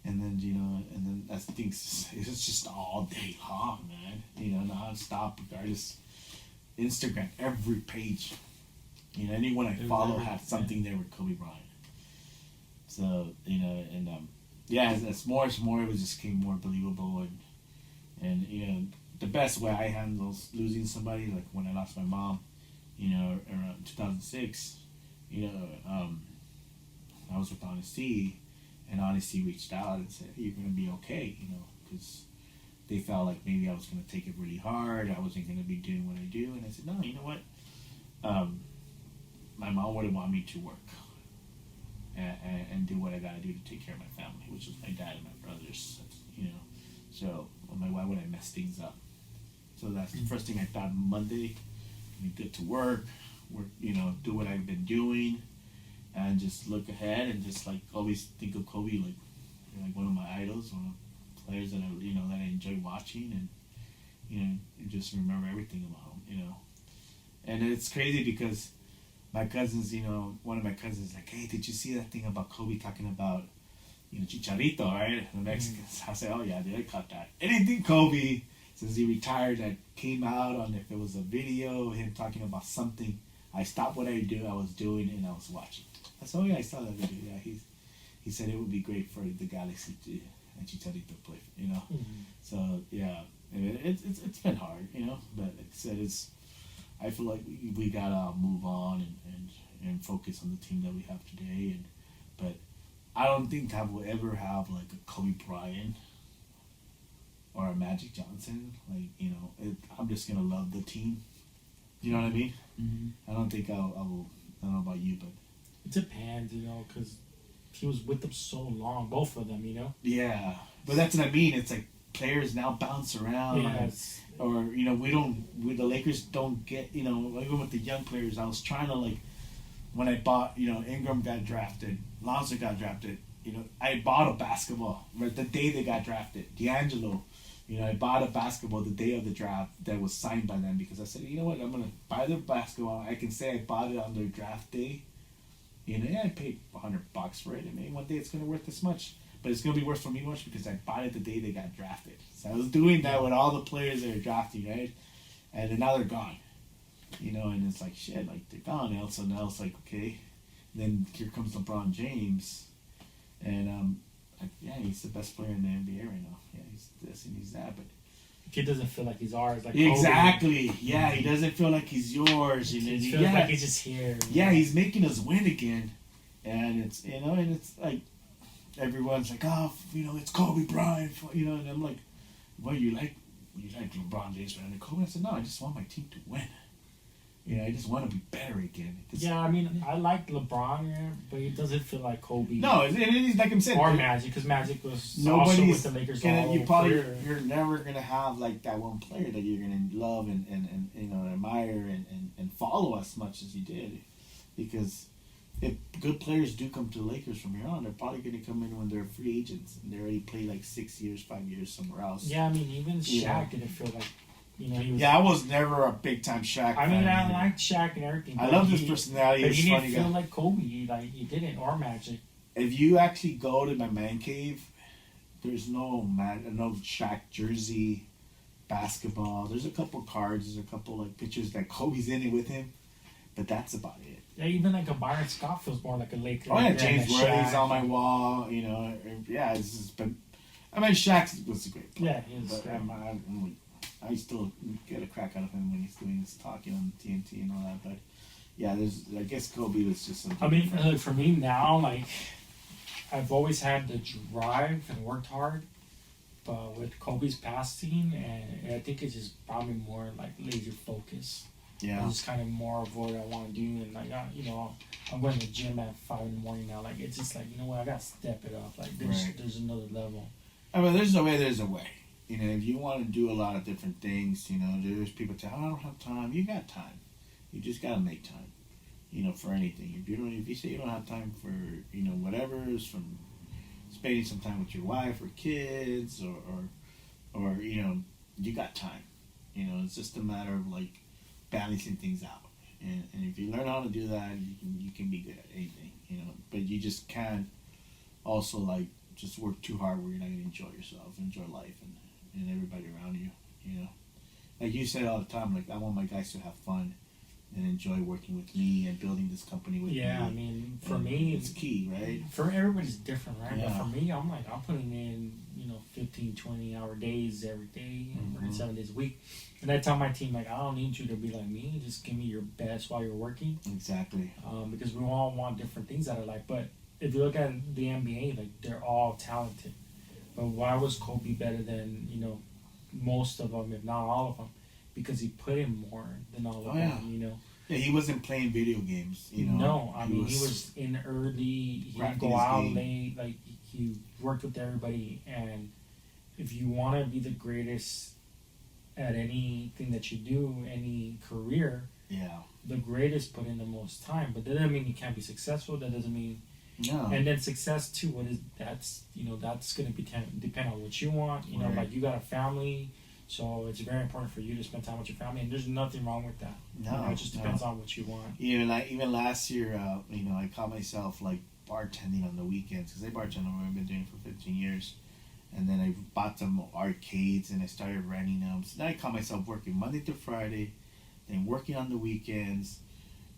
and then that's things. It was just all day long, man. Non-stop, regardless. Instagram, every page, anyone I follow had something there with Kobe Bryant. So as more it was just became more believable, and the best way I handle losing somebody, like when I lost my mom, around 2006, I was with Honesty, and Honesty reached out and said, hey, you're going to be okay, because they felt like maybe I was going to take it really hard, I wasn't going to be doing what I do, and I said, no, you know what, my mom wouldn't want me to work and do what I got to do to take care of my family, which was my dad and my brothers, so why would I mess things up? So that's the first thing I thought Monday. Get to work, do what I've been doing, and just look ahead and just always think of Kobe like one of my idols, one of the players that I enjoy watching, and just remember everything about him, And it's crazy because my cousins, one of my cousins is like, hey, did you see that thing about Kobe talking about Chicharito, right? The Mexicans. I say, oh yeah, dude, I caught that. Anything Kobe since he retired that came out on, if it was a video, him talking about something I stopped what I was doing and I was watching. I said, oh yeah, I saw that video. Yeah, he said it would be great for the Galaxy to and Chicharito to play. You know, so yeah, it's been hard. You know, but like I said, I feel like we gotta move on and focus on the team that we have today. But I don't think I will ever have like a Kobe Bryant or a Magic Johnson. Like, you know, I'm just gonna love the team. You know what I mean? Mm-hmm. I don't think I will. I don't know about you, but It depends, you know, because he was with them so long, both of them, you know. yeah. But that's what I mean. It's like players now bounce around. Yes. Or you know, the Lakers don't get, you know, even with the young players. I was trying to, like, when I bought, you know, Ingram got drafted, Lonzo got drafted. You know, I bought a basketball right the day they got drafted. D'Angelo, you know, I bought a basketball the day of the draft that was signed by them because I said, you know what, I'm gonna buy their basketball. I can say I bought it on their draft day. You know, yeah, I paid $100 for it, and maybe one day it's gonna worth this much. But it's gonna be worth for me much because I bought it the day they got drafted. So I was doing that with all the players that are drafting, right? And then now they're gone. You know, and it's like shit, like they're gone. And so now it's like, okay. Then here comes LeBron James, and yeah, he's the best player in the NBA right now. Yeah, he's this and he's that, but He doesn't feel like he's ours. Like exactly. Kobe. Yeah, he doesn't feel like he's yours. And he feels like he's just here. Yeah, he's making us win again, and it's, you know, and it's like everyone's like, oh, you know, it's Kobe Bryant, you know, and I'm like, well, you like LeBron James better than Kobe? I said, no, I just want my team to win. You know, I just want to be better again. Yeah, I mean, I like LeBron, yeah, but he doesn't feel like Kobe. No, and it's like I'm saying, or Magic, because Magic was also with the Lakers you're never gonna have like that one player that you're gonna love and you know, admire and follow as much as you did, because if good players do come to the Lakers from here on, they're probably gonna come in when they're free agents and they already play like 6 years, 5 years somewhere else. Yeah, I mean, even Shaq didn't feel like. You know, he was, yeah, I was never a big time Shaq. I mean, fan I either. liked Shaq and everything. I love his personality. But He's he funny didn't feel guy. like Kobe. He didn't, or Magic. If you actually go to my man cave, there's no Shaq jersey, basketball. There's a couple cards. There's a couple like pictures that Kobe's in it with him, but that's about it. Yeah, even like a Byron Scott feels more like a Laker. Oh yeah, James Worthy's Worthy's on my wall. You know, yeah, it's just been. I mean, Shaq was a great player. Yeah, he was. But I still get a crack out of him when he's doing his talking on TNT and all that. But yeah, I guess Kobe was just something. I mean, different. for me now, like, I've always had the drive and worked hard, but with Kobe's passing, and I think it just brought me more like laser focus. Yeah. It's just kind of more of what I want to do, and like, you know, I'm going to the gym at 5 in the morning now. Like, it's just like, you know what, I got to step it up. Like, there's another level. I mean, there's a way. You know, if you want to do a lot of different things, you know, there's people tell, I don't have time. You got time. You just got to make time, you know, for anything. If you say you don't have time for, you know, whatever, is from spending some time with your wife or kids or you know, you got time. You know, it's just a matter of, like, balancing things out. And if you learn how to do that, you can be good at anything, you know. But you just can't also, like, just work too hard where you're not going to enjoy yourself, enjoy life, and everybody around you, you know. Like you say all the time, like, I want my guys to have fun and enjoy working with me and building this company with me. Yeah, I mean, for and me... it's key, right? For everybody's different, right? Yeah. But for me, I'm putting in, you know, 15, 20-hour days every day, working 7 days a week. And I tell my team, like, I don't need you to be like me. Just give me your best while you're working. Exactly. Because we all want different things out of life. But if you look at the NBA, like, they're all talented. But why was Kobe better than, you know, most of them, if not all of them? Because he put in more than all of them, you know. Yeah, he wasn't playing video games, you know. No, I mean, he was in early, he'd go out late, like, he worked with everybody. And if you want to be the greatest at anything that you do, any career, the greatest put in the most time. But that doesn't mean you can't be successful. That doesn't mean... No. And then success too. That's going to depend on what you want. You know, like, you got a family, so it's very important for you to spend time with your family. And there's nothing wrong with that. No, you know, it just depends on what you want. Even last year, you know, I caught myself, like, bartending on the weekends because I bartend. I've been doing it for 15 years, and then I bought some arcades and I started renting them. So now I caught myself working Monday to Friday, then working on the weekends.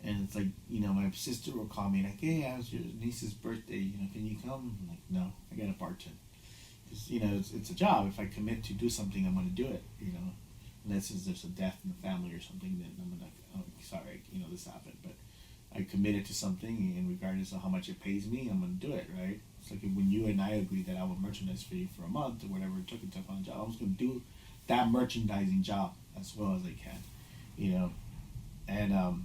And it's like, my sister will call me like, hey, how's your niece's birthday? Can you come? I'm like, no, I got to bartend. Because, it's a job. If I commit to do something, I'm going to do it, Unless there's a death in the family or something, then I'm like, oh, sorry, this happened. But I committed to something, and regardless of how much it pays me, I'm going to do it, right? It's like when you and I agree that I will merchandise for you for a month or whatever it took to take on a job, I'm just going to do that merchandising job as well as I can, And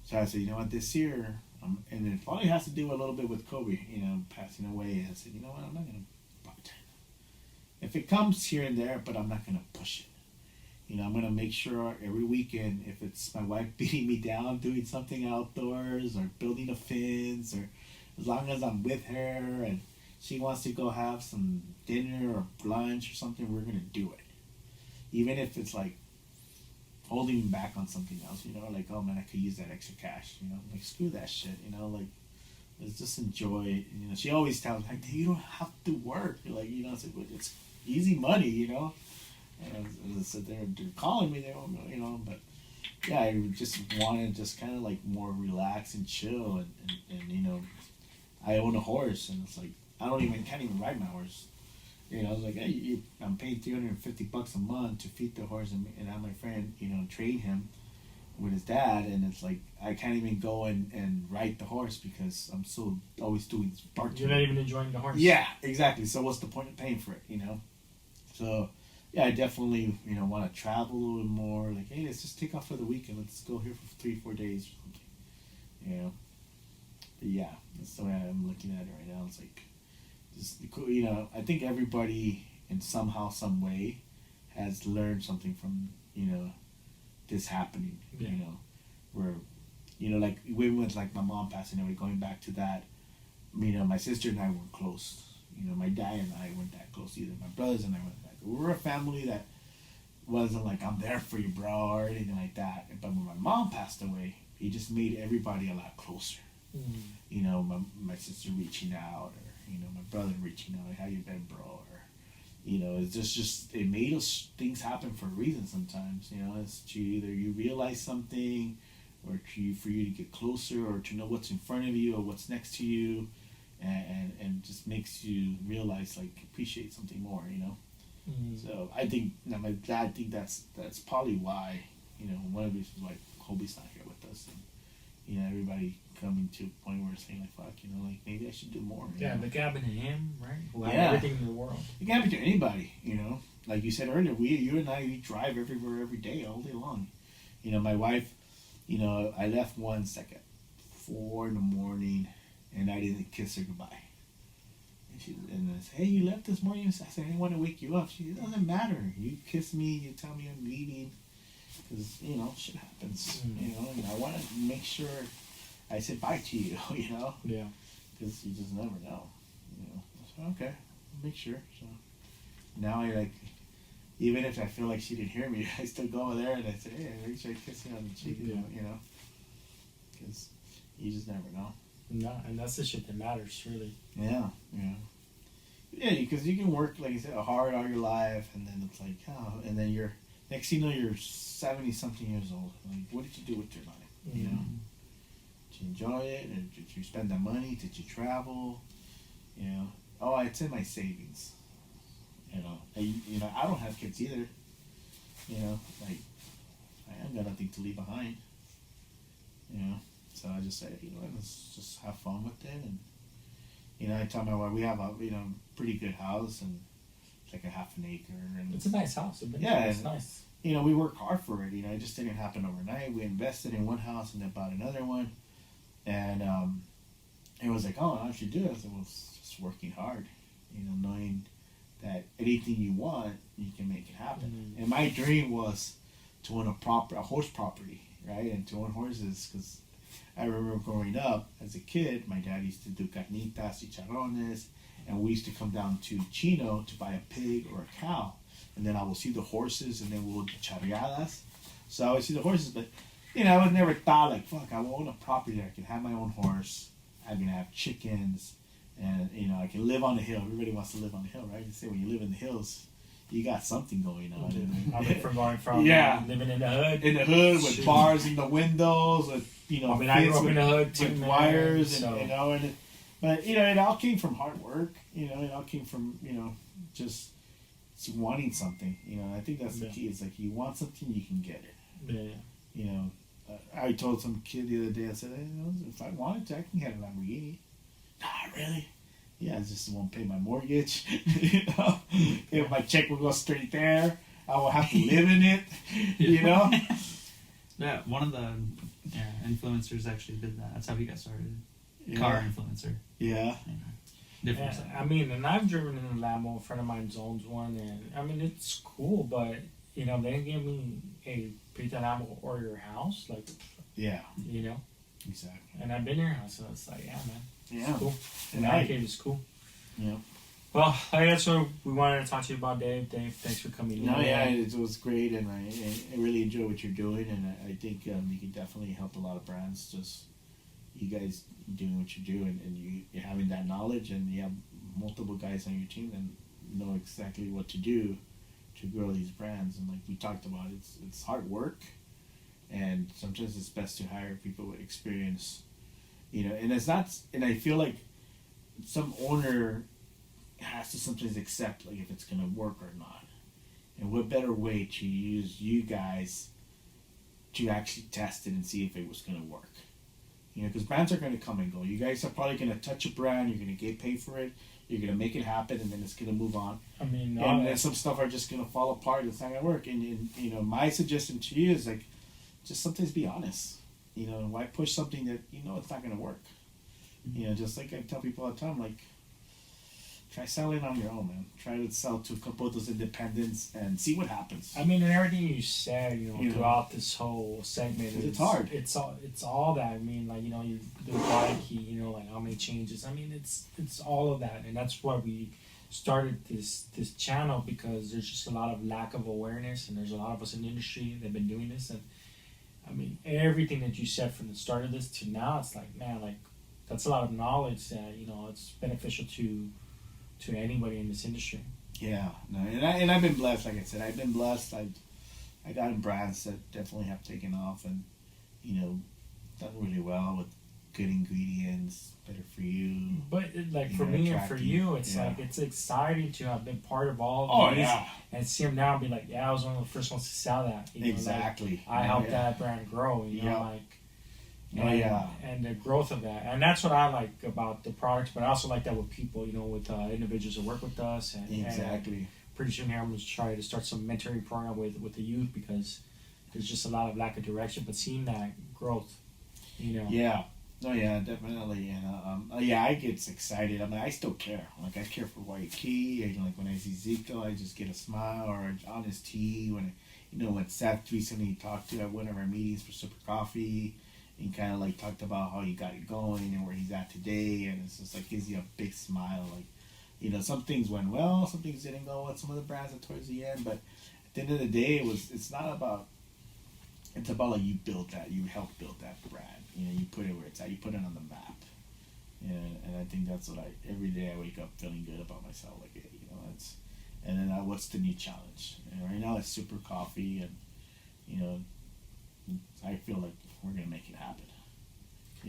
so I said, you know what, this year, and it probably has to do a little bit with Kobe, passing away. I said, you know what, I'm not going to bartend. If it comes here and there, but I'm not going to push it. I'm going to make sure every weekend, if it's my wife beating me down doing something outdoors or building a fence, or as long as I'm with her and she wants to go have some dinner or lunch or something, we're going to do it. Even if it's like holding me back on something else, like, oh man, I could use that extra cash, like, screw that shit, like, let's just enjoy it. She always tells me, like, you don't have to work. Like, it's easy money, And as I said, they're calling me, but yeah, I just want to just kind of like more relax and chill, and I own a horse, and it's like, can't even ride my horse. It's like, hey, I'm paying $350 a month to feed the horse and have my friend, train him with his dad, and it's like, I can't even go and ride the horse because I'm so always doing barking. You're not even enjoying the horse. Yeah, exactly. So what's the point of paying for it, So, yeah, I definitely, want to travel a little more. Like, hey, let's just take off for the weekend. Let's go here for 3-4 days or something, But yeah, that's the way I'm looking at it right now. It's like, just, I think everybody in somehow, some way has learned something from, this happening, Yeah. Where, like, even with, like, my mom passing away, going back to that, my sister and I weren't close. My dad and I weren't that close either. My brothers and I weren't that close. We were a family that wasn't like, I'm there for you, bro, or anything like that. But when my mom passed away, it just made everybody a lot closer. Mm. My sister reaching out, or, my brother reaching out, like, how you been, bro? Or, it's just it made us things happen for a reason sometimes. It's to either you realize something, or for you to get closer, or to know what's in front of you or what's next to you, and just makes you realize, like, appreciate something more. Mm. So I think my dad, I think that's probably why, one of the reasons why Kobe's not here with us, and everybody coming to a point where it's saying, like, fuck, like, maybe I should do more. Yeah, the happened to him, right? Who had Yeah. everything in the world. It can happen to anybody, Like you said earlier, you and I, we drive everywhere every day, all day long. My wife, I left once like at 4 a.m, and I didn't kiss her goodbye. And I said, hey, you left this morning? I said, I didn't want to wake you up. She said, it doesn't matter. You kiss me, you tell me I'm leaving. Because, shit happens, and I want to make sure I said bye to you, Yeah. Because you just never know, So, okay, make sure. So now I, like, even if I feel like she didn't hear me, I still go over there and I say, hey, make sure I kiss you on the cheek, because you just never know. No, and that's the shit that matters, really. Yeah, because you can work, like you said, hard all your life, and then it's like, oh, and then next thing you know, you're 70-something years old. Like, what did you do with your life? Mm. Did you enjoy it? Or did you spend the money? Did you travel? Oh, it's in my savings. I don't have kids either. Like, I haven't got nothing to leave behind. So I just say, let's just have fun with it. And, I tell my wife, we have a, pretty good house, and it's like a half an acre. And It's a nice house. It's nice. We work hard for it. It just didn't happen overnight. We invested in one house and then bought another one. And it was like, oh, how should you do it? I said, well, it's just working hard. Knowing that anything you want, you can make it happen. And my dream was to own a horse property, right? And to own horses, because I remember growing up as a kid, my dad used to do carnitas, chicharrones, and we used to come down to Chino to buy a pig or a cow. And then I will see the horses, and then we'll do charreadas. So I would see the horses, but, I would never thought, like, fuck, I will own a property that I can have my own horse, I'm going to have chickens, and, I can live on the hill. Everybody wants to live on the hill, right? They say when you live in the hills, you got something going on. I mean, from going from Yeah. living in the hood. In the hood with Shoot. bars in the windows, with I mean, I grew kids up in the hood too, with man, wires, so- and but it all came from hard work. It all came from just wanting something. I think that's the Yeah. key. It's like you want something, you can get it. Yeah. I told some kid the other day. I said, if I wanted to, I can get a Lamborghini. Nah, really? Yeah, I just won't pay my mortgage. If my check will go straight there, I will have to live in it. Yeah, one of the influencers actually did that. That's how he got started. Yeah. Car influencer. Yeah. Different. Yeah, stuff. I mean, and I've driven in a Lambo. A friend of mine owns one, and I mean, it's cool, but they didn't give me a pizza Lambo or your house, like, Yeah. Exactly. And I've been your house, so it's like, yeah, man, Yeah. cool. And And that kid is cool. Yeah. Well, that's what we wanted to talk to you about, Dave. Dave, thanks for coming No, in. yeah, it was great, and I really enjoy what you're doing, and I think you can definitely help a lot of brands. Just you guys doing what you do, and you're having that knowledge, and you have multiple guys on your team and know exactly what to do to grow these brands. And like we talked about, it's hard work, and sometimes it's best to hire people with experience. And it's not, and I feel like some owner has to sometimes accept like if it's gonna work or not. And what better way to use you guys to actually test it and see if it was gonna work? Because brands are gonna come and go. You guys are probably gonna touch a brand, you're gonna get paid for it, you're gonna make it happen, and then it's gonna move on. I mean, And then some stuff are just gonna fall apart. It's not gonna work. And my suggestion to you is like, just sometimes be honest. Why push something that it's not gonna work? Just like I tell people all the time, like, try selling on your own, man. Try to sell to a couple of those independents and see what happens. I mean, and everything you said, Yeah. throughout this whole segment, It's hard. It's all that. I mean, like, you the body key, like how many changes. I mean, it's all of that, and that's why we started this channel, because there's just a lot of lack of awareness, and there's a lot of us in the industry that've been doing this, and I mean, everything that you said from the start of this to now, it's like, man, like, that's a lot of knowledge that it's beneficial to anybody in this industry. Yeah, no, and I've been blessed. Like I said, I've been blessed. I got in brands that definitely have taken off and done really well with good ingredients, better for you. But for me and for attractive. you, it's Yeah. like it's exciting to have been part of all Oh of these yeah, and see them now and be like, yeah, I was one of the first ones to sell that. exactly. Like, I helped yeah. that brand grow. Yeah. Like. Oh, And, yeah. and the growth of that, and that's what I like about the products. But I also like that with people, with individuals that work with us, and Exactly. pretty soon here I'm going to try to start some mentoring program with the youth, because there's just a lot of lack of direction. But seeing that growth, Yeah. Oh yeah, definitely. And I get excited. I mean, I still care. Like I care for White Key. And like when I see Zico, I just get a smile, or Honest Tea. When when Seth recently talked to at one of our meetings for Super Coffee, and kind of like talked about how he got it going and where he's at today, and it's just like gives you a big smile. Like some things went well, some things didn't go well. Some of the brands are towards the end, but at the end of the day, it's not about. It's about like you built that, you helped build that brand. You put it where it's at, you put it on the map. And I think that's what every day I wake up feeling good about myself. Like it's, and then what's the new challenge? And right now it's Super Coffee, and I feel like we're gonna make it happen.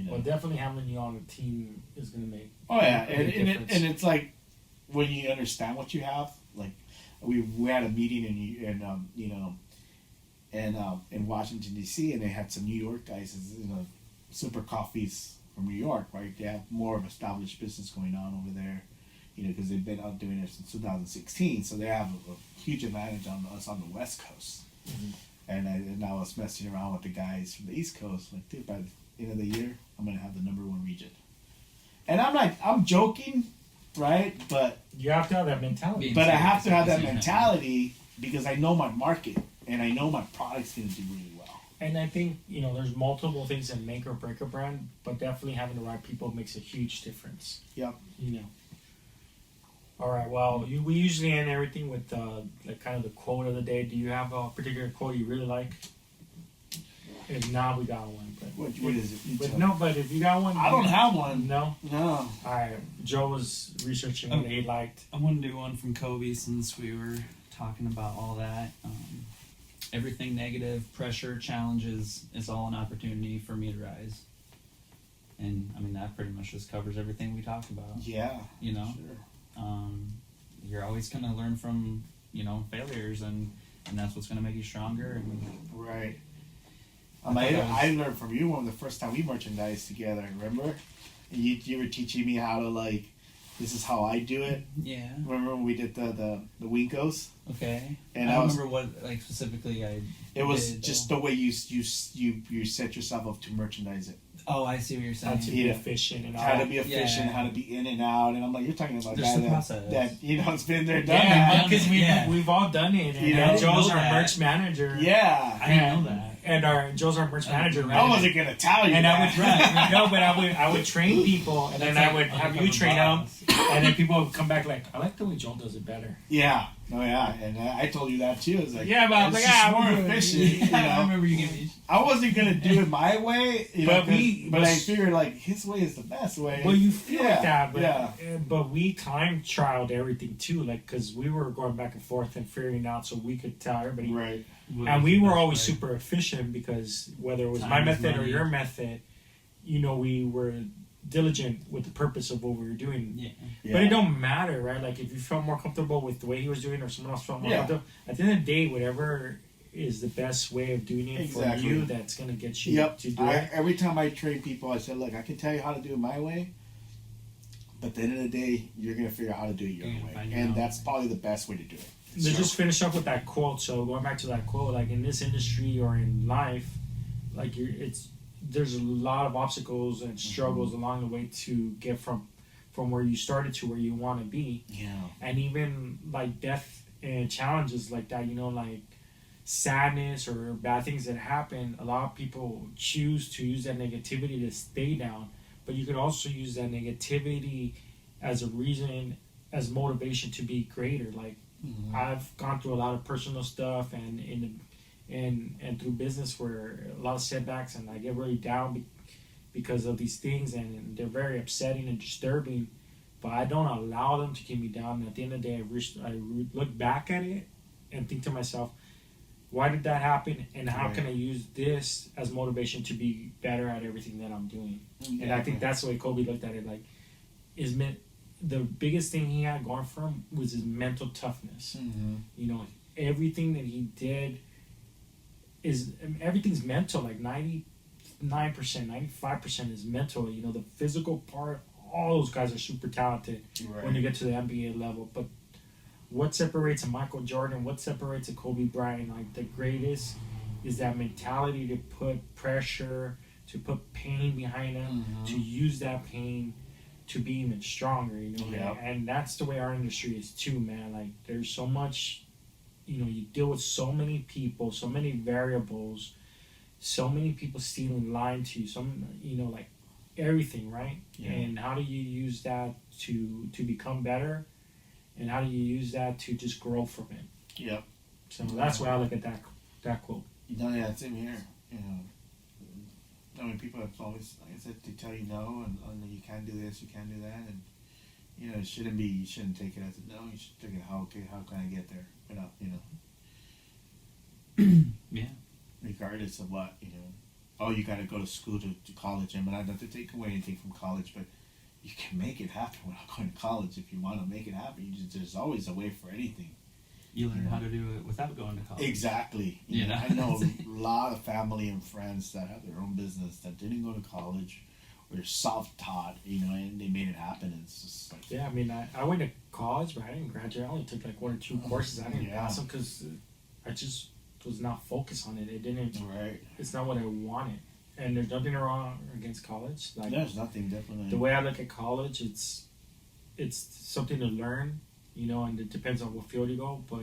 Well, definitely having you on the team is going to make. Oh yeah, a big difference. and it's like when you understand what you have. Like we had a meeting in Washington D.C. and they had some New York guys. Super Coffees from New York, right? They have more of established business going on over there, because they've been out doing it since 2016. So they have a huge advantage on us on the West Coast. Mhm. And I was messing around with the guys from the East Coast. Like, dude, by the end of the year, I'm gonna have the #1 region. And I'm joking, right? But You have to have that mentality. I have to have that Yeah. mentality because I know my market and I know my product's gonna do really well. And I think, there's multiple things that make or break a brand, but definitely having the right people makes a huge difference. Yep. All right. Well, we usually end everything with kind of the quote of the day. Do you have a particular quote you really like? If not, we got one. But What is it? but if you got one, I don't have one. No. No. All right. Joe was researching what he liked. I want to do one from Kobe since we were talking about all that. Everything negative, pressure, challenges is all an opportunity for me to rise. And I mean, that pretty much just covers everything we talked about. Yeah. You know, Sure. You're always going to learn from, failures, and that's what's going to make you stronger. And Right. I I learned from you when the first time we merchandised together, remember? And you were teaching me how to, like, this is how I do it. yeah. Remember when we did the Winkos? Okay. And I I don't was- remember what, like, specifically I It was did, just though. the way you set yourself up to merchandise it. Oh, I see what you're How saying. to be Yeah. efficient and all. How to be efficient, Yeah. how to be in and out. And I'm like, you're talking about a There's guy the that, process. it's been there, done Yeah, that. because Yeah. we've all done it. And You know? Joe's Know our that. merch manager. Yeah. I didn't know that. And Joe's our merch manager. I Right? I wasn't going to tell you And I that. would no, but I would train people, and then I would have you train them, and then people would come back like, I like the way Joel does it better. Yeah. Oh, yeah. And I told you that, too. It's like, Yeah, but I was it's like, just we're more good. efficient. You I know? remember you gave me. I wasn't going to do it my way. You know, But but I figured, like, his way is the best way. Well, you feel Yeah, like that, but yeah. but we time trialed everything too, like because we were going back and forth and figuring out so we could tell everybody. Right. And we were always super efficient because whether it was my Time is method or money. your method, we were diligent with the purpose of what we were doing. Yeah. Yeah. But it don't matter, right? Like if you felt more comfortable with the way he was doing, or someone else felt more Yeah. comfortable. At the end of the day, whatever is the best way of doing it Exactly. for you, that's gonna get you Yep. to do it. Every time I train people, I said, look, I can tell you how to do it my way, but at the end of the day, you're going to figure out how to do it your You're gonna way. find your And own that's way. probably the best way to do it. To So- just finish up with that quote. So going back to that quote, like in this industry or in life, like there's a lot of obstacles and struggles along the way to get from where you started to where you want to be, Yeah. and even like death and challenges like that. Like sadness or bad things that happen. A lot of people choose to use that negativity to stay down, but you could also use that negativity as a reason, as motivation to be greater. Like Mhm. I've gone through a lot of personal stuff and through business where a lot of setbacks, and I get really down because of these things, and they're very upsetting and disturbing. But I don't allow them to keep me down. And at the end of the day, I look back at it and think to myself, why did that happen, and how can I use this as motivation to be better at everything that I'm doing? And I think that's the way Kobe looked at it. Like, the biggest thing he had going for him was his mental toughness. Mhm. Everything that he did everything's mental. Like 99%, 95% is mental. The physical part, all those guys are super talented when you get to the NBA level. But what separates a Michael Jordan, what separates a Kobe Bryant, like the greatest, is that mentality to put pressure, to put pain behind them, to use that pain to be even stronger, Yep. And that's the way our industry is too, man. Like there's so much, you deal with so many people, so many variables, so many people stealing, lying to you, like everything, right? Yeah. And how do you use that to become better, and how do you use that to just grow from it? Yep. So that's why I look at that quote. Yeah, same here. I mean, people have always, like I said, they tell you no, and you can't do this, you can't do that, and it shouldn't be. You shouldn't take it as a no. You should take it how can I get there without Yeah. regardless of what Oh, you got to go to school to college, and but I not to take away anything from college, but you can make it happen without going to college if you want to make it happen. There's always a way for anything. You learn how to do it without going to college. Exactly. Yeah. I know a lot of family and friends that have their own business that didn't go to college or self-taught, and they made it happen. It's just like Yeah, I mean, I went to college, but I didn't graduate. I only took like 1 or 2 courses. I didn't Yeah. pass them because I just was not focused on it. It didn't. right. It's not what I wanted. And there's nothing wrong against college. Like There's nothing definitely. the way I look at college, it's something to learn, and it depends on what field you go. But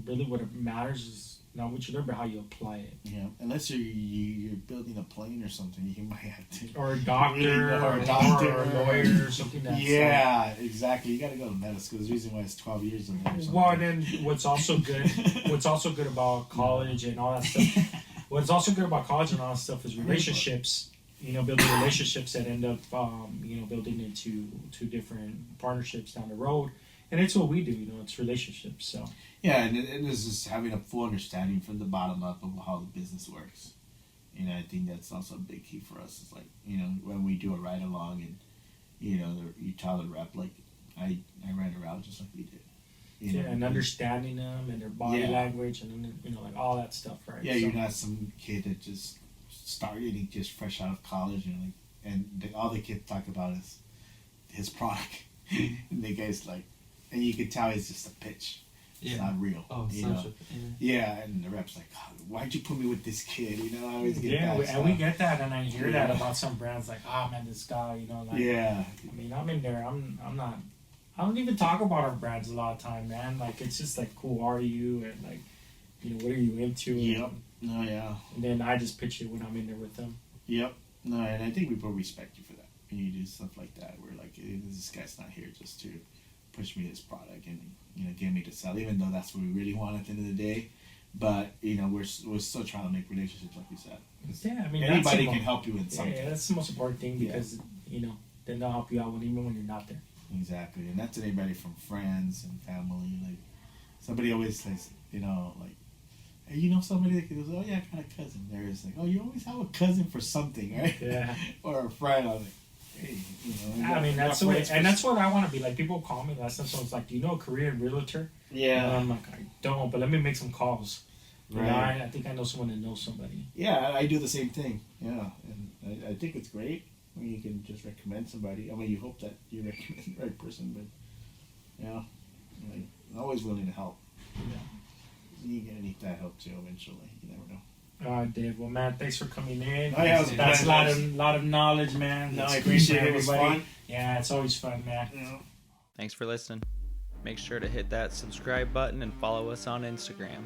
really, what matters is not what you learn, but how you apply it. Unless you're building a plane or something, you might have to. Or a doctor, Or or a doctor. or a lawyer, or something that's Yeah, exactly. You got to go to medical school. There's a reason why it's 12 years in there. Or something. Well, and then what's also good about college and all that stuff. What's also good about college and all that stuff is relationships. Building relationships that end up, building into different partnerships down the road, And it's what we do, it's relationships. So Yeah, and it's just having a full understanding from the bottom up of how the business works. I think that's also a big key for us. It's like, when we do a ride along and, you tell the rep, like, I ran a route just like we did. and understanding them and their body language and, like all that stuff, right? Yeah, so, you're not some kid that just started and just fresh out of college, all the kids talk about is his product. And the guy's like, and you can tell it's just a pitch. It's not real. Oh, Yeah, and the rep's like, oh, why'd you put me with this kid? I always get and we get that, and I hear that about some brands, like, oh man, this guy, like, yeah. I mean, I'm in there. I'm not. I don't even talk about our brands a lot of time, man. Like, it's just like, who are you, and like, what are you into? Yep. No, yeah. And then I just pitch it when I'm in there with them. Yep. No, and I think people respect you for that when you do stuff like that. We're like, hey, this guy's not here just to push me this product and get me to sell, even though that's what we really want at the end of the day. But we're still trying to make relationships, like you said. Yeah, I mean, anybody can help you in something. Yeah, that's the most important thing because then they'll help you out even when you're not there. Exactly, and that's anybody from friends and family. Like somebody always says, like, hey, somebody that goes, oh yeah, I got a cousin. There's like, oh, you always have a cousin for something, right? Yeah. Or a friend. I was like, hey, I mean, that's the way, and that's what I want to be. Like, people call me last time, so it's like, do you know a Korean realtor? Yeah. And I'm like, I don't, but let me make some calls. Right. I think I know someone that knows somebody. Yeah, I do the same thing. Yeah, and I think it's great when you can just recommend somebody. I mean, you hope that you recommend the right person, but I'm always willing to help. Yeah. You're gonna need that help too eventually. You never know. All right, Dave. Well, man, thanks for coming in. Oh, yeah, that's a lot of knowledge, man. No, That's I appreciate it. It was everybody. fun. Yeah, it's always fun, man. Thanks for listening. Make sure to hit that subscribe button and follow us on Instagram.